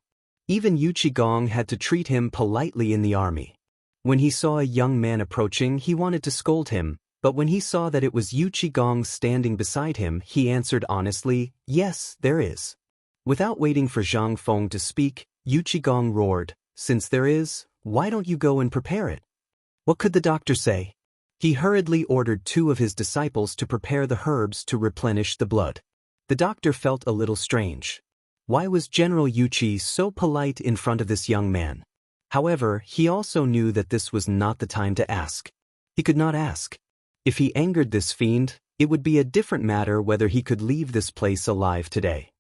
Even Yu Qigong had to treat him politely in the army. When he saw a young man approaching, he wanted to scold him, but when he saw that it was Yu Qigong standing beside him, he answered honestly, "Yes, there is." Without waiting for Zhang Feng to speak, Yu Qigong roared, "Since there is, why don't you go and prepare it?" What could the doctor say? He hurriedly ordered 2 of his disciples to prepare the herbs to replenish the blood. The doctor felt a little strange. Why was General Yu Qi so polite in front of this young man? However, he also knew that this was not the time to ask. He could not ask. If he angered this fiend, it would be a different matter whether he could leave this place alive today.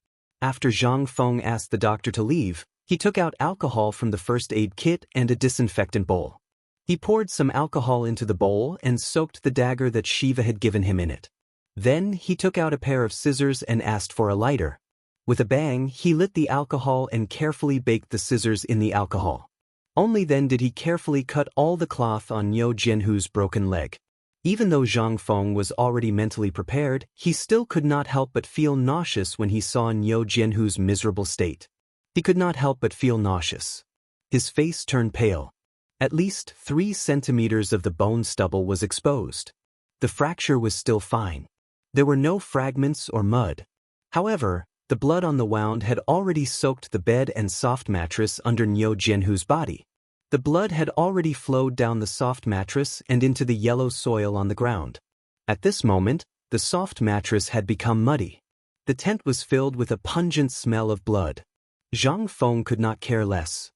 After Zhang Feng asked the doctor to leave, he took out alcohol from the first aid kit and a disinfectant bowl. He poured some alcohol into the bowl and soaked the dagger that Shiva had given him in it. Then he took out a pair of scissors and asked for a lighter. With a bang, he lit the alcohol and carefully baked the scissors in the alcohol. Only then did he carefully cut all the cloth on Niu Jianhu's broken leg. Even though Zhang Feng was already mentally prepared, he still could not help but feel nauseous when he saw Niu Jianhu's miserable state. He could not help but feel nauseous. His face turned pale. At least 3 centimeters of the bone stubble was exposed. The fracture was still fine. There were no fragments or mud. However, the blood on the wound had already soaked the bed and soft mattress under Niu Jianhu's body. The blood had already flowed down the soft mattress and into the yellow soil on the ground. At this moment, the soft mattress had become muddy. The tent was filled with a pungent smell of blood. Zhang Feng could not care less.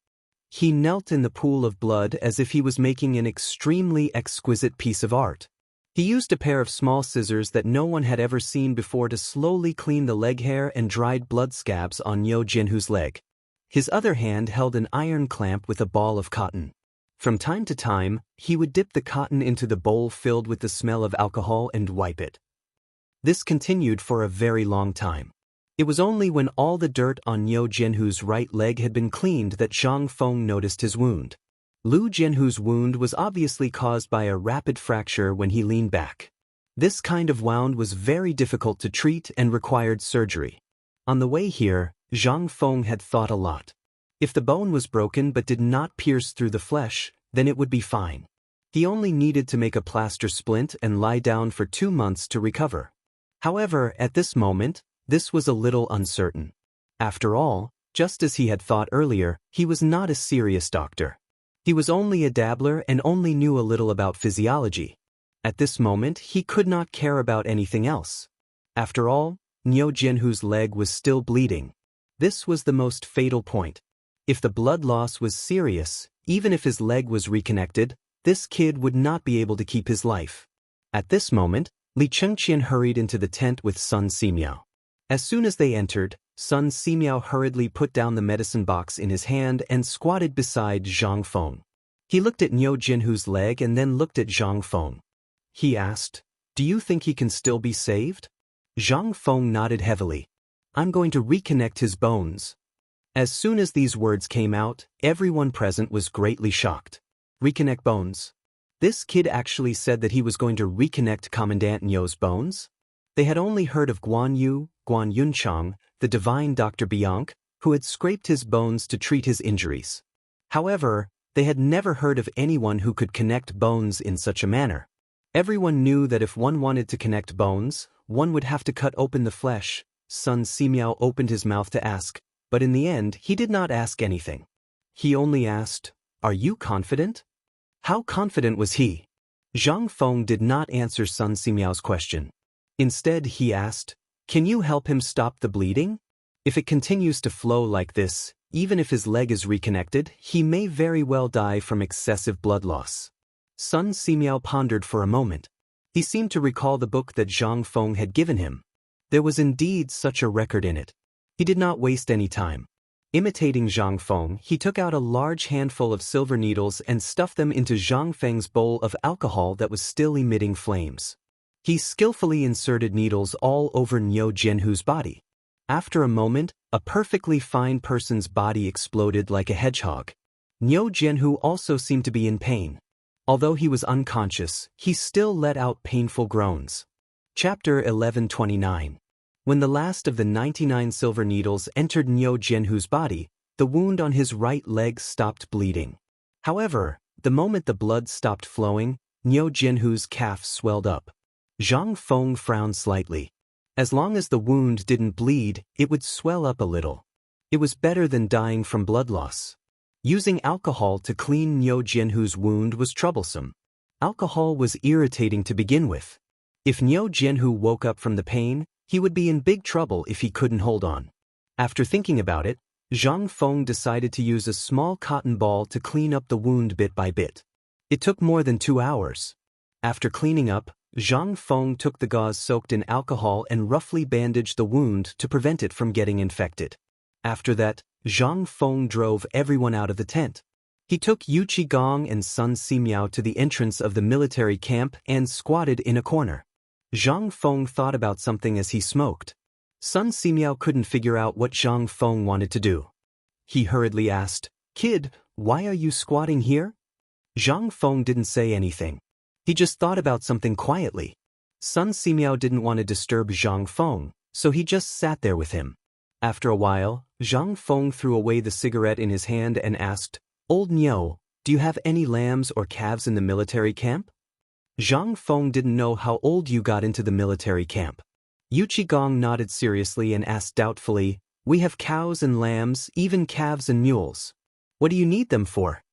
He knelt in the pool of blood as if he was making an extremely exquisite piece of art. He used a pair of small scissors that no one had ever seen before to slowly clean the leg hair and dried blood scabs on Niu Jianhu's leg. His other hand held an iron clamp with a ball of cotton. From time to time, he would dip the cotton into the bowl filled with the smell of alcohol and wipe it. This continued for a very long time. It was only when all the dirt on Niu Jianhu's right leg had been cleaned that Zhang Feng noticed his wound. Liu Jianhu's wound was obviously caused by a rapid fracture when he leaned back. This kind of wound was very difficult to treat and required surgery. On the way here, Zhang Feng had thought a lot. If the bone was broken but did not pierce through the flesh, then it would be fine. He only needed to make a plaster splint and lie down for 2 months to recover. However, at this moment, this was a little uncertain. After all, just as he had thought earlier, he was not a serious doctor. He was only a dabbler and only knew a little about physiology. At this moment, he could not care about anything else. After all, Niu Jianhu's leg was still bleeding. This was the most fatal point. If the blood loss was serious, even if his leg was reconnected, this kid would not be able to keep his life. At this moment, Li Chengqian hurried into the tent with Sun Simiao. As soon as they entered, Sun Simiao hurriedly put down the medicine box in his hand and squatted beside Zhang Feng. He looked at Niu Jianhu's leg and then looked at Zhang Feng. He asked, "Do you think he can still be saved?" Zhang Feng nodded heavily. "I'm going to reconnect his bones." As soon as these words came out, everyone present was greatly shocked. Reconnect bones? This kid actually said that he was going to reconnect Commandant Niu's bones? They had only heard of Guan Yunchang, the divine Dr. Bianc, who had scraped his bones to treat his injuries. However, they had never heard of anyone who could connect bones in such a manner. Everyone knew that if one wanted to connect bones, one would have to cut open the flesh. Sun Simiao opened his mouth to ask, but in the end he did not ask anything. He only asked, "Are you confident?" How confident was he? Zhang Feng did not answer Sun Simiao's question. Instead, he asked, "Can you help him stop the bleeding? If it continues to flow like this, even if his leg is reconnected, he may very well die from excessive blood loss." Sun Simiao pondered for a moment. He seemed to recall the book that Zhang Feng had given him. There was indeed such a record in it. He did not waste any time. Imitating Zhang Feng, he took out a large handful of silver needles and stuffed them into Zhang Feng's bowl of alcohol that was still emitting flames. He skillfully inserted needles all over Niu Jianhu's body. After a moment, a perfectly fine person's body exploded like a hedgehog. Niu Jianhu also seemed to be in pain. Although he was unconscious, he still let out painful groans. Chapter 1129. When the last of the 99 silver needles entered Niu Jianhu's body, the wound on his right leg stopped bleeding. However, the moment the blood stopped flowing, Niu Jianhu's calf swelled up. Zhang Feng frowned slightly. As long as the wound didn't bleed, it would swell up a little. It was better than dying from blood loss. Using alcohol to clean Niu Jianhu's wound was troublesome. Alcohol was irritating to begin with. If Niu Jianhu woke up from the pain, he would be in big trouble if he couldn't hold on. After thinking about it, Zhang Feng decided to use a small cotton ball to clean up the wound bit by bit. It took more than 2 hours. After cleaning up, Zhang Feng took the gauze soaked in alcohol and roughly bandaged the wound to prevent it from getting infected. After that, Zhang Feng drove everyone out of the tent. He took Yu Qigong and Sun Simiao to the entrance of the military camp and squatted in a corner. Zhang Feng thought about something as he smoked. Sun Simiao couldn't figure out what Zhang Feng wanted to do. He hurriedly asked, "Kid, why are you squatting here?" Zhang Feng didn't say anything. He just thought about something quietly. Sun Simiao didn't want to disturb Zhang Feng, so he just sat there with him. After a while, Zhang Feng threw away the cigarette in his hand and asked, "Old Niu, do you have any lambs or calves in the military camp?" Zhang Feng didn't know how old you got into the military camp. Yu Qigong nodded seriously and asked doubtfully, "We have cows and lambs, even calves and mules. What do you need them for?"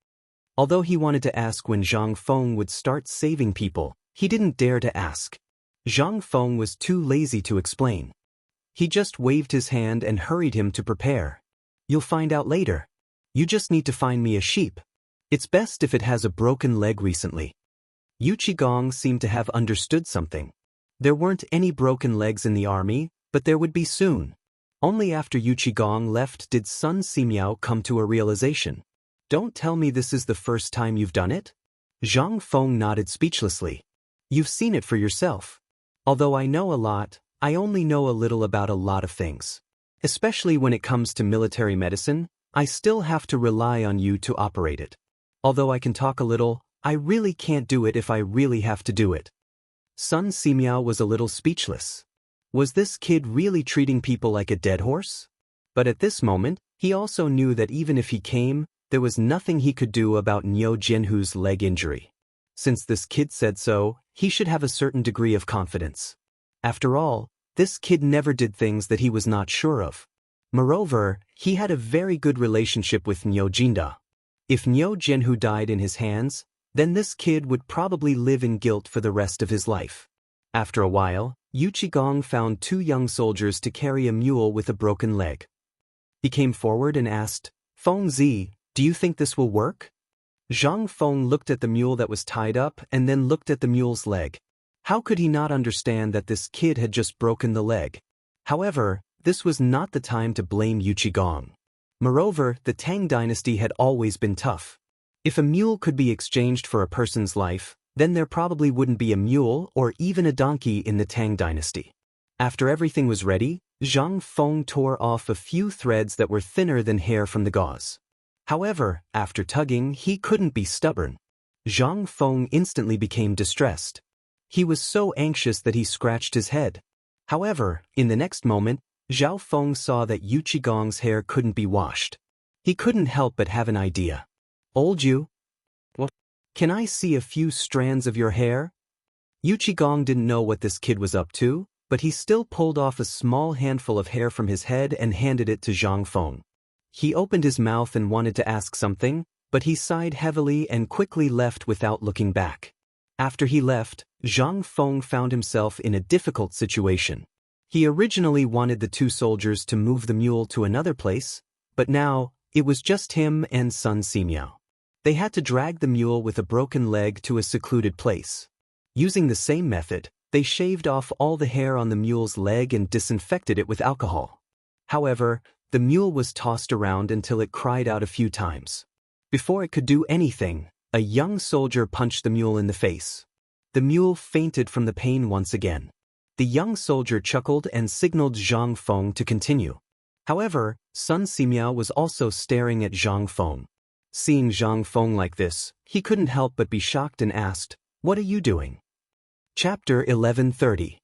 Although he wanted to ask when Zhang Feng would start saving people, he didn't dare to ask. Zhang Feng was too lazy to explain. He just waved his hand and hurried him to prepare. "You'll find out later. You just need to find me a sheep. It's best if it has a broken leg recently." Yu Qigong seemed to have understood something. There weren't any broken legs in the army, but there would be soon. Only after Yu Qigong left did Sun Simiao come to a realization. "Don't tell me this is the first time you've done it?" Zhang Feng nodded speechlessly. "You've seen it for yourself. Although I know a lot, I only know a little about a lot of things. Especially when it comes to military medicine, I still have to rely on you to operate it. Although I can talk a little, I really can't do it if I really have to do it." Sun Simiao was a little speechless. Was this kid really treating people like a dead horse? But at this moment, he also knew that even if he came, there was nothing he could do about Niu Jianhu's leg injury. Since this kid said so, he should have a certain degree of confidence. After all, this kid never did things that he was not sure of. Moreover, he had a very good relationship with Niu Jinda. If Niu Jianhu died in his hands, then this kid would probably live in guilt for the rest of his life. After a while, Yu Qigong found 2 young soldiers to carry a mule with a broken leg. He came forward and asked, "Feng Zi, do you think this will work?" Zhang Feng looked at the mule that was tied up and then looked at the mule's leg. How could he not understand that this kid had just broken the leg? However, this was not the time to blame Yu Qigong. Moreover, the Tang dynasty had always been tough. If a mule could be exchanged for a person's life, then there probably wouldn't be a mule or even a donkey in the Tang dynasty. After everything was ready, Zhang Feng tore off a few threads that were thinner than hair from the gauze. However, after tugging, he couldn't be stubborn. Zhang Feng instantly became distressed. He was so anxious that he scratched his head. However, in the next moment, Zhao Feng saw that Yu Qigong's hair couldn't be washed. He couldn't help but have an idea. "Old Yu, what? Can I see a few strands of your hair?" Yu Qigong didn't know what this kid was up to, but he still pulled off a small handful of hair from his head and handed it to Zhang Feng. He opened his mouth and wanted to ask something, but he sighed heavily and quickly left without looking back. After he left, Zhang Feng found himself in a difficult situation. He originally wanted the 2 soldiers to move the mule to another place, but now, it was just him and Sun Simiao. They had to drag the mule with a broken leg to a secluded place. Using the same method, they shaved off all the hair on the mule's leg and disinfected it with alcohol. However, the mule was tossed around until it cried out a few times. Before it could do anything, a young soldier punched the mule in the face. The mule fainted from the pain once again. The young soldier chuckled and signaled Zhang Feng to continue. However, Sun Simiao was also staring at Zhang Feng. Seeing Zhang Feng like this, he couldn't help but be shocked and asked, "What are you doing?" Chapter 1130.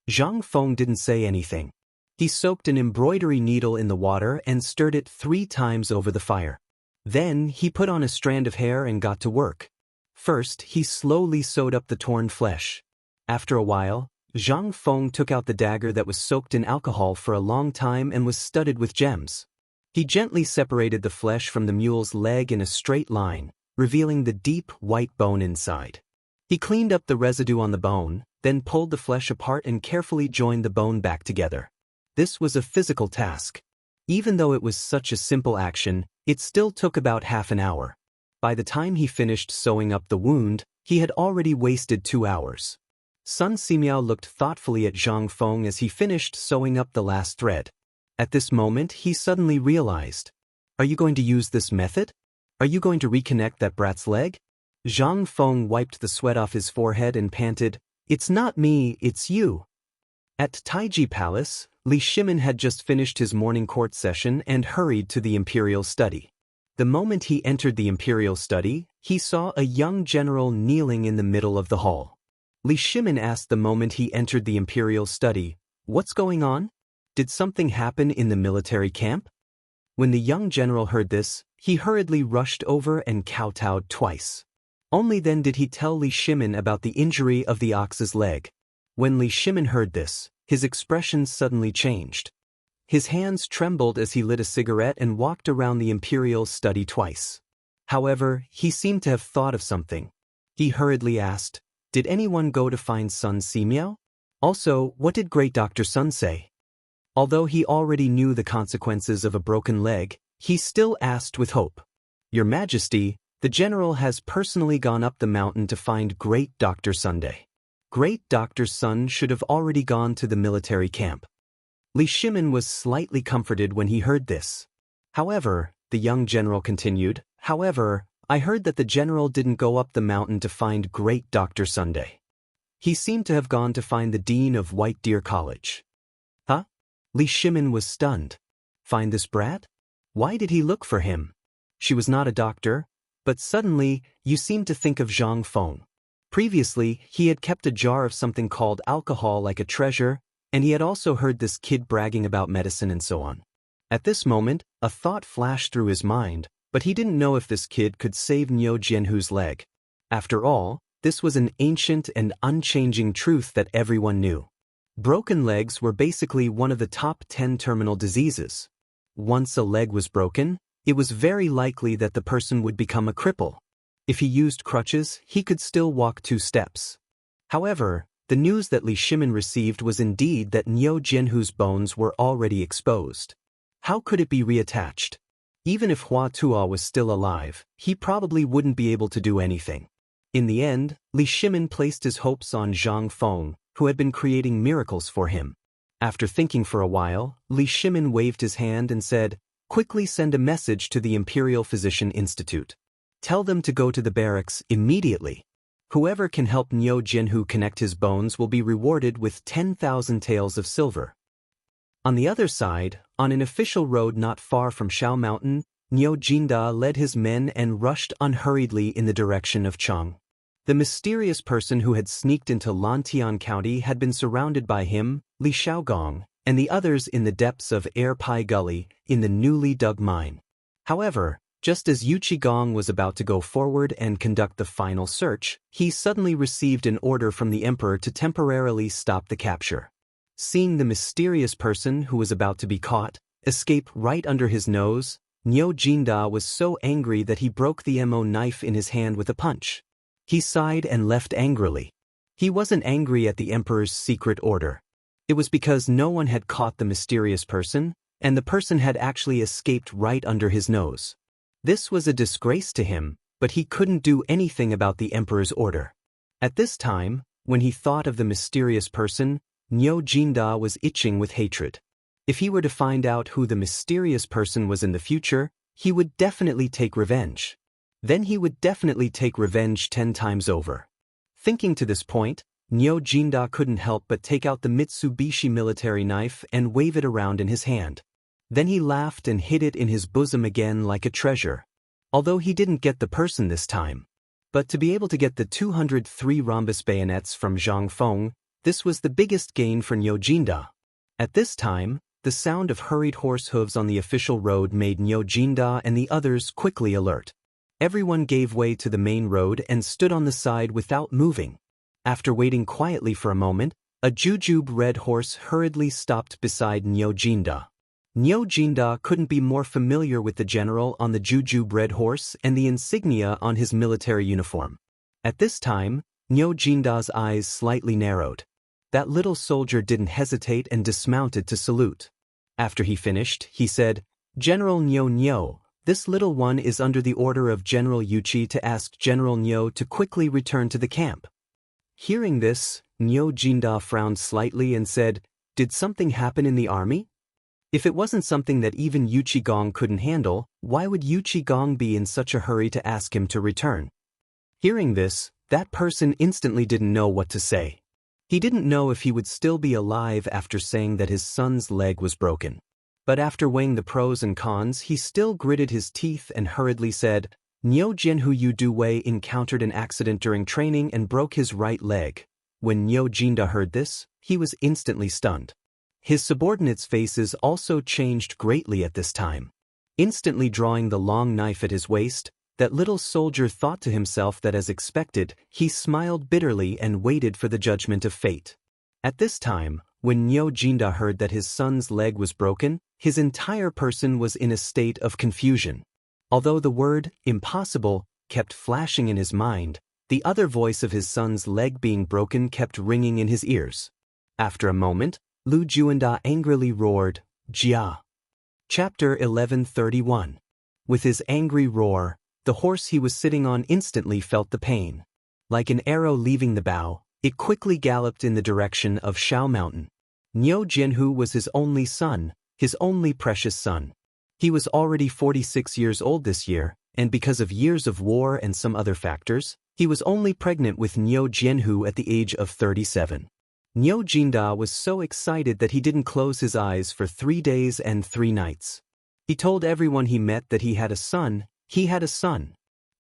Zhang Feng didn't say anything. He soaked an embroidery needle in the water and stirred it 3 times over the fire. Then, he put on a strand of hair and got to work. First, he slowly sewed up the torn flesh. After a while, Zhang Feng took out the dagger that was soaked in alcohol for a long time and was studded with gems. He gently separated the flesh from the mule's leg in a straight line, revealing the deep, white bone inside. He cleaned up the residue on the bone, then pulled the flesh apart and carefully joined the bone back together. This was a physical task. Even though it was such a simple action, it still took about half an hour. By the time he finished sewing up the wound, he had already wasted 2 hours. Sun Simiao looked thoughtfully at Zhang Feng as he finished sewing up the last thread. At this moment, he suddenly realized, "Are you going to use this method?" Are you going to reconnect that brat's leg? Zhang Feng wiped the sweat off his forehead and panted, "It's not me, it's you." At Taiji Palace, Li Shimin had just finished his morning court session and hurried to the imperial study. The moment he entered the imperial study, he saw a young general kneeling in the middle of the hall. Li Shimin asked the moment he entered the imperial study, "What's going on? Did something happen in the military camp?" When the young general heard this, he hurriedly rushed over and kowtowed twice. Only then did he tell Li Shimin about the injury of the ox's leg. When Li Shimin heard this, his expression suddenly changed. His hands trembled as he lit a cigarette and walked around the imperial study twice. However, he seemed to have thought of something. He hurriedly asked, "Did anyone go to find Sun Simiao? Also, what did Great Dr. Sun say?" Although he already knew the consequences of a broken leg, he still asked with hope. "Your Majesty, the general has personally gone up the mountain to find Great Dr. Sunday. Great Dr. Sun should have already gone to the military camp." Li Shimin was slightly comforted when he heard this. "However," the young general continued, "however, I heard that the general didn't go up the mountain to find Great Dr. Sunday. He seemed to have gone to find the dean of White Deer College." Huh? Li Shimin was stunned. Find this brat? Why did he look for him? She was not a doctor, but suddenly, you seemed to think of Zhang Feng. Previously, he had kept a jar of something called alcohol like a treasure, and he had also heard this kid bragging about medicine and so on. At this moment, a thought flashed through his mind, but he didn't know if this kid could save Niu Jianhu's leg. After all, this was an ancient and unchanging truth that everyone knew. Broken legs were basically one of the top 10 terminal diseases. Once a leg was broken, it was very likely that the person would become a cripple. If he used crutches, he could still walk 2 steps. However, the news that Li Shimin received was indeed that Niu Jianhu's bones were already exposed. How could it be reattached? Even if Hua Tuo was still alive, he probably wouldn't be able to do anything. In the end, Li Shimin placed his hopes on Zhang Feng, who had been creating miracles for him. After thinking for a while, Li Shimin waved his hand and said, "Quickly send a message to the Imperial Physician Institute. Tell them to go to the barracks immediately. Whoever can help Niu Jianhu connect his bones will be rewarded with 10,000 taels of silver." On the other side, on an official road not far from Shao Mountain, Niu Jinda led his men and rushed unhurriedly in the direction of Chang. The mysterious person who had sneaked into Lantian County had been surrounded by him, Li Shaogong, and the others in the depths of Air Pai Gully, in the newly dug mine. However, just as Yu Qigong was about to go forward and conduct the final search, he suddenly received an order from the emperor to temporarily stop the capture. Seeing the mysterious person who was about to be caught escape right under his nose, Niu Jinda was so angry that he broke the mo knife in his hand with a punch. He sighed and left angrily. He wasn't angry at the emperor's secret order. It was because no one had caught the mysterious person, and the person had actually escaped right under his nose. This was a disgrace to him, but he couldn't do anything about the emperor's order. At this time, when he thought of the mysterious person, Niu Jinda was itching with hatred. If he were to find out who the mysterious person was in the future, he would definitely take revenge. Then he would definitely take revenge 10 times over. Thinking to this point, Niu Jinda couldn't help but take out the Mitsubishi military knife and wave it around in his hand. Then he laughed and hid it in his bosom again like a treasure. Although he didn't get the person this time. But to be able to get the 203 rhombus bayonets from Zhang Feng, this was the biggest gain for Niu Jinda. At this time, the sound of hurried horse hooves on the official road made Niu Jinda and the others quickly alert. Everyone gave way to the main road and stood on the side without moving. After waiting quietly for a moment, a jujube red horse hurriedly stopped beside Niu Jinda. Niu Jinda couldn't be more familiar with the general on the jujube red horse and the insignia on his military uniform. At this time, Niu Jinda's eyes slightly narrowed. That little soldier didn't hesitate and dismounted to salute. After he finished, he said, "General Niu, this little one is under the order of General Yuqi to ask General Niu to quickly return to the camp." Hearing this, Niu Jinda frowned slightly and said, "Did something happen in the army?" If it wasn't something that even Yu Qigong couldn't handle, why would Yu Qigong be in such a hurry to ask him to return? Hearing this, that person instantly didn't know what to say. He didn't know if he would still be alive after saying that his son's leg was broken. But after weighing the pros and cons, he still gritted his teeth and hurriedly said, Niu Jianhu Yu Du Wei encountered an accident during training and broke his right leg. When Niu Jinda heard this, he was instantly stunned. His subordinates' faces also changed greatly at this time. Instantly drawing the long knife at his waist, that little soldier thought to himself that as expected, he smiled bitterly and waited for the judgment of fate. At this time, when Niu Jinda heard that his son's leg was broken, his entire person was in a state of confusion. Although the word, impossible, kept flashing in his mind, the other voice of his son's leg being broken kept ringing in his ears. After a moment, Lu Juanda angrily roared, Jia. Chapter 1131. With his angry roar, the horse he was sitting on instantly felt the pain. Like an arrow leaving the bow, it quickly galloped in the direction of Shao Mountain. Niu Jianhu was his only son, his only precious son. He was already 46 years old this year, and because of years of war and some other factors, he was only pregnant with Niu Jianhu at the age of 37. Niu Jinda was so excited that he didn't close his eyes for 3 days and 3 nights. He told everyone he met that he had a son.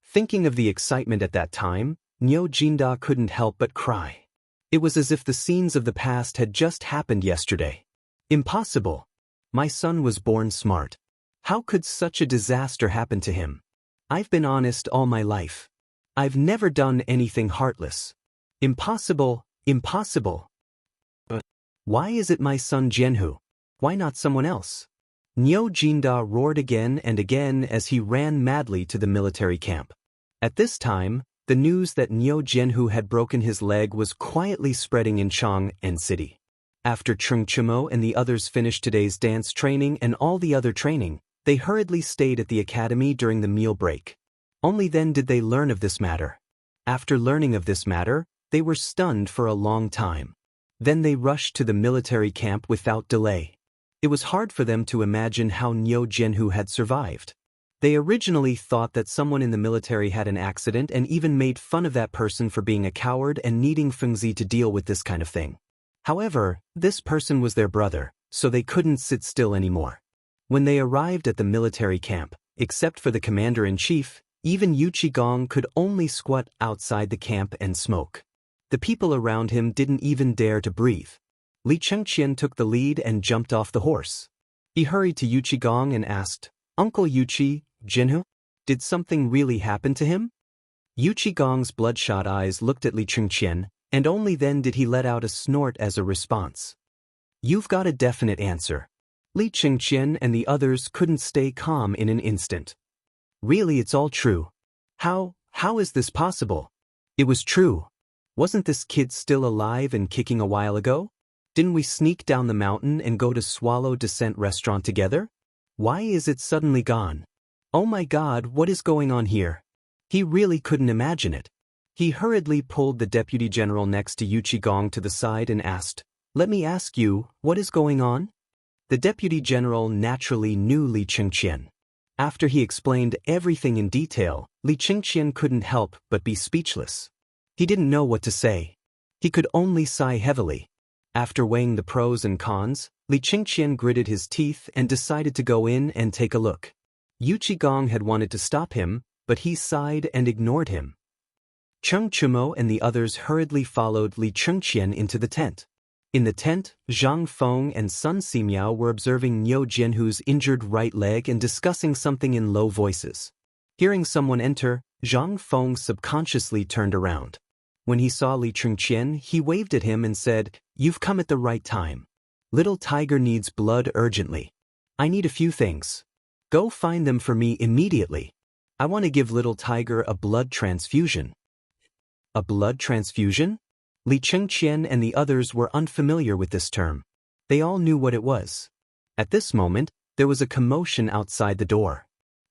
Thinking of the excitement at that time, Niu Jinda couldn't help but cry. It was as if the scenes of the past had just happened yesterday. Impossible. My son was born smart. How could such a disaster happen to him? I've been honest all my life. I've never done anything heartless. Impossible, impossible. But why is it my son Jianhu? Why not someone else? Niu Jinda roared again and again as he ran madly to the military camp. At this time, the news that Niu Jianhu had broken his leg was quietly spreading in Chang'an city. After Chengchimo and the others finished today's dance training and all the other training, they hurriedly stayed at the academy during the meal break. Only then did they learn of this matter. After learning of this matter, they were stunned for a long time. Then they rushed to the military camp without delay. It was hard for them to imagine how Niu Jianhu had survived. They originally thought that someone in the military had an accident and even made fun of that person for being a coward and needing Fengzi to deal with this kind of thing. However, this person was their brother, so they couldn't sit still anymore. When they arrived at the military camp, except for the commander-in-chief, even Yu Qigong could only squat outside the camp and smoke. The people around him didn't even dare to breathe. Li Chengqian took the lead and jumped off the horse. He hurried to Yu Qigong and asked, Uncle Yu Qi, Jinhu, did something really happen to him? Yu Qigong's bloodshot eyes looked at Li Chengqian, and only then did he let out a snort as a response. You've got a definite answer. Li Chengqian and the others couldn't stay calm in an instant. Really, it's all true. How is this possible? It was true. Wasn't this kid still alive and kicking a while ago? Didn't we sneak down the mountain and go to Swallow Descent restaurant together? Why is it suddenly gone? Oh my God, what is going on here? He really couldn't imagine it. He hurriedly pulled the deputy general next to Yu Qigong to the side and asked, Let me ask you, what is going on? The deputy general naturally knew Li Chengqian. After he explained everything in detail, Li Chengqian couldn't help but be speechless. He didn't know what to say. He could only sigh heavily. After weighing the pros and cons, Li Chengqian gritted his teeth and decided to go in and take a look. Yu Qigong had wanted to stop him, but he sighed and ignored him. Cheng Chumo and the others hurriedly followed Li Chengqian into the tent. In the tent, Zhang Feng and Sun Simiao were observing Niu Jianhu's injured right leg and discussing something in low voices. Hearing someone enter, Zhang Feng subconsciously turned around. When he saw Li Chengqian, he waved at him and said, You've come at the right time. Little Tiger needs blood urgently. I need a few things. Go find them for me immediately. I want to give Little Tiger a blood transfusion. A blood transfusion? Li Chengqian and the others were unfamiliar with this term. They all knew what it was. At this moment, there was a commotion outside the door.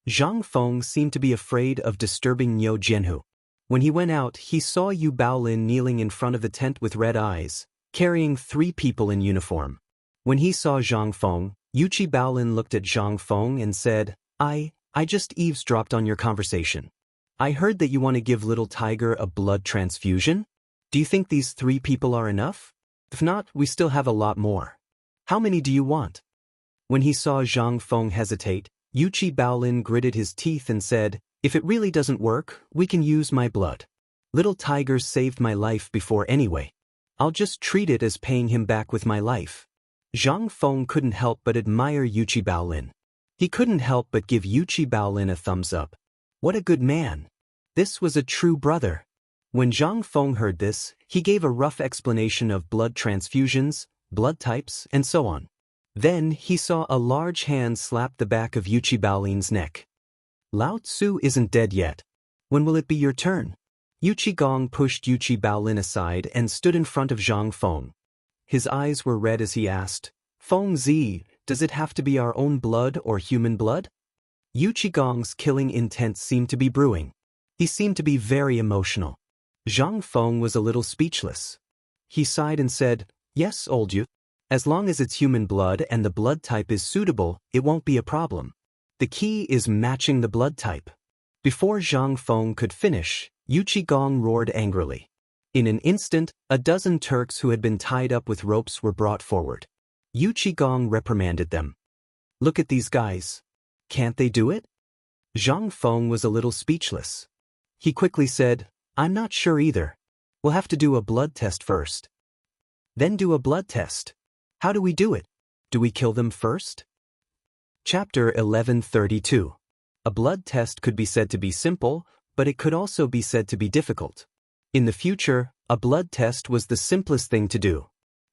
Zhang Feng seemed to be afraid of disturbing Niu Jianhu. When he went out, he saw Yu Baolin kneeling in front of the tent with red eyes, carrying 3 people in uniform. When he saw Zhang Feng, Yuchi Baolin looked at Zhang Feng and said, I just eavesdropped on your conversation. I heard that you want to give little tiger a blood transfusion? Do you think these 3 people are enough? If not, we still have a lot more. How many do you want? When he saw Zhang Feng hesitate, Yuchi Baolin gritted his teeth and said, if it really doesn't work, we can use my blood. Little tiger saved my life before anyway. I'll just treat it as paying him back with my life. Zhang Feng couldn't help but admire Yuchi Baolin. He couldn't help but give Yuchi Baolin a thumbs up. What a good man. This was a true brother. When Zhang Feng heard this, he gave a rough explanation of blood transfusions, blood types, and so on. Then he saw a large hand slap the back of Yuchi Baolin's neck. Lao Tzu isn't dead yet. When will it be your turn? Yuchi Gong pushed Yuchi Baolin aside and stood in front of Zhang Feng. His eyes were red as he asked, Feng Zi, does it have to be our own blood or human blood? Yuchi Gong's killing intent seemed to be brewing. He seemed to be very emotional. Zhang Feng was a little speechless. He sighed and said, yes, old youth. As long as it's human blood and the blood type is suitable, it won't be a problem. The key is matching the blood type. Before Zhang Feng could finish, Yuchi Gong roared angrily. In an instant, a dozen Turks who had been tied up with ropes were brought forward. Yuchi Gong reprimanded them. Look at these guys. Can't they do it? Zhang Feng was a little speechless. He quickly said, I'm not sure either. We'll have to do a blood test first. Then do a blood test. How do we do it? Do we kill them first? Chapter 1132. A blood test could be said to be simple, but it could also be said to be difficult. In the future, a blood test was the simplest thing to do.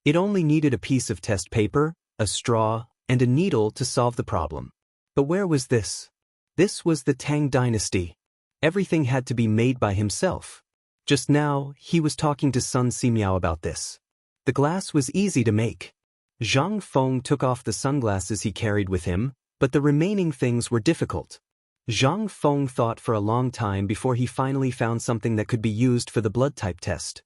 It only needed a piece of test paper, a straw, and a needle to solve the problem. But where was this? This was the Tang dynasty. Everything had to be made by himself. Just now, he was talking to Sun Simiao about this. The glass was easy to make. Zhang Feng took off the sunglasses he carried with him, but the remaining things were difficult. Zhang Feng thought for a long time before he finally found something that could be used for the blood type test.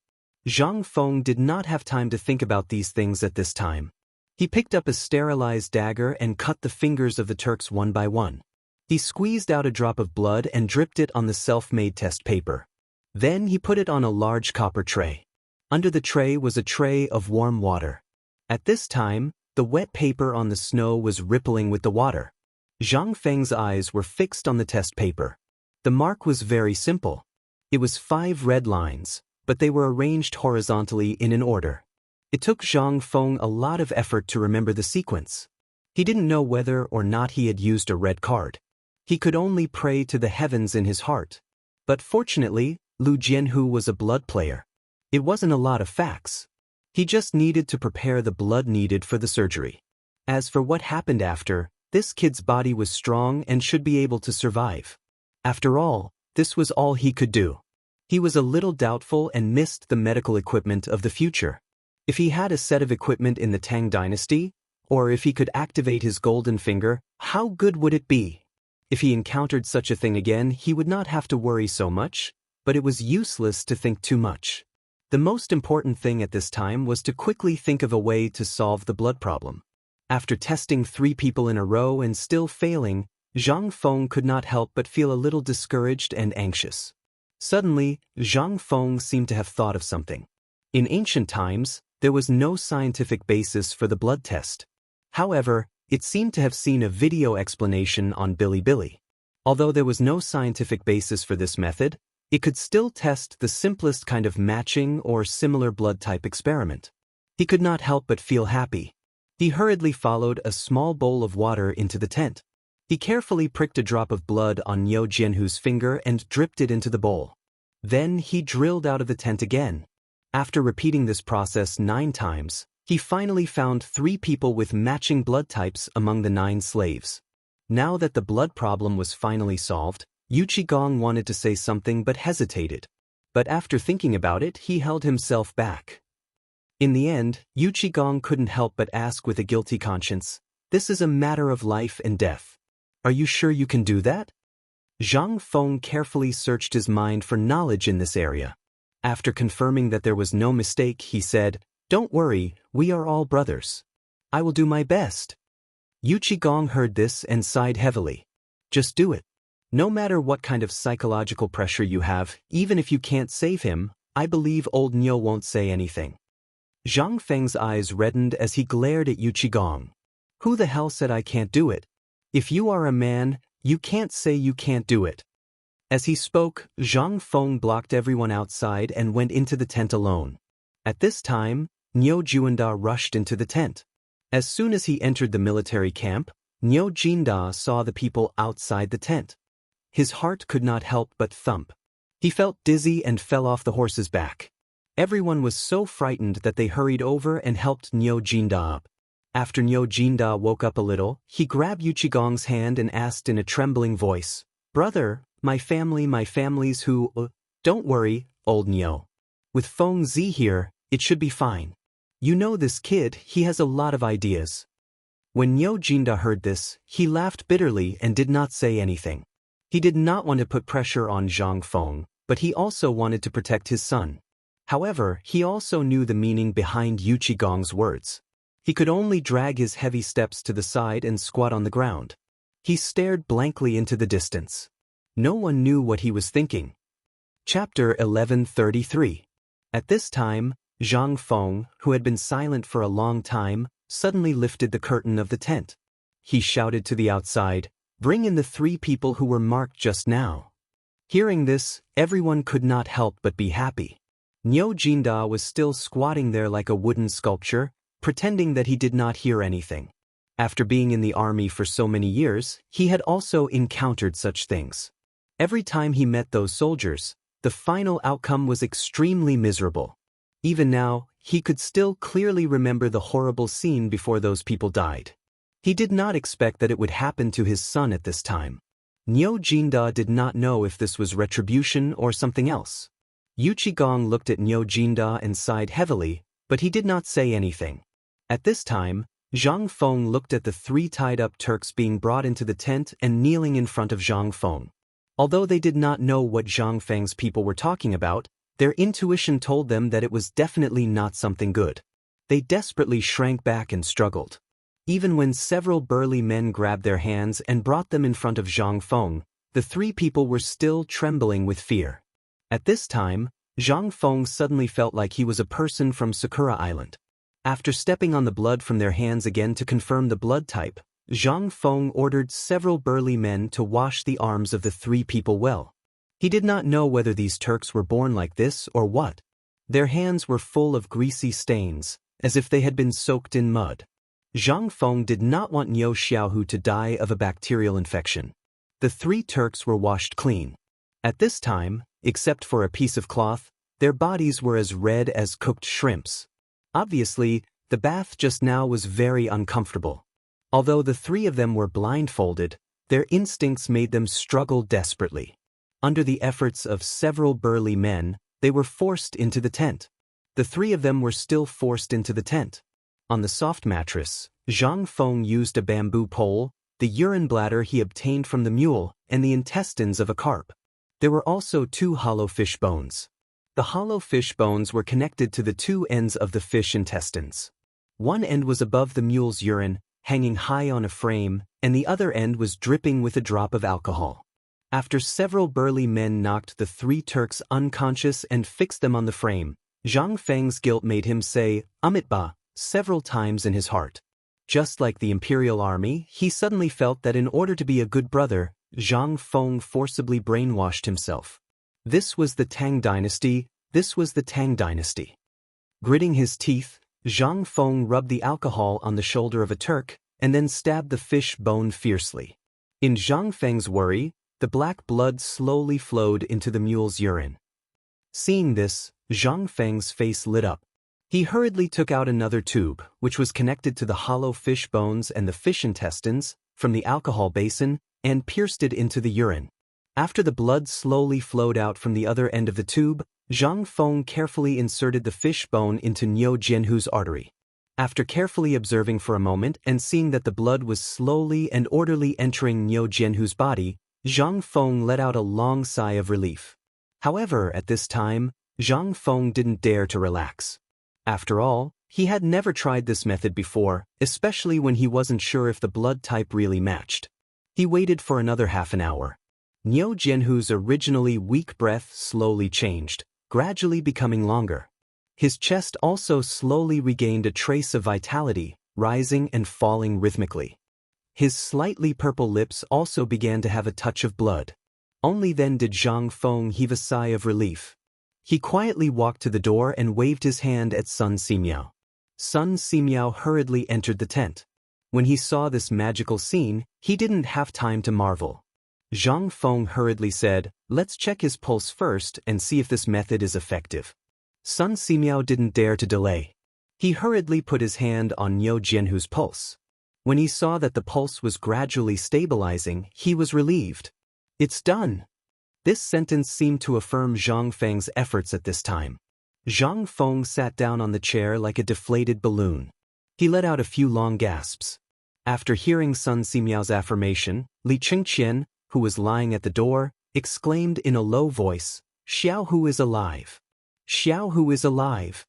Zhang Feng did not have time to think about these things at this time. He picked up a sterilized dagger and cut the fingers of the Turks one by one. He squeezed out a drop of blood and dripped it on the self-made test paper. Then he put it on a large copper tray. Under the tray was a tray of warm water. At this time, the wet paper on the snow was rippling with the water. Zhang Feng's eyes were fixed on the test paper. The mark was very simple. It was 5 red lines, but they were arranged horizontally in an order. It took Zhang Feng a lot of effort to remember the sequence. He didn't know whether or not he had used a red card. He could only pray to the heavens in his heart. But fortunately, Lu Jianhu was a blood player. It wasn't a lot of facts. He just needed to prepare the blood needed for the surgery. As for what happened after, this kid's body was strong and should be able to survive. After all, this was all he could do. He was a little doubtful and missed the medical equipment of the future. If he had a set of equipment in the Tang dynasty, or if he could activate his golden finger, how good would it be? If he encountered such a thing again, he would not have to worry so much, but it was useless to think too much. The most important thing at this time was to quickly think of a way to solve the blood problem. After testing 3 people in a row and still failing, Zhang Feng could not help but feel a little discouraged and anxious. Suddenly, Zhang Feng seemed to have thought of something. In ancient times, there was no scientific basis for the blood test. However, it seemed to have seen a video explanation on Bilibili. Although there was no scientific basis for this method, it could still test the simplest kind of matching or similar blood type experiment. He could not help but feel happy. He hurriedly followed a small bowl of water into the tent. He carefully pricked a drop of blood on Niu Jianhu's finger and dripped it into the bowl. Then he drilled out of the tent again. After repeating this process 9 times, he finally found 3 people with matching blood types among the 9 slaves. Now that the blood problem was finally solved, Yuchi Gong wanted to say something but hesitated. But after thinking about it, he held himself back. In the end, Yuchi Gong couldn't help but ask with a guilty conscience, "This is a matter of life and death. Are you sure you can do that?" Zhang Feng carefully searched his mind for knowledge in this area. After confirming that there was no mistake, he said, "Don't worry, we are all brothers. I will do my best." Gong heard this and sighed heavily. Just do it. No matter what kind of psychological pressure you have, even if you can't save him, I believe old Niu won't say anything. Zhang Feng's eyes reddened as he glared at Gong. Who the hell said I can't do it? If you are a man, you can't say you can't do it. As he spoke, Zhang Feng blocked everyone outside and went into the tent alone. At this time, Niu Juanda rushed into the tent. As soon as he entered the military camp, Niu Jinda saw the people outside the tent. His heart could not help but thump. He felt dizzy and fell off the horse's back. Everyone was so frightened that they hurried over and helped Niu Jinda up. After Niu Jinda woke up a little, he grabbed Gong's hand and asked in a trembling voice, "Brother, my family's who, Don't worry, old Niu. With Feng Zi here, it should be fine. You know this kid, he has a lot of ideas." When Niu Jinda heard this, he laughed bitterly and did not say anything. He did not want to put pressure on Zhang Feng, but he also wanted to protect his son. However, he also knew the meaning behind Gong's words. He could only drag his heavy steps to the side and squat on the ground. He stared blankly into the distance. No one knew what he was thinking. Chapter 1133. At this time, Zhang Feng, who had been silent for a long time, suddenly lifted the curtain of the tent. He shouted to the outside, "Bring in the 3 people who were marked just now." Hearing this, everyone could not help but be happy. Niu Jinda was still squatting there like a wooden sculpture, pretending that he did not hear anything. After being in the army for so many years, he had also encountered such things. Every time he met those soldiers, the final outcome was extremely miserable. Even now, he could still clearly remember the horrible scene before those people died. He did not expect that it would happen to his son at this time. Niu Jinda did not know if this was retribution or something else. Gong looked at Niu Jinda and sighed heavily, but he did not say anything. At this time, Zhang Feng looked at the 3 tied-up Turks being brought into the tent and kneeling in front of Zhang Feng. Although they did not know what Zhang Feng's people were talking about, their intuition told them that it was definitely not something good. They desperately shrank back and struggled. Even when several burly men grabbed their hands and brought them in front of Zhang Feng, the 3 people were still trembling with fear. At this time, Zhang Feng suddenly felt like he was a person from Sakura Island. After stepping on the blood from their hands again to confirm the blood type, Zhang Feng ordered several burly men to wash the arms of the 3 people well. He did not know whether these Turks were born like this or what. Their hands were full of greasy stains, as if they had been soaked in mud. Zhang Feng did not want Niu Xiaohu to die of a bacterial infection. The 3 Turks were washed clean. At this time, except for a piece of cloth, their bodies were as red as cooked shrimps. Obviously, the bath just now was very uncomfortable. Although the 3 of them were blindfolded, their instincts made them struggle desperately. Under the efforts of several burly men, they were forced into the tent. The 3 of them were still forced into the tent. On the soft mattress, Zhang Feng used a bamboo pole, the urine bladder he obtained from the mule, and the intestines of a carp. There were also 2 hollow fish bones. The hollow fish bones were connected to the 2 ends of the fish intestines. One end was above the mule's urine, hanging high on a frame, and the other end was dripping with a drop of alcohol. After several burly men knocked the 3 Turks unconscious and fixed them on the frame, Zhang Feng's guilt made him say, "Amitba," several times in his heart. Just like the imperial army, he suddenly felt that in order to be a good brother, Zhang Feng forcibly brainwashed himself. This was the Tang dynasty. Gritting his teeth, Zhang Feng rubbed the alcohol on the shoulder of a Turk and then stabbed the fish bone fiercely. In Zhang Feng's worry, the black blood slowly flowed into the mule's urine. Seeing this, Zhang Feng's face lit up. He hurriedly took out another tube, which was connected to the hollow fish bones and the fish intestines, from the alcohol basin, and pierced it into the urine. After the blood slowly flowed out from the other end of the tube, Zhang Feng carefully inserted the fish bone into Niu Jianhu's artery. After carefully observing for a moment and seeing that the blood was slowly and orderly entering Niu Jianhu's body, Zhang Feng let out a long sigh of relief. However, at this time, Zhang Feng didn't dare to relax. After all, He had never tried this method before, especially when he wasn't sure if the blood type really matched. He waited for another half an hour. Niu Jianhu's originally weak breath slowly changed, gradually becoming longer. His chest also slowly regained a trace of vitality, rising and falling rhythmically. His slightly purple lips also began to have a touch of blood. Only then did Zhang Feng heave a sigh of relief. He quietly walked to the door and waved his hand at Sun Simiao. Sun Simiao hurriedly entered the tent. When he saw this magical scene, he didn't have time to marvel. Zhang Feng hurriedly said, "Let's check his pulse first and see if this method is effective." Sun Simiao didn't dare to delay. He hurriedly put his hand on Niu Jianhu's pulse. When he saw that the pulse was gradually stabilizing, he was relieved. "It's done." This sentence seemed to affirm Zhang Feng's efforts at this time. Zhang Feng sat down on the chair like a deflated balloon. He let out a few long gasps. After hearing Sun Simiao's affirmation, Li Chengqian, who was lying at the door, exclaimed in a low voice, "Xiaohu is alive! Xiaohu is alive!"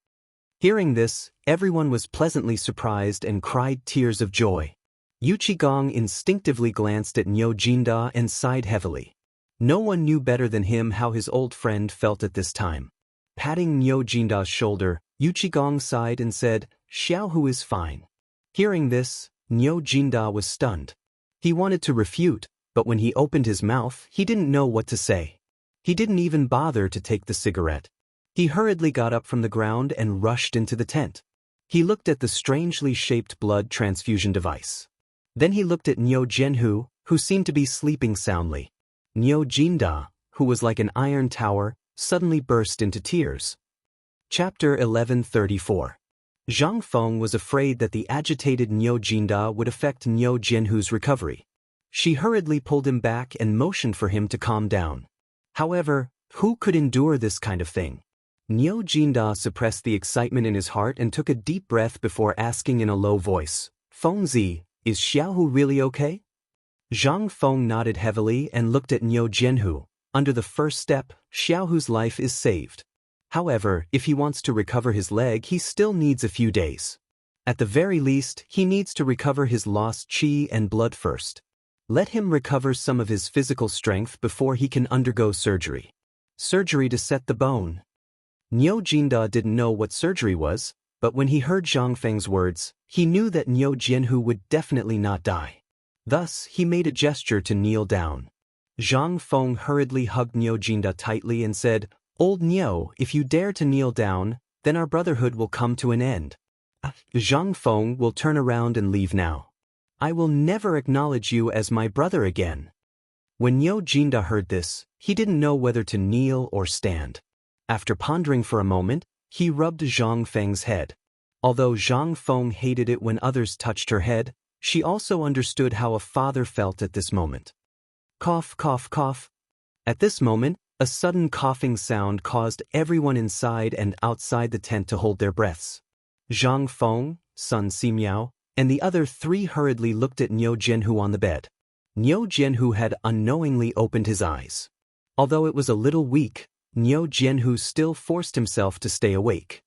Hearing this, everyone was pleasantly surprised and cried tears of joy. Yu Qigong instinctively glanced at Niu Jinda and sighed heavily. No one knew better than him how his old friend felt at this time. Patting Niu Jinda's shoulder, Yu Qigong sighed and said, "Xiaohu is fine." Hearing this, Niu Jinda was stunned. He wanted to refute, but when he opened his mouth, he didn't know what to say. He didn't even bother to take the cigarette. He hurriedly got up from the ground and rushed into the tent. He looked at the strangely shaped blood transfusion device. Then he looked at Niu Jianhu, who seemed to be sleeping soundly. Niu Jinda, who was like an iron tower, suddenly burst into tears. Chapter 1134. Zhang Feng was afraid that the agitated Niu Jinda would affect Niu Jianhu's recovery. She hurriedly pulled him back and motioned for him to calm down. However, who could endure this kind of thing? Niu Jinda suppressed the excitement in his heart and took a deep breath before asking in a low voice, "Fengzi, is Xiaohu really okay?" Zhang Feng nodded heavily and looked at Niu Jianhu. Under the first step, Xiaohu's life is saved. However, if he wants to recover his leg, he still needs a few days. At the very least, he needs to recover his lost qi and blood first. Let him recover some of his physical strength before he can undergo surgery. Surgery to set the bone. Niu Jinda didn't know what surgery was, but when he heard Zhang Feng's words, he knew that Niu Jianhu would definitely not die. Thus, he made a gesture to kneel down. Zhang Feng hurriedly hugged Niu Jinda tightly and said, "Old Niu, if you dare to kneel down, then our brotherhood will come to an end. Zhang Feng will turn around and leave now. I will never acknowledge you as my brother again." When Niu Jinda heard this, he didn't know whether to kneel or stand. After pondering for a moment, he rubbed Zhang Feng's head. Although Zhang Feng hated it when others touched her head, she also understood how a father felt at this moment. Cough, cough, cough. At this moment, a sudden coughing sound caused everyone inside and outside the tent to hold their breaths. Zhang Feng, Sun Simiao, and the other three hurriedly looked at Niu Jianhu on the bed. Niu Jianhu had unknowingly opened his eyes. Although it was a little weak, Niu Jianhu still forced himself to stay awake.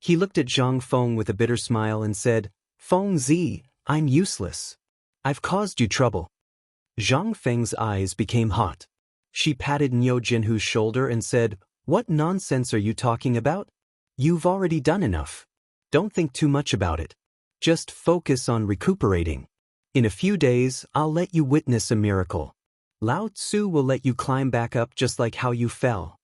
He looked at Zhang Feng with a bitter smile and said, "Fengzi, I'm useless. I've caused you trouble." Zhang Feng's eyes became hot. She patted Niu Jianhu's shoulder and said, "What nonsense are you talking about? You've already done enough. Don't think too much about it. Just focus on recuperating. In a few days, I'll let you witness a miracle. Lao Tzu will let you climb back up just like how you fell."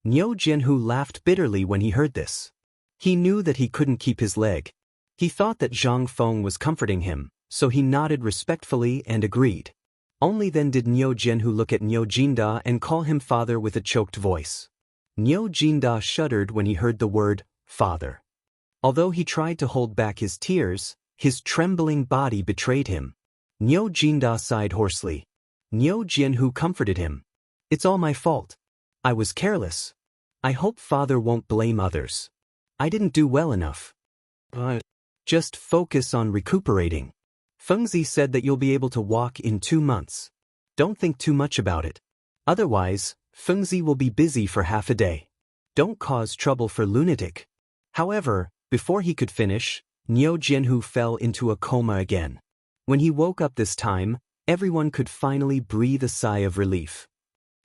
Niu Jianhu laughed bitterly when he heard this. He knew that he couldn't keep his leg. He thought that Zhang Feng was comforting him, so he nodded respectfully and agreed. Only then did Niu Jianhu look at Niu Jinda and call him father with a choked voice. Niu Jinda shuddered when he heard the word, father. Although he tried to hold back his tears, his trembling body betrayed him. Niu Jinda sighed hoarsely. Niu Jianhu comforted him. "It's all my fault. I was careless. I hope father won't blame others. I didn't do well enough. Just focus on recuperating. Fengzi said that you'll be able to walk in 2 months. Don't think too much about it. Otherwise, Fengzi will be busy for half a day. Don't cause trouble for lunatic. However, Before he could finish, Niu Jianhu fell into a coma again. When he woke up this time, everyone could finally breathe a sigh of relief.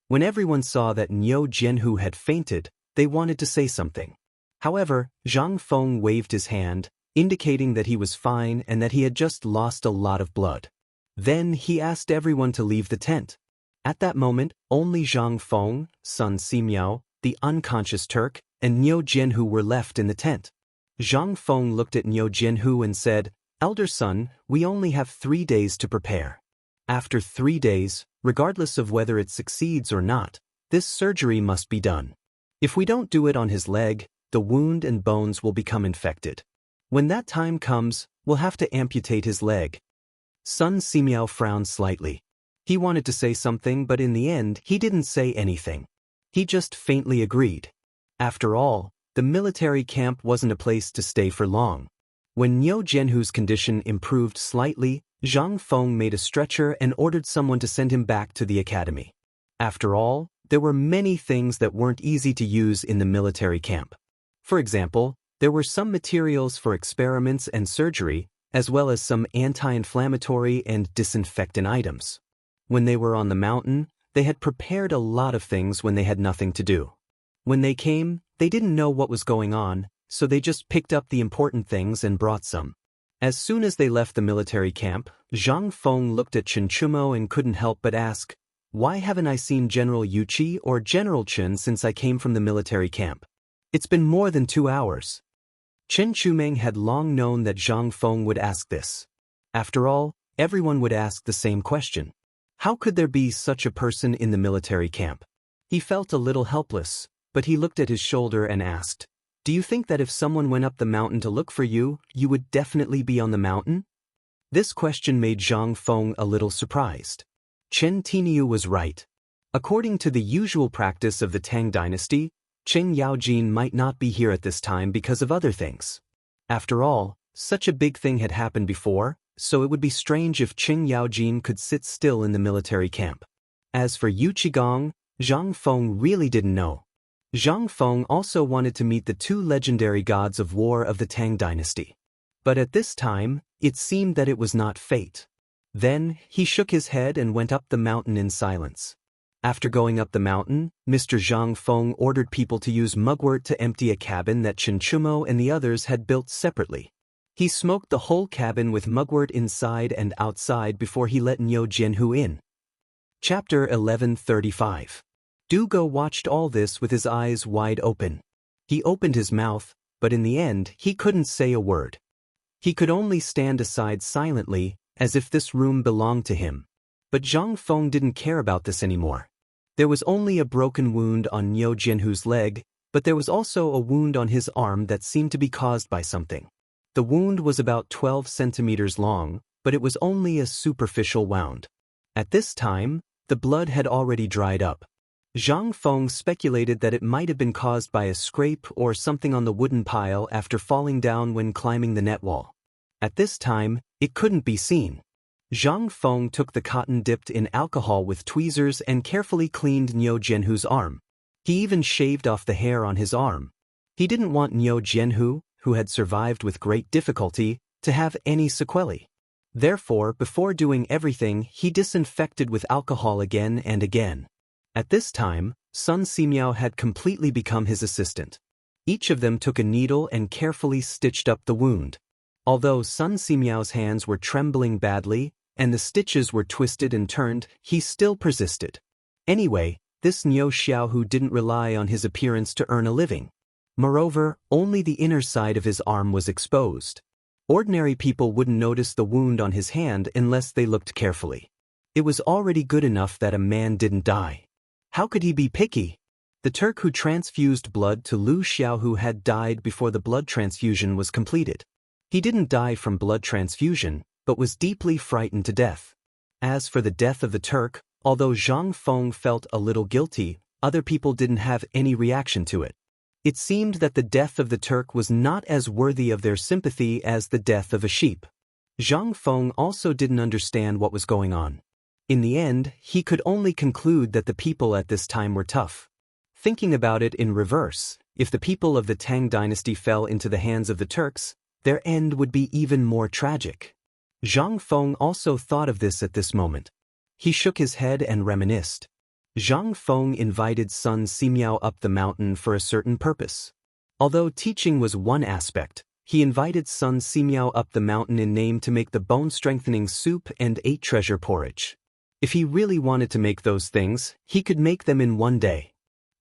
When everyone saw that Niu Jianhu had fainted, they wanted to say something. However, Zhang Feng waved his hand, indicating that he was fine and that he had just lost a lot of blood. Then he asked everyone to leave the tent. At that moment, only Zhang Feng, Sun Simiao, the unconscious Turk, and Niu Jianhu were left in the tent. Zhang Feng looked at Niu Jianhu and said, "Elder son, we only have 3 days to prepare. After 3 days, regardless of whether it succeeds or not, this surgery must be done. If we don't do it on his leg, the wound and bones will become infected. When that time comes, we'll have to amputate his leg." Sun Simiao frowned slightly. He wanted to say something, but in the end, he didn't say anything. He just faintly agreed. After all, the military camp wasn't a place to stay for long. When Niu Jianhu's condition improved slightly, Zhang Feng made a stretcher and ordered someone to send him back to the academy. After all, there were many things that weren't easy to use in the military camp. For example, there were some materials for experiments and surgery, as well as some anti-inflammatory and disinfectant items. When they were on the mountain, they had prepared a lot of things when they had nothing to do. When they came, they didn't know what was going on, so they just picked up the important things and brought some. As soon as they left the military camp, Zhang Feng looked at Chen Chumo and couldn't help but ask, "Why haven't I seen General Yuqi or General Chen since I came from the military camp? It's been more than 2 hours." Chen Chumeng had long known that Zhang Feng would ask this. After all, everyone would ask the same question. How could there be such a person in the military camp? He felt a little helpless, but he looked at his shoulder and asked, "Do you think that if someone went up the mountain to look for you, you would definitely be on the mountain?" This question made Zhang Feng a little surprised. Chen Tiniu was right. According to the usual practice of the Tang dynasty, Chen Yaojin might not be here at this time because of other things. After all, such a big thing had happened before, so it would be strange if Chen Yaojin could sit still in the military camp. As for Yu Qigong, Zhang Feng really didn't know. Zhang Feng also wanted to meet the 2 legendary gods of war of the Tang dynasty. But at this time, it seemed that it was not fate. Then, he shook his head and went up the mountain in silence. After going up the mountain, Mr. Zhang Feng ordered people to use mugwort to empty a cabin that Chen Chumo and the others had built separately. He smoked the whole cabin with mugwort inside and outside before he let Niu Jianhu in. Chapter 1135. Dugo watched all this with his eyes wide open. He opened his mouth, but in the end, he couldn't say a word. He could only stand aside silently, as if this room belonged to him. But Zhang Feng didn't care about this anymore. There was only a broken wound on Niu Jianhu's leg, but there was also a wound on his arm that seemed to be caused by something. The wound was about 12 centimeters long, but it was only a superficial wound. At this time, the blood had already dried up. Zhang Feng speculated that it might have been caused by a scrape or something on the wooden pile after falling down when climbing the net wall. At this time, it couldn't be seen. Zhang Feng took the cotton dipped in alcohol with tweezers and carefully cleaned Niu Jianhu's arm. He even shaved off the hair on his arm. He didn't want Niu Jianhu, who had survived with great difficulty, to have any sequelae. Therefore, before doing everything, he disinfected with alcohol again and again. At this time, Sun Simiao had completely become his assistant. Each of them took a needle and carefully stitched up the wound. Although Sun Simiao's hands were trembling badly, and the stitches were twisted and turned, he still persisted. Anyway, this Niu Xiaohu didn't rely on his appearance to earn a living. Moreover, only the inner side of his arm was exposed. Ordinary people wouldn't notice the wound on his hand unless they looked carefully. It was already good enough that a man didn't die. How could he be picky? The Turk who transfused blood to Lu Xiaohu had died before the blood transfusion was completed. He didn't die from blood transfusion, but was deeply frightened to death. As for the death of the Turk, although Zhang Feng felt a little guilty, other people didn't have any reaction to it. It seemed that the death of the Turk was not as worthy of their sympathy as the death of a sheep. Zhang Feng also didn't understand what was going on. In the end, he could only conclude that the people at this time were tough. Thinking about it in reverse, If the people of the Tang dynasty fell into the hands of the Turks, their end would be even more tragic. Zhang Feng also thought of this at this moment. He shook his head and reminisced. Zhang Feng invited Sun Simiao up the mountain for a certain purpose. Although teaching was one aspect, he invited Sun Simiao up the mountain in name to make the bone-strengthening soup and 8 treasure porridge. If he really wanted to make those things, he could make them in one day.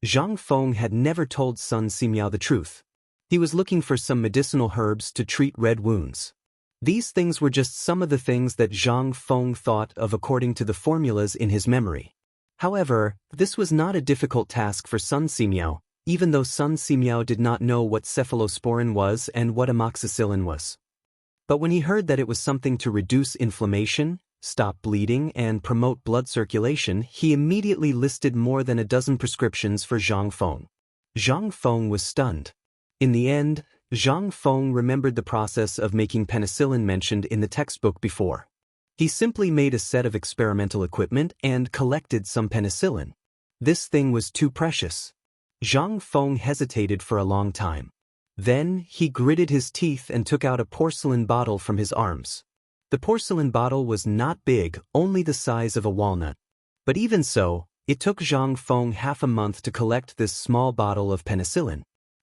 Zhang Feng had never told Sun Simiao the truth. He was looking for some medicinal herbs to treat red wounds. These things were just some of the things that Zhang Feng thought of according to the formulas in his memory. However, this was not a difficult task for Sun Simiao, even though Sun Simiao did not know what cephalosporin was and what amoxicillin was. But when he heard that it was something to reduce inflammation, stop bleeding, and promote blood circulation, he immediately listed more than a dozen prescriptions for Zhang Feng. Zhang Feng was stunned. In the end, Zhang Feng remembered the process of making penicillin mentioned in the textbook before. He simply made a set of experimental equipment and collected some penicillin. This thing was too precious. Zhang Feng hesitated for a long time. Then, he gritted his teeth and took out a porcelain bottle from his arms. The porcelain bottle was not big, only the size of a walnut. But even so, it took Zhang Feng half a month to collect this small bottle of penicillin.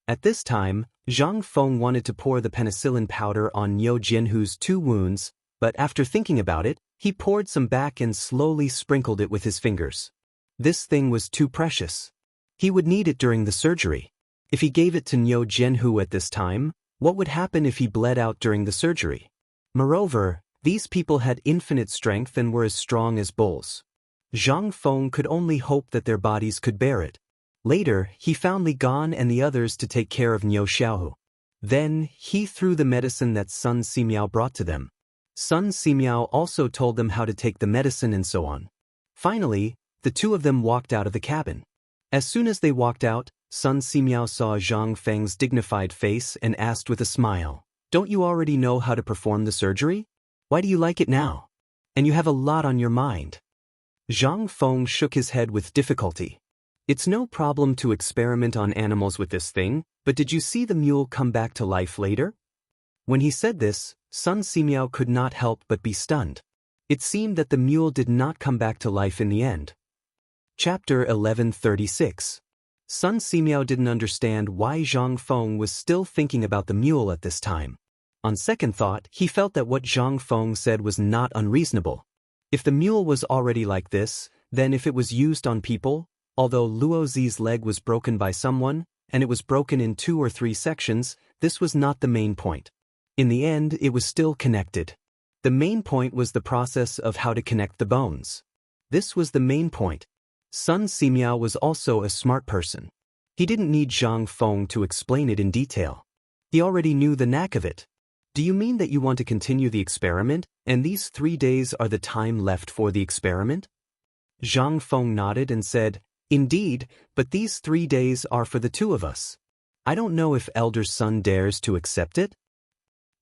At this time, Zhang Feng wanted to pour the penicillin powder on Niu Jianhu's 2 wounds, but after thinking about it, he poured some back and slowly sprinkled it with his fingers. This thing was too precious. He would need it during the surgery. If he gave it to Niu Jianhu at this time, what would happen if he bled out during the surgery? Moreover, these people had infinite strength and were as strong as bulls. Zhang Feng could only hope that their bodies could bear it. Later, he found Li Gan and the others to take care of Niu Xiaohu. Then, he threw the medicine that Sun Simiao brought to them. Sun Simiao also told them how to take the medicine and so on. Finally, the 2 of them walked out of the cabin. As soon as they walked out, Sun Simiao saw Zhang Feng's dignified face and asked with a smile, "Don't you already know how to perform the surgery? Why do you like it now? And you have a lot on your mind." Zhang Feng shook his head with difficulty. "It's no problem to experiment on animals with this thing, but did you see the mule come back to life later?" When he said this, Sun Simiao could not help but be stunned. It seemed that the mule did not come back to life in the end. Chapter 1136. Sun Simiao didn't understand why Zhang Feng was still thinking about the mule at this time. On second thought, he felt that what Zhang Feng said was not unreasonable. If the mule was already like this, then if it was used on people, although Luo Zi's leg was broken by someone, and it was broken in 2 or 3 sections, this was not the main point. In the end, it was still connected. The main point was the process of how to connect the bones. This was the main point. Sun Simiao was also a smart person. He didn't need Zhang Feng to explain it in detail. He already knew the knack of it. "Do you mean that you want to continue the experiment, and these 3 days are the time left for the experiment?" Zhang Feng nodded and said, "Indeed, but these 3 days are for the 2 of us. I don't know if elder son dares to accept it.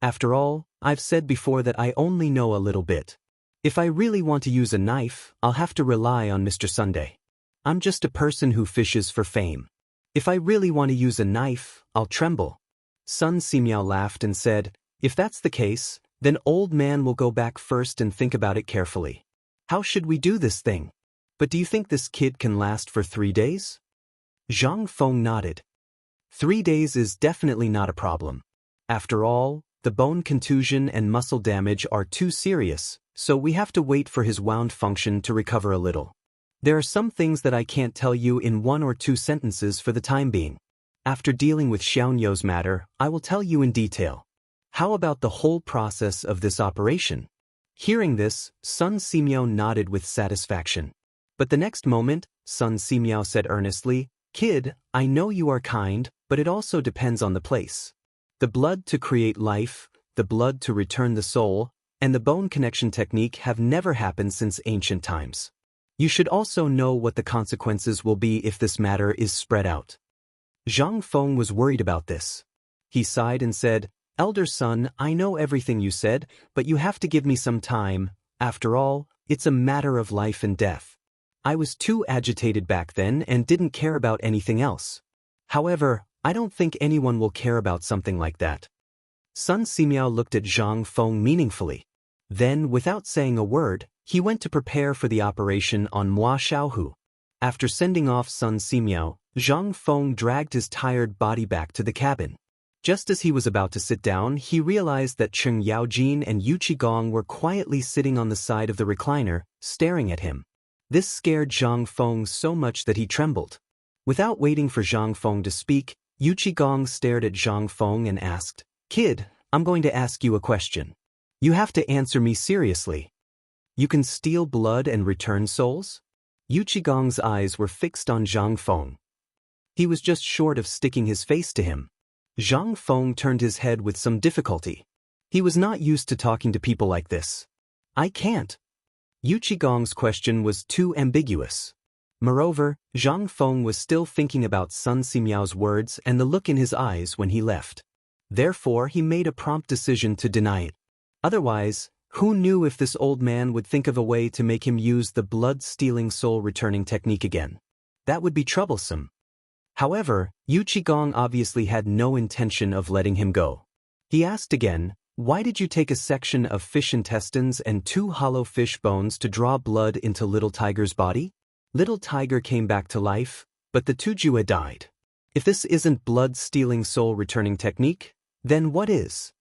After all, I've said before that I only know a little bit. If I really want to use a knife, I'll have to rely on Mr. Sunday. I'm just a person who fishes for fame. If I really want to use a knife, I'll tremble." Sun Simiao laughed and said, "If that's the case, then old man will go back first and think about it carefully. How should we do this thing? But do you think this kid can last for 3 days?" Zhang Feng nodded. 3 days is definitely not a problem. After all, the bone contusion and muscle damage are too serious, so we have to wait for his wound function to recover a little. There are some things that I can't tell you in 1 or 2 sentences for the time being. After dealing with Xiaoyou's matter, I will tell you in detail. How about the whole process of this operation?" Hearing this, Sun Simiao nodded with satisfaction. But the next moment, Sun Simiao said earnestly, "Kid, I know you are kind, but it also depends on the place. The blood to create life, the blood to return the soul, and the bone connection technique have never happened since ancient times. You should also know what the consequences will be if this matter is spread out." Zhang Feng was worried about this. He sighed and said, "Elder son, I know everything you said, but you have to give me some time. After all, it's a matter of life and death. I was too agitated back then and didn't care about anything else. However, I don't think anyone will care about something like that. Sun Simiao looked at Zhang Feng meaningfully. Then, without saying a word, he went to prepare for the operation on Mua Xiaohu. After sending off Sun Simiao, Zhang Feng dragged his tired body back to the cabin. Just as he was about to sit down, he realized that Cheng Yaojin and Yu Qigong were quietly sitting on the side of the recliner, staring at him. This scared Zhang Feng so much that he trembled. Without waiting for Zhang Feng to speak, Yu Qigong stared at Zhang Feng and asked, "Kid, I'm going to ask you a question. You have to answer me seriously. You can steal blood and return souls?" Yu Qigong's eyes were fixed on Zhang Feng. He was just short of sticking his face to him. Zhang Feng turned his head with some difficulty. He was not used to talking to people like this. "I can't." Yu Qigong's question was too ambiguous. Moreover, Zhang Feng was still thinking about Sun Simiao's words and the look in his eyes when he left. Therefore, he made a prompt decision to deny it. Otherwise, who knew if this old man would think of a way to make him use the blood-stealing soul-returning technique again? That would be troublesome. However, Yu Qigong obviously had no intention of letting him go. He asked again, "Why did you take a section of fish intestines and 2 hollow fish bones to draw blood into Little Tiger's body?" Little Tiger came back to life, but the Tujue died. If this isn't blood-stealing soul-returning technique, then what is?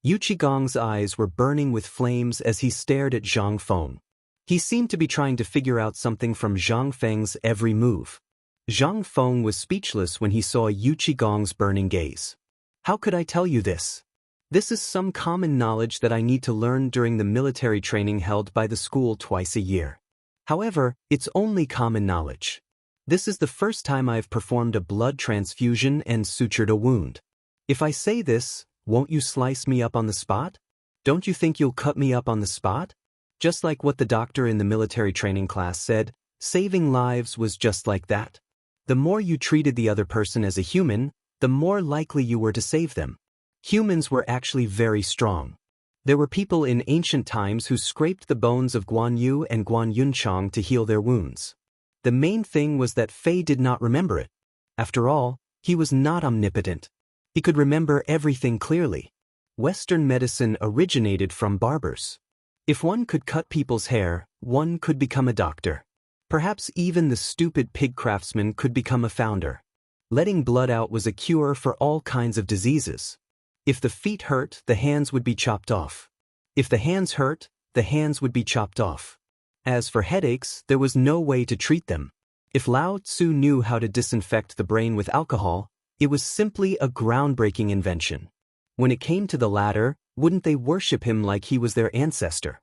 Yu Qigong's eyes were burning with flames as he stared at Zhang Feng. He seemed to be trying to figure out something from Zhang Feng's every move. Zhang Feng was speechless when he saw Yu Qigong's burning gaze. "How could I tell you this? This is some common knowledge that I need to learn during the military training held by the school twice a year. However, it's only common knowledge. This is the first time I've performed a blood transfusion and sutured a wound. If I say this, won't you slice me up on the spot? Don't you think you'll cut me up on the spot?" Just like what the doctor in the military training class said, saving lives was just like that. The more you treated the other person as a human, the more likely you were to save them. Humans were actually very strong. There were people in ancient times who scraped the bones of Guan Yu and Guan Yunchang to heal their wounds. The main thing was that Fei did not remember it. After all, he was not omnipotent. He could remember everything clearly. Western medicine originated from barbers. If one could cut people's hair, one could become a doctor. Perhaps even the stupid pig craftsman could become a founder. Letting blood out was a cure for all kinds of diseases. If the feet hurt, the hands would be chopped off. If the hands hurt, the hands would be chopped off. As for headaches, there was no way to treat them. If Lao Tzu knew how to disinfect the brain with alcohol, it was simply a groundbreaking invention. When it came to the latter, wouldn't they worship him like he was their ancestor?